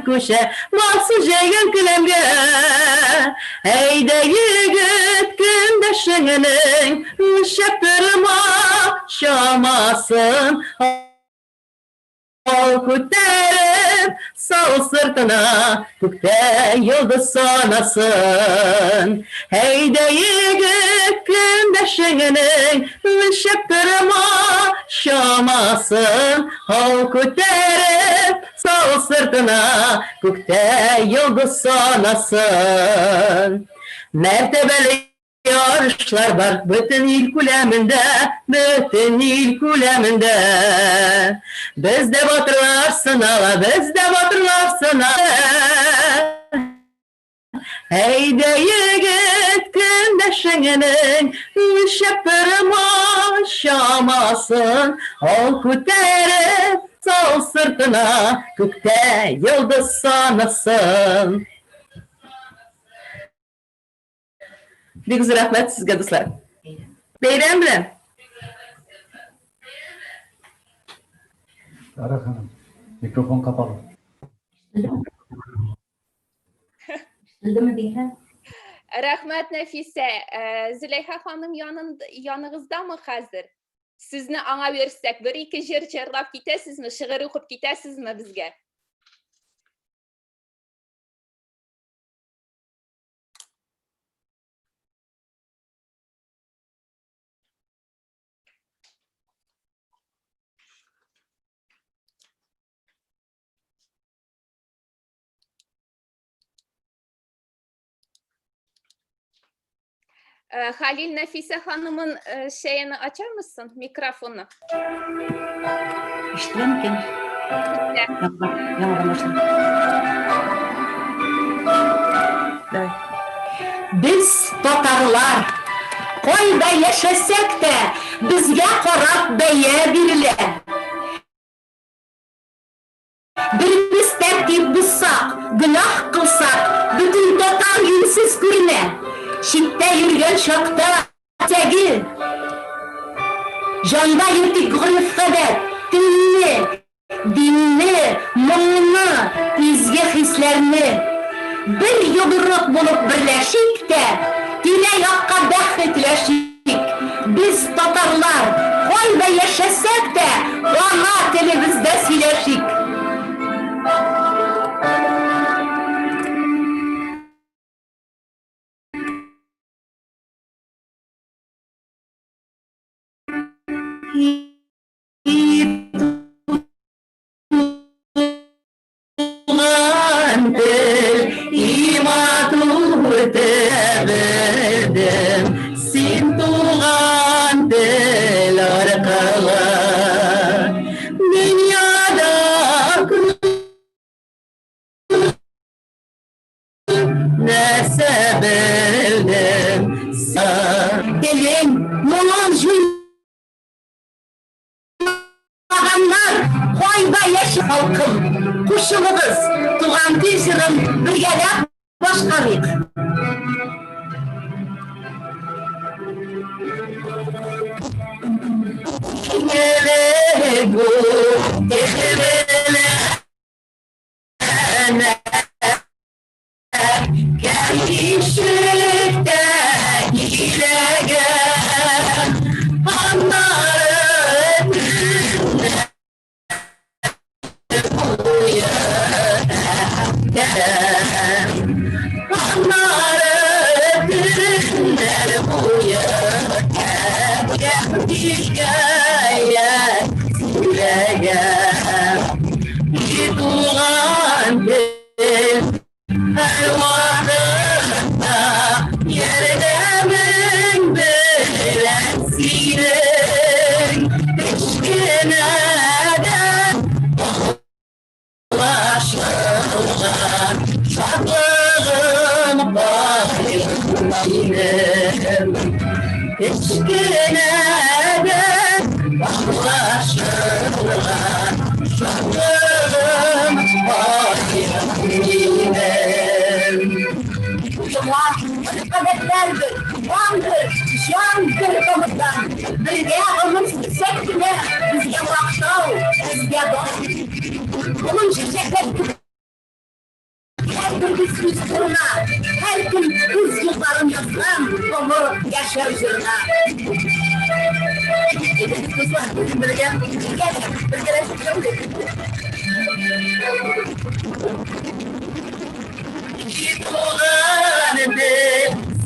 Speaker 13: kuşa Malsız yayın kilemge Heyde yigit gündeşinin Şapırma şamasın Kuterip sağ sırtına Kukte yıldız sanasın Heyde yigit gündeşinin Şapırma şamasın Kuterip sağ sırtına Kukte yıldız sanasın Mertebeli yarışlar var bütün il kuleminde Bizde batırlar sınava Heyde yigit gündeşinin Şapırma şamasın Ol kuterip sağ sırtına Gökte yıldız sanasın Bir güzel rahmet sizge dostlar. Beyran bilen.
Speaker 6: Zara Hanım, mikrofon kapalı.
Speaker 2: Rahmet Nefise. Züleyha Hanım yanınızda mı hazır? Sizni ana versek bir iki jir çırlap gitesiz mi? Şiir okup gitesiz mi bizge? Halil Nefise Hanım'ın şeyini açar mısın? Mikrofonu.
Speaker 13: İşte mümkün. Biz Tatarlar koyda yaşasak da bizge qarab beye biriler. Birimiz tertip bulsak, günah kılsak, bütün Tatar yünsiz görüne. Şitte yürgen şakta tegi. Janda yurtik gülüf kadar, dinli, mılını, izge hislerini. Bir yuduruk bulup birleşik de, dile yakka dehretleşik. Biz Tatarlar, koy da yaşasak da, ana televizde sileşik. Kuşumuz, tuğan tişirin bir yere başkanıyık. Gele bu, gele gel işlikte gile gel, anlarım Kadetlerdir.
Speaker 16: Candır komutan. Birge onun çiçekine bizge baktał, bizge dost. Onun çiçekler her gün biz kuruna, her gün biz yılların yazılan onu yaşar zırna. Birge Yıkılandı,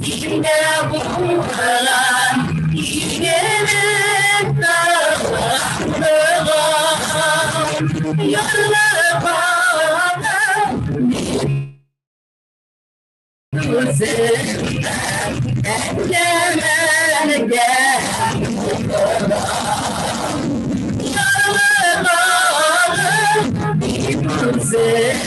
Speaker 16: içinde bulan, İçinin dağlarına, yarlıkana, Güzelden, eklemende, yarlıkana, güzelden,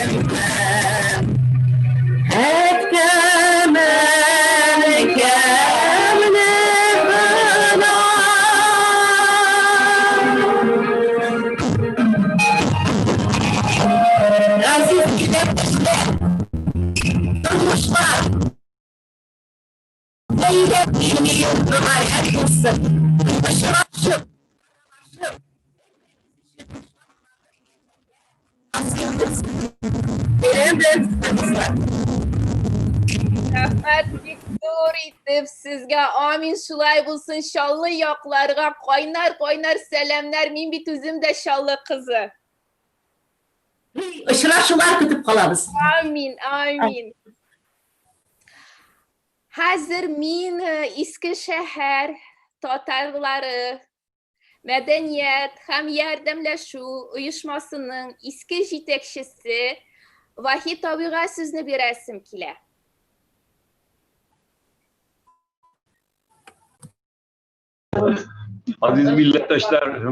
Speaker 2: Rahmet Viktor itib sizge amin şulay bulsun şallı yaklarga kaynar kaynar selamlar min bit üzüm de şallı kızı.
Speaker 13: Işılar kütüp kalabız.
Speaker 2: Amin amin. Hazır min İskişehir Tatarları Medeniyet hem Yardımlaşu uyuşmasının eski jetekçisi Vahit abiga sizni beresim kile.
Speaker 7: Aziz millettaşlar,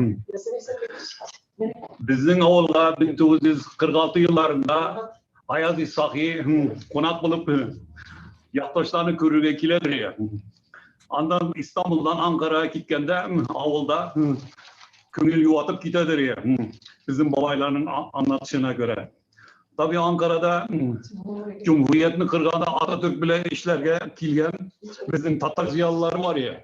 Speaker 7: bizning avulga 1946 yıllarında Ayaz İshaki konak bulup yaktaşlarını körüge keledi. Andan İstanbul'dan Ankara'ya gitgende avulda köngül yuvatıp gitedi. Bizim babaylarının anlatışına göre. Tabii Ankara'da Cumhuriyetini kırganda Atatürk bile işlerge kilgen bizim Tatar ziyalıları var ya.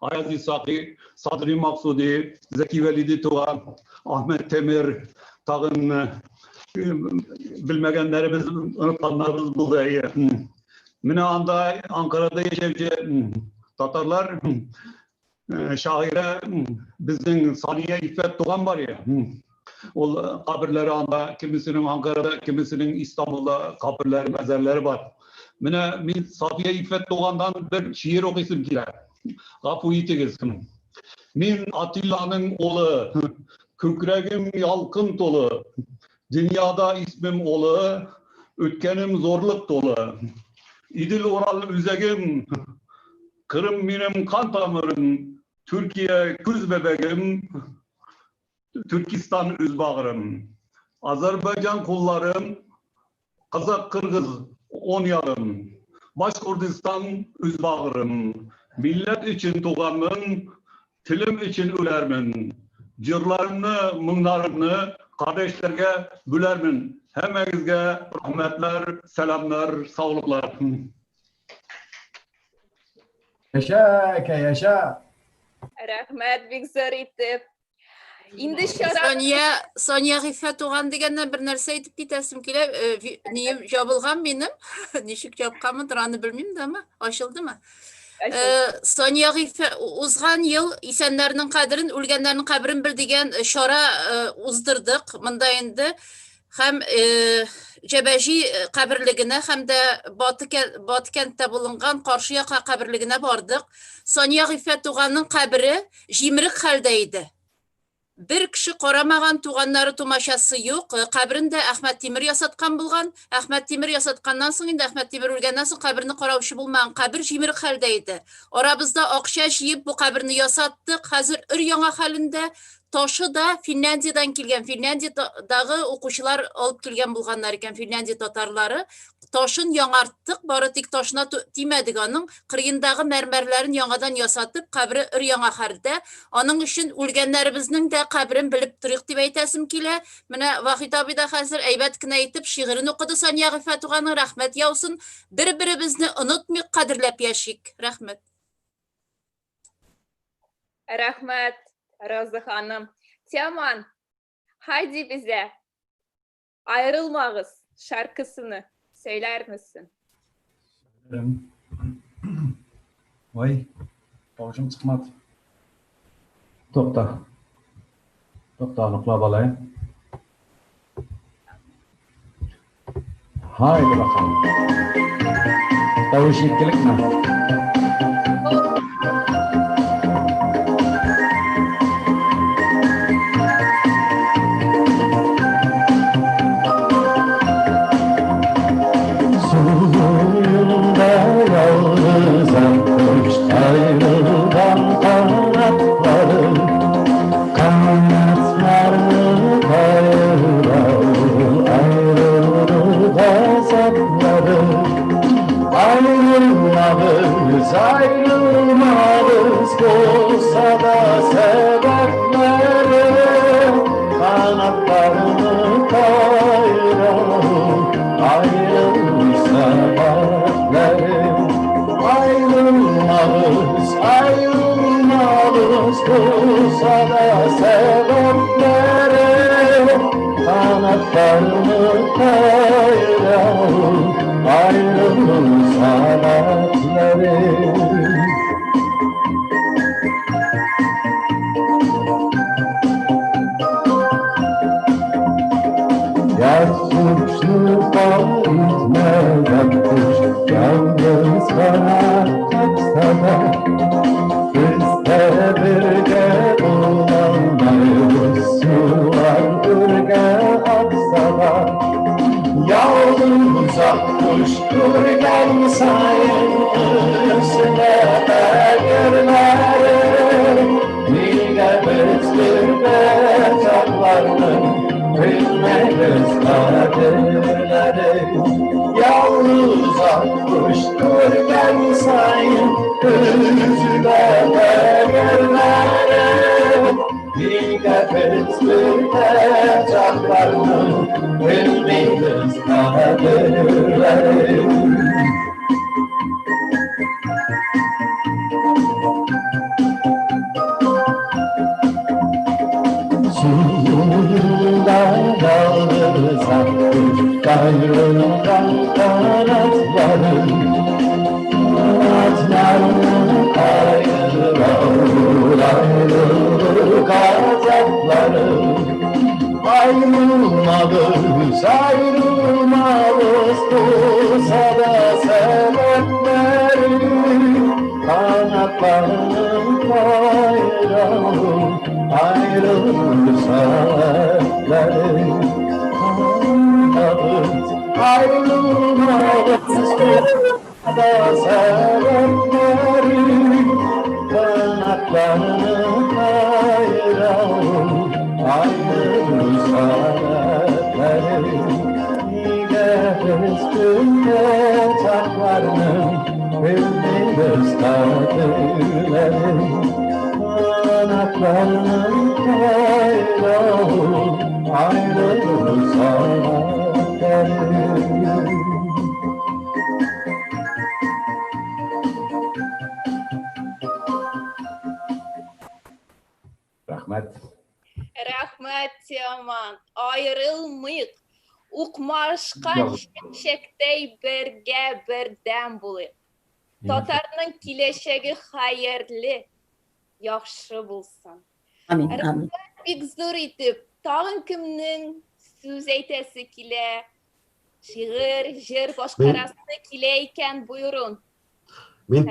Speaker 7: Ayaz İshaki, Sadri Maksudi, Zeki Velidi Tuğan, Ahmet Temir, tağın bilmegenlerimiz, unutkanlarımız buldu. Mine anda Ankara'da yaşayıcı Tatarlar şaire bizim Saniye İffet Tuğan var ya. O kabirleri anda kimisinin Ankara'da, kimisinin İstanbul'da kabirleri, mezarları var. Mine Safiye İffet Tuğan'dan bir şiir okuyasım kiler. Kapı itigiz. Min Atilla'nın oğlu, kükregim yalkın dolu, dünyada ismim olu, ötkenim zorluk dolu. İdil oral üzegim, Kırım benim kan damarım, Türkiye küz bebeğim, Türkistan üzbağırım. Azerbaycan kullarım, Kazak Kırgız on yarım, Başkurdistan üzbağırım. Millet için tuğamın, tilim için ülermin. Cırlarımı, mınlarımı kardeşlerge bülermin. Hemegizge rahmetler, selamlar, sağlıklar.
Speaker 6: Yaşa, yaşa.
Speaker 2: Rahmet Viktor itib. İndi şarap...
Speaker 14: Sonya Rifat Oğan degenden bir narsa aytip kitesim kile. Niyim jabılgan benim. Nişik jabqanmıdır anı bilmeyim de ama aşıldı mı? Sonya Rifat uzgan yıl isenlerinin kadrin, ölgenlerinin kabrin bir degen şora uzdırdık. Mında endi hem Cebeji kabirligine hem de Batı kentte bulungan Karşıyaka kabirligine bardık. Sonya Rifat Oğan'ın kabri jimrik haldeydi. Bir kişi qoramagan tuğanları tumaşası yok. Kabrinde Ahmet Timir yasatkan bulgan. Ahmet Timir yasatkandan soň indi Ahmet Timir ölgenden soň kabrini qorawşy bulmagan. Kabir jimrik haldeydi. Orabızda akşa jiyip bu kabrini yasattık. Hazır ür-yaňa halinde. Taşı da Finlandiya'dan kelgen. Finlandiya'dağı okuşular alıp kelgen bulganlar eken Finlandiya tatarları. Taşın yaڭarttık. Bari tik taşına timedik anın. Kırıyındağı mermerlerin yaňadan yasatıp kabri ür-yaňa halde. Onun için ölgenlerimizin de kabrin bilip turuk dip aytasim kile. Mine Vahit abi da hazır eybet kine aytip şiirini okudu Sonya Rifat Oğan'ın rahmet yavsun. Bir-birimizni unutmayıp kadirlep yaşayık. Rahmet.
Speaker 2: Rahmet Razı Hanım. Teoman, haydi bize Ayrılmağız şarkısını söyler misin?
Speaker 6: Vay, başım çıkmadı. To'xta. To'xtani uxlab olay. Haydi bakalım. Tavuşnikkilikmi?
Speaker 16: Ayrıldan kanatları, kanatları kayırır, ayrılır gazapları. Ayrılmağız, ayrılmağız, olsa da sebepleri. Kanatlarını kayırır, ayrılır sebepleri. Ayrılmağız, ayrılmağız, olsa da sebepleri. Kanatlarını kayırır, ayrılır sebepleri. Yer suçlu itmeden kuş, yalnız kanat kapsa da. Biz de birge olanlarız, sular birge aksa da. Yavrum uzak kuştur gel sayın üstüne belirleri. Bilge bezdir becaklarının bilmeliz kaderleri. Yavrum uzak kuştur gel sayın üstüne belirleri. Bilge bezdir becaklarının bilmeliz kaderleri. Suyunda yalnız akmış gayrından kanatları. Kanatlarını kayırır, ayrılır gazapları. Ayrılmağız, ayrılmağız, olsa da sebepleri. Kanatlarını kayırır, ayrılır sebepleri. Ayrılmağız, olsa da sebepleri. Kanatlarını kayırır, ayrılır sebepleri. Gideriz günde çaklarının, bilmeyiz kaderleri. Kanatlarının kayırır, ayrılır sebepleri. Rahmet.
Speaker 2: Rahmet Teoman. Ayrılmayık. Ukmaşkan şektey birge birden bulayık. Tatarның келешегі hayırlı, yaxşı bulsun.
Speaker 13: Amin, amin.
Speaker 2: Bik zor etip, tağın kimnin söz eytesi kile, şiir, jir başkarasını kileyken buyurun.
Speaker 3: Ben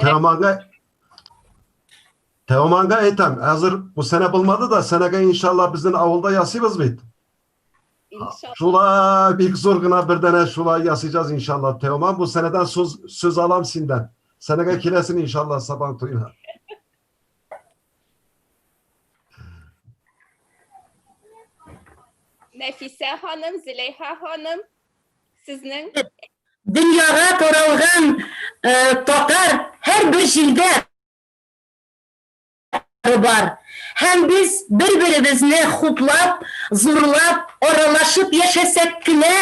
Speaker 3: Teoman'a aytam. Hazır bu sene bulmadı da senege inşallah bizden avulda yasıyız bit.
Speaker 2: İnşallah.
Speaker 3: Şula bir zorguna bir tane şula yasayacağız inşallah Teoman. Bu seneden söz alam sinden. Senege kilesin inşallah sabah tuyuna.
Speaker 2: Nefise Hanım, Züleyha Hanım, sizin
Speaker 13: Dünyaya taralgan Tatar her bir şilde var. Hem biz birbirimizni huplap, zorlap, oralaşıp yaşasak bile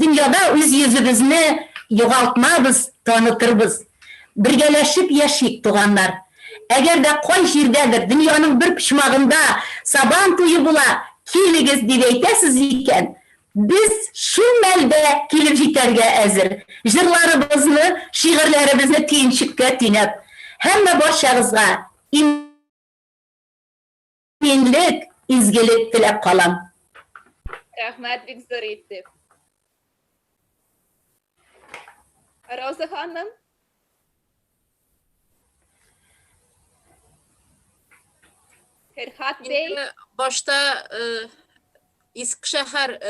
Speaker 13: dünyada öz yüzümüzni yoğaltmabız, tanıtırız. Birgeleşip yaşayık tuğanlar.
Speaker 16: Eğer de koy şirdedir, dünyanın bir pişmağında saban toyu bula kiligiz diyeytesiz iken, biz şu melde kilip jiterge ezir. Jırlarımızı, şiirlerimizni tinçikke tinep, hemme boşağızga iminlik, izgilik tilep kalam.
Speaker 2: Rahmet bek zor etdi. Roza Hanım. Ferhat Bey.
Speaker 14: Başta İskişehir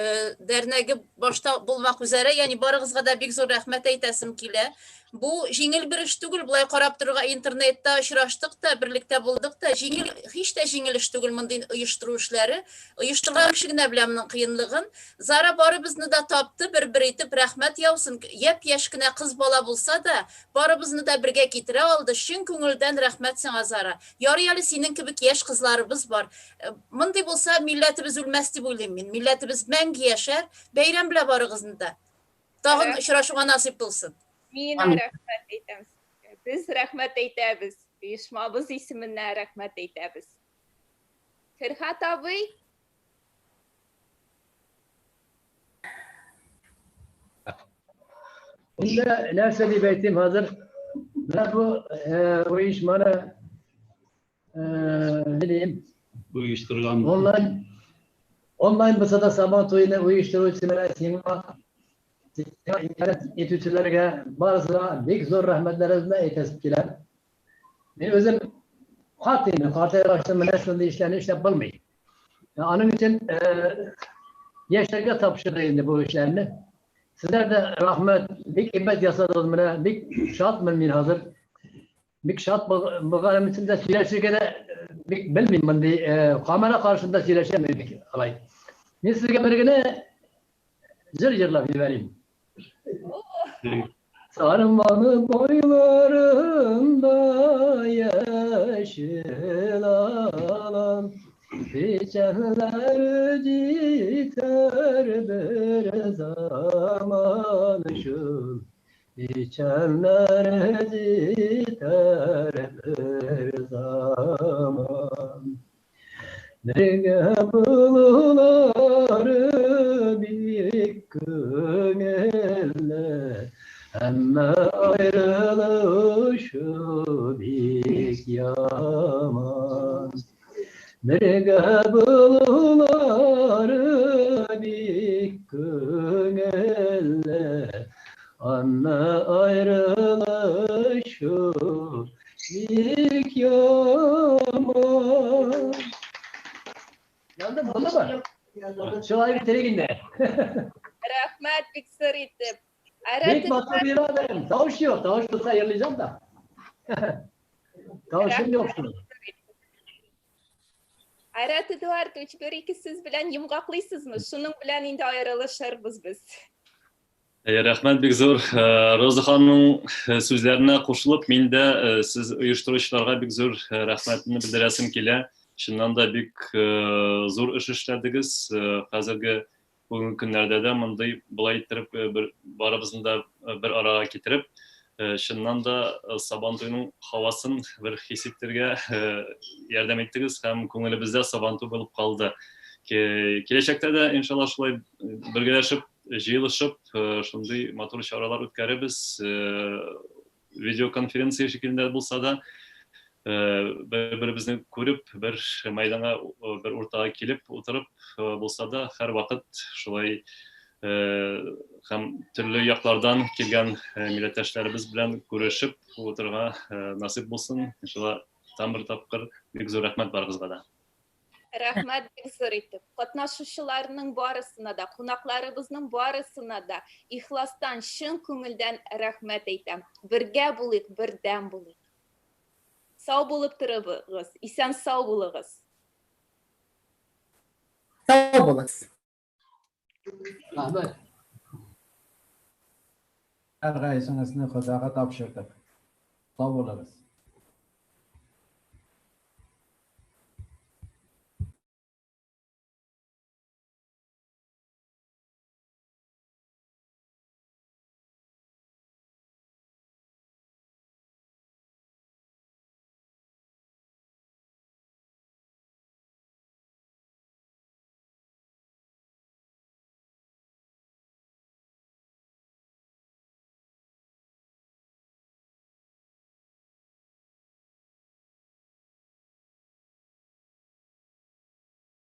Speaker 14: derneği başta bulmak üzere yani barığızga da bek zor rahmet eytesim kile. Bu jingil bir iş tugul, bulay qarab turga internetda uçraştık da, birlikte bulduk da, jingil, hiç de jingil iş tugul mındin uyuşturuv işleri. Uyuşturgan kişigine bilemnin kıyınlığın. Zara barı bizni da taptı, bir etip rahmet yavsun. Yep yaşkine kız bola bulsa da, barı bizni da birge getire aldı. Şün köngülden rahmet sana Zara. Yarı yalı senin kibik yaş kızlarımız var. Mındı bulsa milletimiz ülmesti bulayım ben. Milletimiz mengi yaşar, beyren bile barığızını da. Dağın uçraşığa nasip bulsun.
Speaker 2: Mine rahmet eytemiz. Biz rahmet eytemiz. Uyuşmamız isminden rahmet eytemiz. Ferhat abi.
Speaker 20: Bunda nerse diyetim hazır. Ben bu uyuşmanı ne diyeyim?
Speaker 5: Uyuşturulan.
Speaker 20: Online basada saban toyuna uyuşturucu simülasyonu internet etütçülerge bazıları bek zor rahmetlerimizle etesipkiler. Ben özüm kartaya başladım nesninde işlerini işte bilmeyin. Onun için yaşlarga tapşırdı bu işlerini. Sizler de rahmet, bek ibet yasadınız bana, bek şart mı hazır. Bek şart bakalım için de sileşirkede bek bilmeyeyim ben de kamera karşısında sileşemedik alay. Ben sizge birine zırla vereyim. Sarmalı boylarında yeşil alan, biçenler citer bir zaman şul, biçenler citer bir zaman. Nege bulunları bir kümelle, ama ayrılışı bir yaman. Nege bulunları bir kümelle, ama ayrılışı bir yaman. Yandım mı? Şurayı bitireyim de.
Speaker 2: Rahmet bek zor etdi.
Speaker 20: İlk masada bir adayım. Tavuş yok. Tavuş tutsa ayırlayacağım da. Tavuşum yok şunu.
Speaker 2: Ayrıca Eduard üç bir iki siz bilen yumgaqlısınızmı? Şunun bilen indi ayrılışırız biz.
Speaker 1: Rahmet bek zor. Roza Hanım'ın sözlerine koşulup, men de siz uyuşturucularga bek zor rahmetini bildiresim kele. Şundan da bek zor iş işlediniz. Hazırgi bugün günlerde de mınday bulay ettirip barabızın da bir araya getirip şundan da saban toyunun havasın bir hissettirge yardım ettiniz. Hem köngülübüzde saban toy bolup kaldı. Gelecekte de inşallah şulay birgeleşip, jıyılışıp şunday motor çağrılar ötkäribіз. Video konferensiya şekilde bulsa da bir-birimizni ko'rib, bir maydana bir o'rtaga kelib o'tirib bo'lsa da har vaqt shulay ham turli yoqlardan kelgan millatdoshlarimiz bilan ko'rishib o'tirishga nasib bo'lsin. Inshaalloh tam bir topqir bek zo'r rahmat barizga da.
Speaker 2: Rahmet bek zor etdi. Qatnaşuşularının barısına da, qonaqlarımızın barısına da ihlastan, şın көңілден rahmet eytem. Birge bulayık, birden bulayık. Sağ bulup durabız. İsen sağ bulağız.
Speaker 13: Sağ bulağız.
Speaker 20: Ahmet. Her gaysınızını Xudoga tapşırdık. Sağ bulağız.